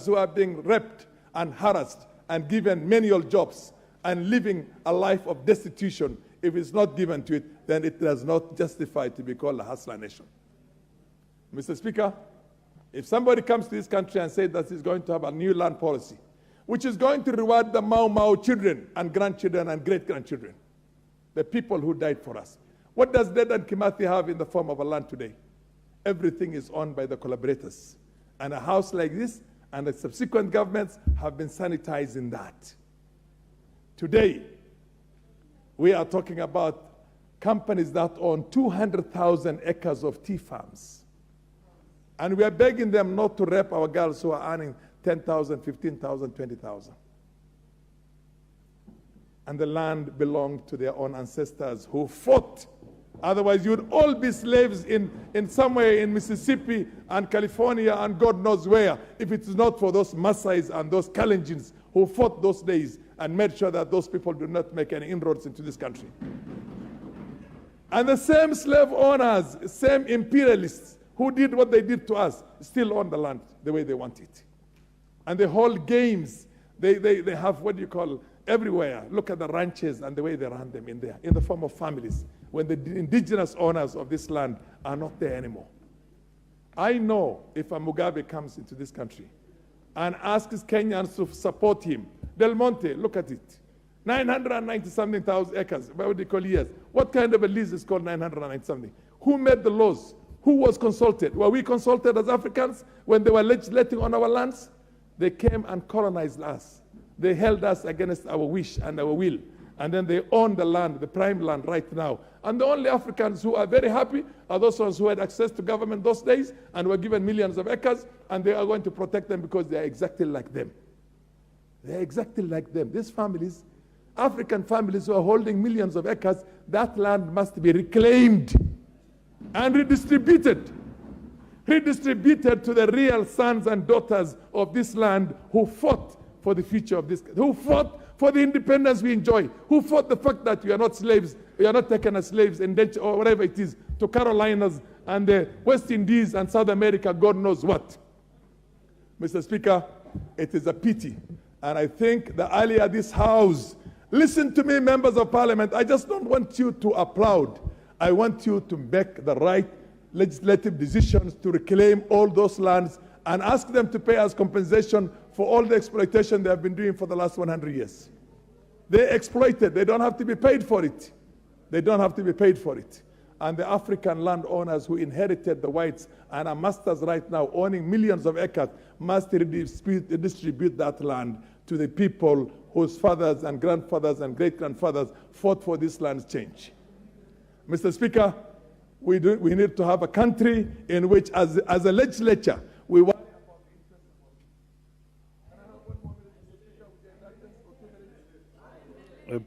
who are being raped and harassed and given menial jobs and living a life of destitution. If it's not given to it, then it does not justify to be called a Hustler Nation. Mr. Speaker, if somebody comes to this country and says that he's going to have a new land policy, which is going to reward the Mau Mau children and grandchildren and great-grandchildren, the people who died for us, what does Dedan Kimathi have in the form of a land today? Everything is owned by the collaborators. And a house like this and the subsequent governments have been sanitizing that. Today, we are talking about companies that own 200,000 acres of tea farms. And we are begging them not to rape our girls who are earning 10,000, 15,000, 20,000. And the land belonged to their own ancestors who fought. Otherwise, you would all be slaves in somewhere in Mississippi and California and God knows where, if it is not for those Maasais and those Kalenjins who fought those days and made sure that those people do not make any inroads into this country. And the same slave owners, same imperialists who did what they did to us, still own the land the way they want it. And the whole games, they have what you call everywhere. Look at the ranches and the way they run them in there, in the form of families, when the indigenous owners of this land are not there anymore. I know if a Mugabe comes into this country and asks Kenyans to support him, Del Monte, look at it. 990-something thousand acres, what do you call years? What kind of a lease is called 990-something? Who made the laws? Who was consulted? Were we consulted as Africans when they were legislating on our lands? They came and colonized us. They held us against our wish and our will. And then they own the land, the prime land right now. And the only Africans who are very happy are those ones who had access to government those days and were given millions of acres, and they are going to protect them because they are exactly like them. They are exactly like them. These families, African families who are holding millions of acres, that land must be reclaimed and redistributed to the real sons and daughters of this land who fought for the future of this, who fought for the independence we enjoy, who fought the fact that we are not slaves, we are not taken as slaves or whatever it is, to Carolinas and the West Indies and South America, God knows what. Mr. Speaker, It is a pity. And I think that earlier this House, listen to me, members of Parliament, I just don't want you to applaud. I want you to make the right legislative decisions to reclaim all those lands and ask them to pay us compensation for all the exploitation they have been doing for the last 100 years. They exploited. They don't have to be paid for it. They don't have to be paid for it. And the African landowners who inherited the whites and are masters right now, owning millions of acres, must redistribute that land to the people whose fathers and grandfathers and great-grandfathers fought for this land's change. Mr. Speaker, we need to have a country in which, as a legislature, we want.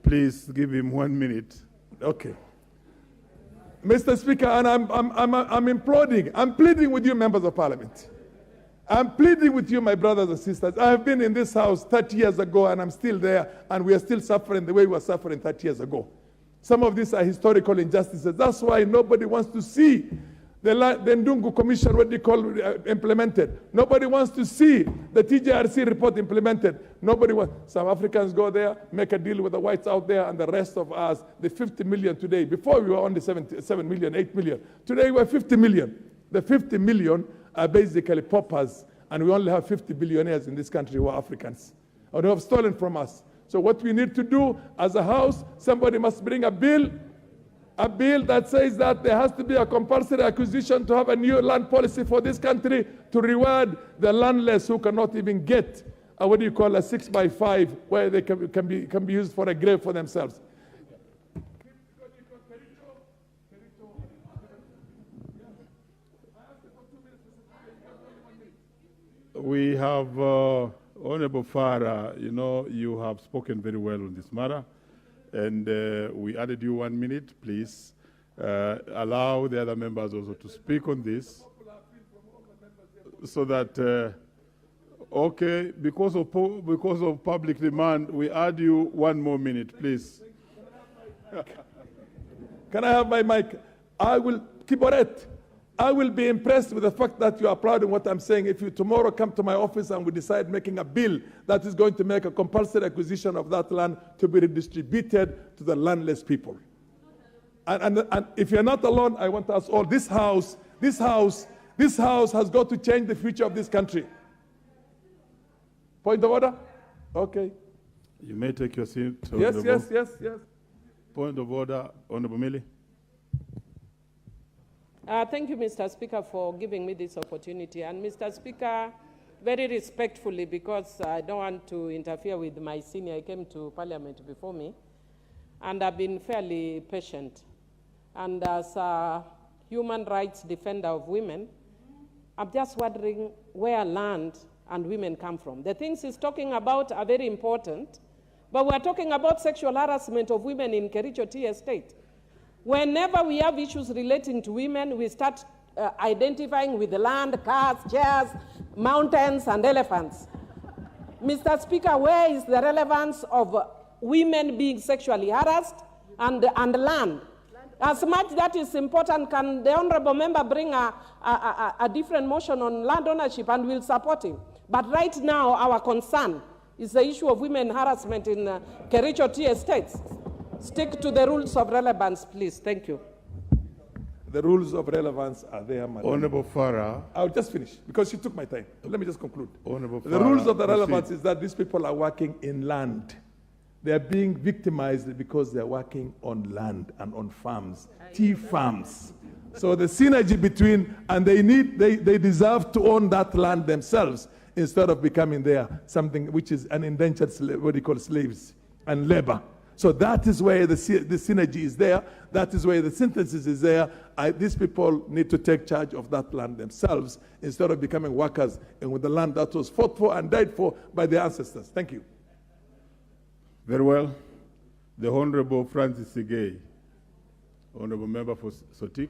Please give him 1 minute. Okay. Mr. Speaker, and I'm imploding. I'm pleading with you, members of Parliament. I'm pleading with you, my brothers and sisters. I have been in this House 30 years ago, and I'm still there, and we are still suffering the way we were suffering 30 years ago. Some of these are historical injustices. That's why nobody wants to see the Ndungu Commission, what they call, implemented. Nobody wants to see the TJRC report implemented. Nobody wants. Some Africans go there, make a deal with the whites out there, and the rest of us, the 50 million today. Before we were only 7 million, 8 million. Today we're 50 million. The 50 million are basically paupers, and we only have 50 billionaires in this country who are Africans, or who have stolen from us. So what we need to do as a House, somebody must bring a bill that says that there has to be a compulsory acquisition to have a new land policy for this country to reward the landless who cannot even get a 6x5 where they can be used for a grave for themselves. We have Honorable Farah, you have spoken very well on this matter. And we added you 1 minute. Please allow the other members also to speak on this, so that, okay, because of public demand, we add you 1 more minute, please. Can I have my mic? I will keep on it. I will be impressed with the fact that you are applauding what I'm saying if you tomorrow come to my office and we decide making a bill that is going to make a compulsory acquisition of that land to be redistributed to the landless people. And if you're not alone, I want us all, this house has got to change the future of this country. Point of order? Okay. You may take your seat. Yes. Point of order, Honorable Millie. Thank you, Mr. Speaker, for giving me this opportunity. And Mr. Speaker, very respectfully, because I don't want to interfere with my senior, he came to Parliament before me, and I've been fairly patient. And as a human rights defender of women, I'm just wondering where land and women come from. The things he's talking about are very important, but we're talking about sexual harassment of women in Kericho Tea Estate. Whenever we have issues relating to women, we start identifying with the land, cars, chairs, mountains, and elephants. Mr. Speaker, where is the relevance of women being sexually harassed and land? As much that is important, can the honorable member bring a different motion on land ownership, and we'll support him. But right now, our concern is the issue of women harassment in Kericho Tea Estates. Stick to the rules of relevance, please. Thank you. The rules of relevance are there, Madam. Honorable Farah. I'll just finish, because you took my time. Let me just conclude. Honorable The rules of the relevance is that these people are working in land. They are being victimized because they are working on land and on farms, tea farms. So the synergy between, and they deserve to own that land themselves instead of becoming there something which is an indentured slaves and labor. So that is where the synergy is there. That is where the synthesis is there. These people need to take charge of that land themselves instead of becoming workers and with the land that was fought for and died for by their ancestors. Thank you. Very well. The Honorable Francis Sigei, Honorable Member for Sotik.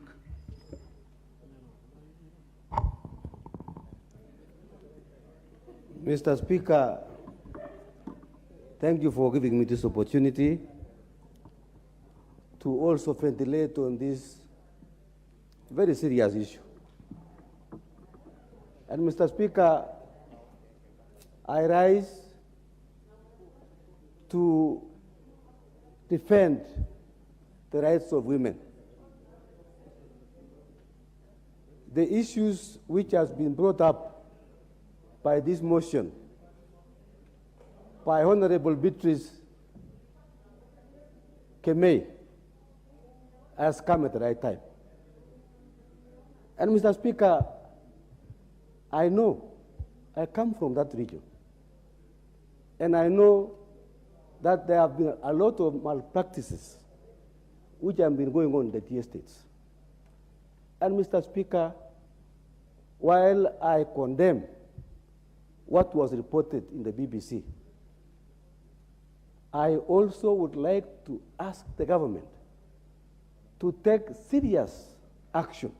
Mr. Speaker, thank you for giving me this opportunity to also ventilate on this very serious issue. And Mr. Speaker, I rise to defend the rights of women. The issues which has been brought up by this motion by Honorable Beatrice Kemei has come at the right time. And Mr. Speaker, I know, I come from that region, and I know that there have been a lot of malpractices which have been going on in the tea estates. And Mr. Speaker, while I condemn what was reported in the BBC, I also would like to ask the government to take serious action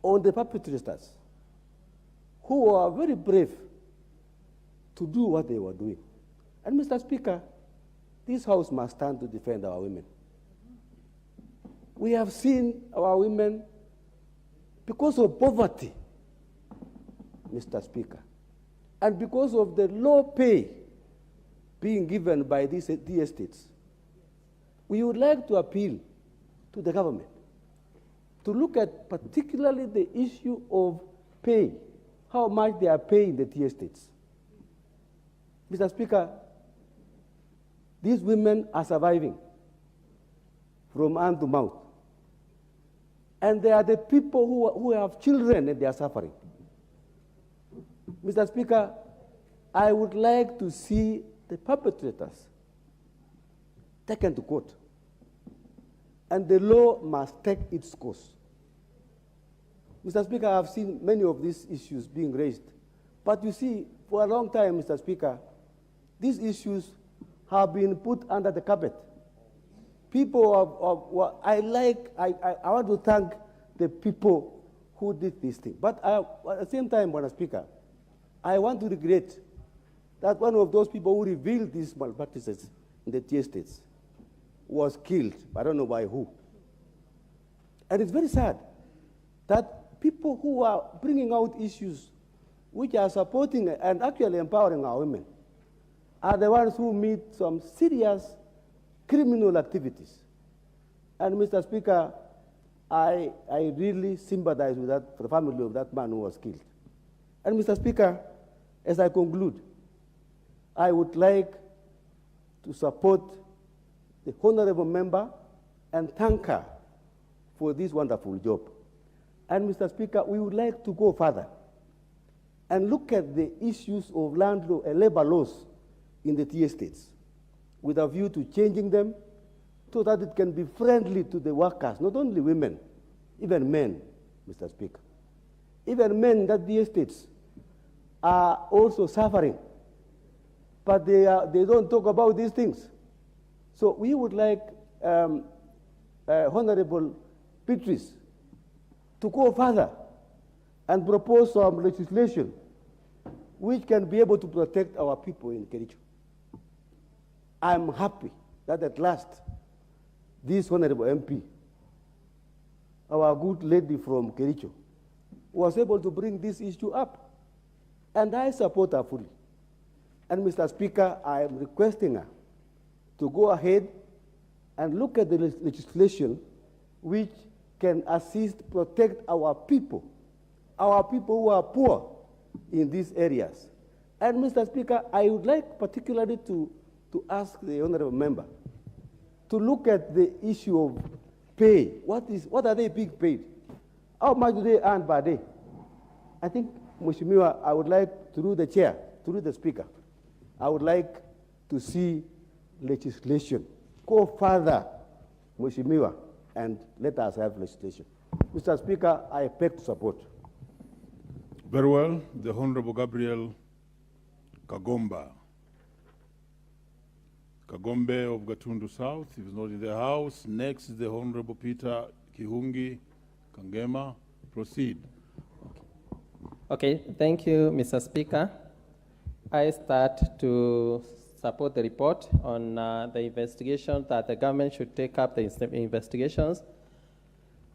on the perpetrators who are very brave to do what they were doing. And Mr. Speaker, this House must stand to defend our women. We have seen our women, because of poverty, Mr. Speaker, and because of the low pay being given by these tea estates, we would like to appeal to the government to look at particularly the issue of pay, how much they are paying the tea estates. Mr. Speaker, these women are surviving from hand to mouth. And they are the people who have children and they are suffering. Mr. Speaker, I would like to see the perpetrators taken to court. And the law must take its course. Mr. Speaker, I have seen many of these issues being raised. But you see, for a long time, Mr. Speaker, these issues have been put under the carpet. People I want to thank the people who did this thing. But at the same time, Mr. Speaker, I want to regret that one of those people who revealed these malpractices in the tea estates was killed. I don't know by who. And it's very sad that people who are bringing out issues which are supporting and actually empowering our women are the ones who meet some serious criminal activities. And Mr. Speaker, I really sympathize with that, for the family of that man who was killed. And Mr. Speaker, as I conclude, I would like to support the honorable member and thank her for this wonderful job. And Mr. Speaker, we would like to go further and look at the issues of land law and labor laws in the tea estates with a view to changing them so that it can be friendly to the workers, not only women, even men, Mr. Speaker. Even men that the estates are also suffering, but they don't talk about these things. So we would like Honorable Beatrice to go further and propose some legislation which can be able to protect our people in Kericho. I'm happy that at last this Honorable MP, our good lady from Kericho, was able to bring this issue up. And I support her fully. And Mr. Speaker, I am requesting her to go ahead and look at the legislation which can assist, protect our people who are poor in these areas. And Mr. Speaker, I would like particularly to ask the honorable member to look at the issue of pay. What are they being paid? How much do they earn per day? I think, Mheshimiwa, I would like, through the chair, through the speaker, I would like to see legislation. Go further, Mheshimiwa, and let us have legislation. Mr. Speaker, I beg to support. Very well. The Honorable Gabriel Kagomba. Kagombe of Gatundu South, he is not in the House. Next is the Honorable Peter Kihungi Kangema. Proceed. Okay, thank you, Mr. Speaker. I start to support the report on the investigation that the government should take up the investigations.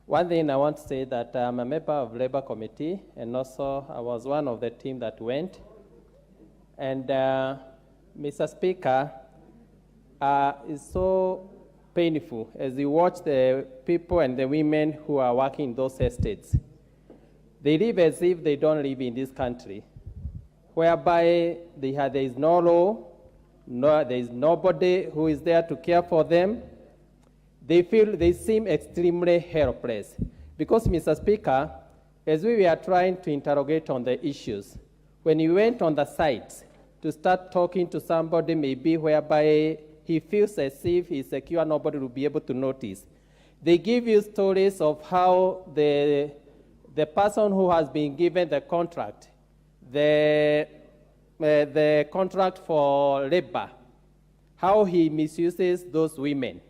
One thing I want to say that I'm a member of Labour Committee, and also I was one of the team that went. And Mr. Speaker, it's so painful as you watch the people and the women who are working in those estates. They live as if they don't live in this country, whereby there is no law, there is nobody who is there to care for them. They seem extremely helpless. Because, Mr. Speaker, as we were trying to interrogate on the issues, when you went on the site to start talking to somebody maybe whereby he feels as if he's secure, nobody will be able to notice. They give you stories of how the person who has been given the contract, the contract for labor, how he misuses those women.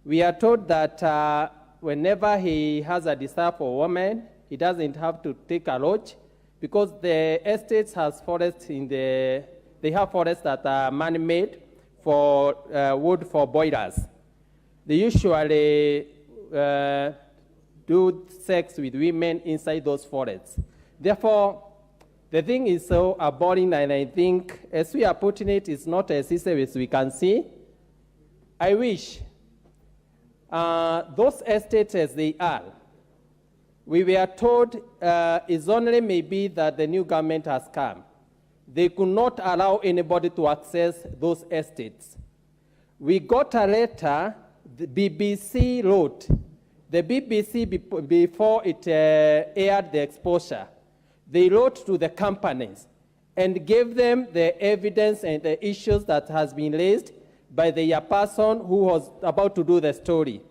We are told that whenever he has a desire for a woman, he doesn't have to take a lodge because the estates has forests they have forests that are man-made for wood for boilers. They usually do sex with women inside those forests. Therefore, the thing is so abhorrent, and I think, as we are putting it, it's not as easy as we can see. I wish those estates as they are, we were told it's only maybe that the new government has come. They could not allow anybody to access those estates. We got a letter the BBC wrote. The BBC, before it aired the exposure, they wrote to the companies and gave them the evidence and the issues that has been raised by the person who was about to do the story.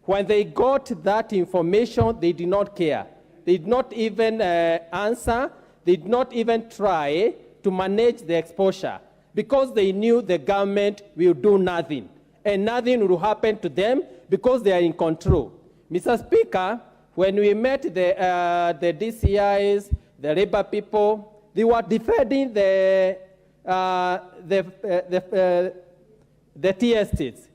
When they got that information, they did not care. They did not even answer. They did not even try to manage the exposure because they knew the government will do nothing and nothing will happen to them because they are in control. Mr. Speaker, when we met the DCIs, the labor people, they were defending the tea estates.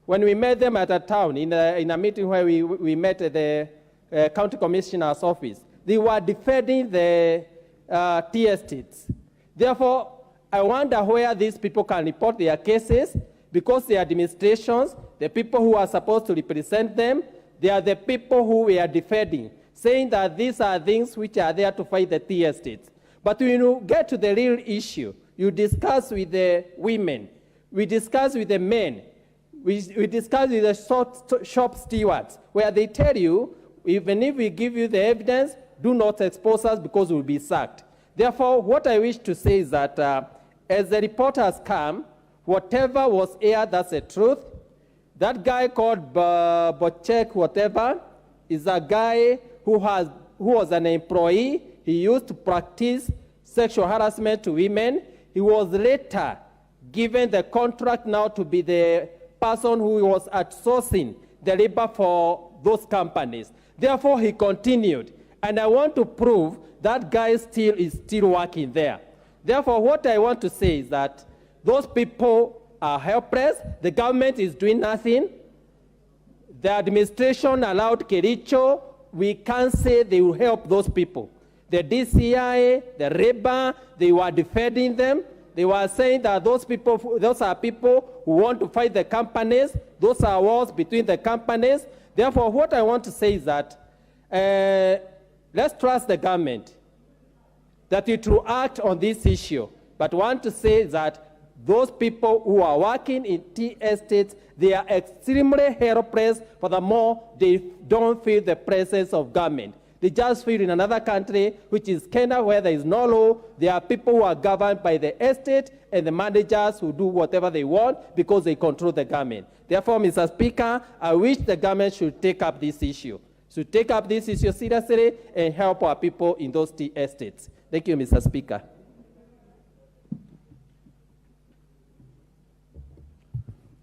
When we met them at a town, in a meeting where we met at the county commissioner's office, they were defending the tea estates. Therefore, I wonder where these people can report their cases, because the administrations, the people who are supposed to represent them, they are the people who we are defending, saying that these are things which are there to fight the tea estates. But when you get to the real issue, you discuss with the women, we discuss with the men, we discuss with the shop stewards, where they tell you, even if we give you the evidence, do not expose us because we'll be sacked. Therefore, what I wish to say is that as the report has come, whatever was aired, that's the truth. That guy called Bochek, whatever, is a guy who was an employee. He used to practice sexual harassment to women. He was later given the contract now to be the person who was outsourcing the labor for those companies. Therefore, he continued. And I want to prove that guy is still working there. Therefore, what I want to say is that those people are helpless. The government is doing nothing. The administration allowed Kericho. We can't say they will help those people. The DCI, the labor, they were defending them. They were saying that those are people who want to fight the companies. Those are wars between the companies. Therefore, what I want to say is that let's trust the government that it will act on this issue. But I want to say that those people who are working in tea estates, they are extremely helpless. Furthermore, they don't feel the presence of government. They just feel in another country, which is Kenya, where there is no law. There are people who are governed by the estate and the managers who do whatever they want because they control the government. Therefore, Mr. Speaker, I wish the government should take up this issue. Should take up this issue seriously and help our people in those tea estates. Thank you, Mr. Speaker.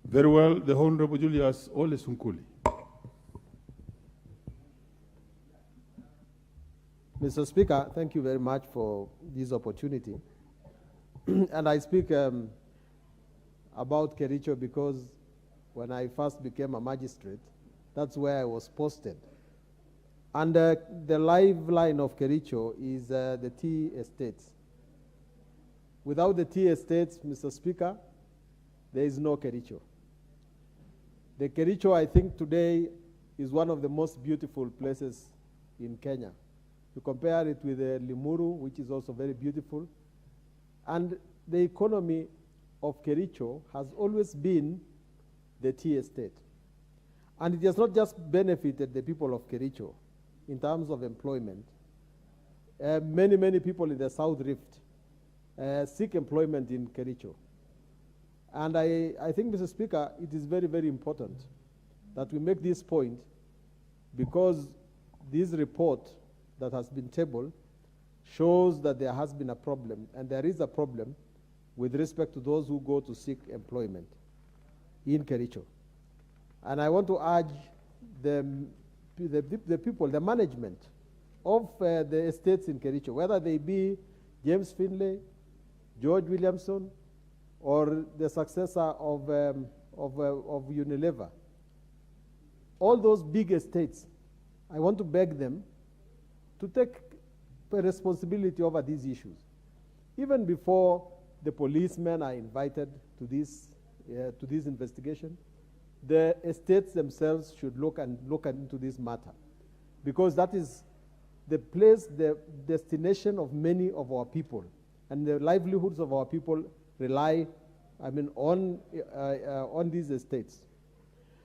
Very well, the Honorable Julius Ole Sunkuli. Mr. Speaker, thank you very much for this opportunity. And I speak about Kericho because when I first became a magistrate, that's where I was posted. And the lifeline of Kericho is the tea estates. Without the tea estates, Mr. Speaker, there is no Kericho. The Kericho, I think, today is one of the most beautiful places in Kenya. You compare it with Limuru, which is also very beautiful. And the economy of Kericho has always been the tea estate. And it has not just benefited the people of Kericho in terms of employment. Many people in the South Rift seek employment in Kericho. And I think, Mr. Speaker, it is very, very important that we make this point, because this report that has been tabled shows that there has been a problem, and there is a problem with respect to those who go to seek employment in Kericho. And I want to urge the people, the management of the estates in Kericho, whether they be James Finlay, George Williamson, or the successor of Unilever, all those big estates, I want to beg them to take responsibility over these issues. Even before the policemen are invited to this investigation, the estates themselves should look into this matter, because that is the place, the destination of many of our people, and the livelihoods of our people rely, on these estates.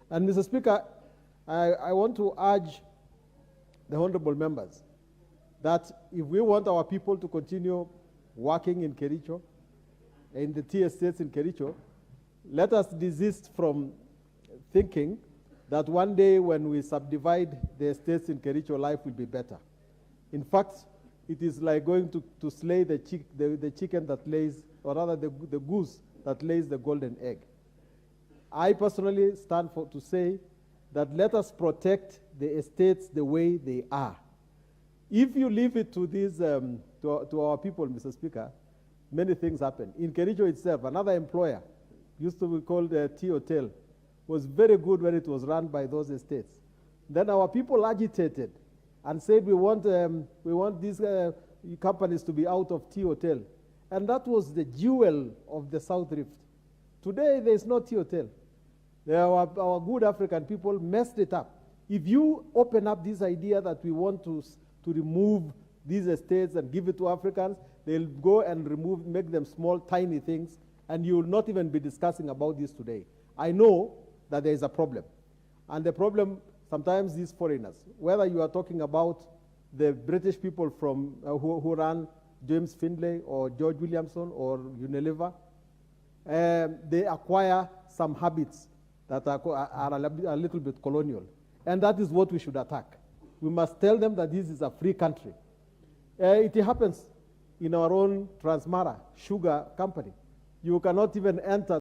And Mr. Speaker, I want to urge the honorable members that if we want our people to continue working in Kericho, in the tea estates in Kericho, let us desist from thinking that one day when we subdivide the estates in Kericho, life will be better. In fact, it is like going to slay the chicken that lays, or rather the goose that lays the golden egg. I personally stand to say that let us protect the estates the way they are. If you leave it to these, to our people, Mr. Speaker, many things happen. In Kericho itself, another employer, used to be called Tea Hotel, was very good when it was run by those estates. Then our people agitated and said, we want these companies to be out of Tea Hotel. And that was the jewel of the South Rift. Today, there is no Tea Hotel. Our good African people messed it up. If you open up this idea that we want to remove these estates and give it to Africans, they'll go and make them small, tiny things, and you will not even be discussing about this today. I know that there is a problem. And the problem sometimes is foreigners. Whether you are talking about the British people from who ran James Finlay or George Williamson or Unilever, they acquire some habits that are a little bit colonial. And that is what we should attack. We must tell them that this is a free country. It happens in our own Transmara sugar company. You cannot even enter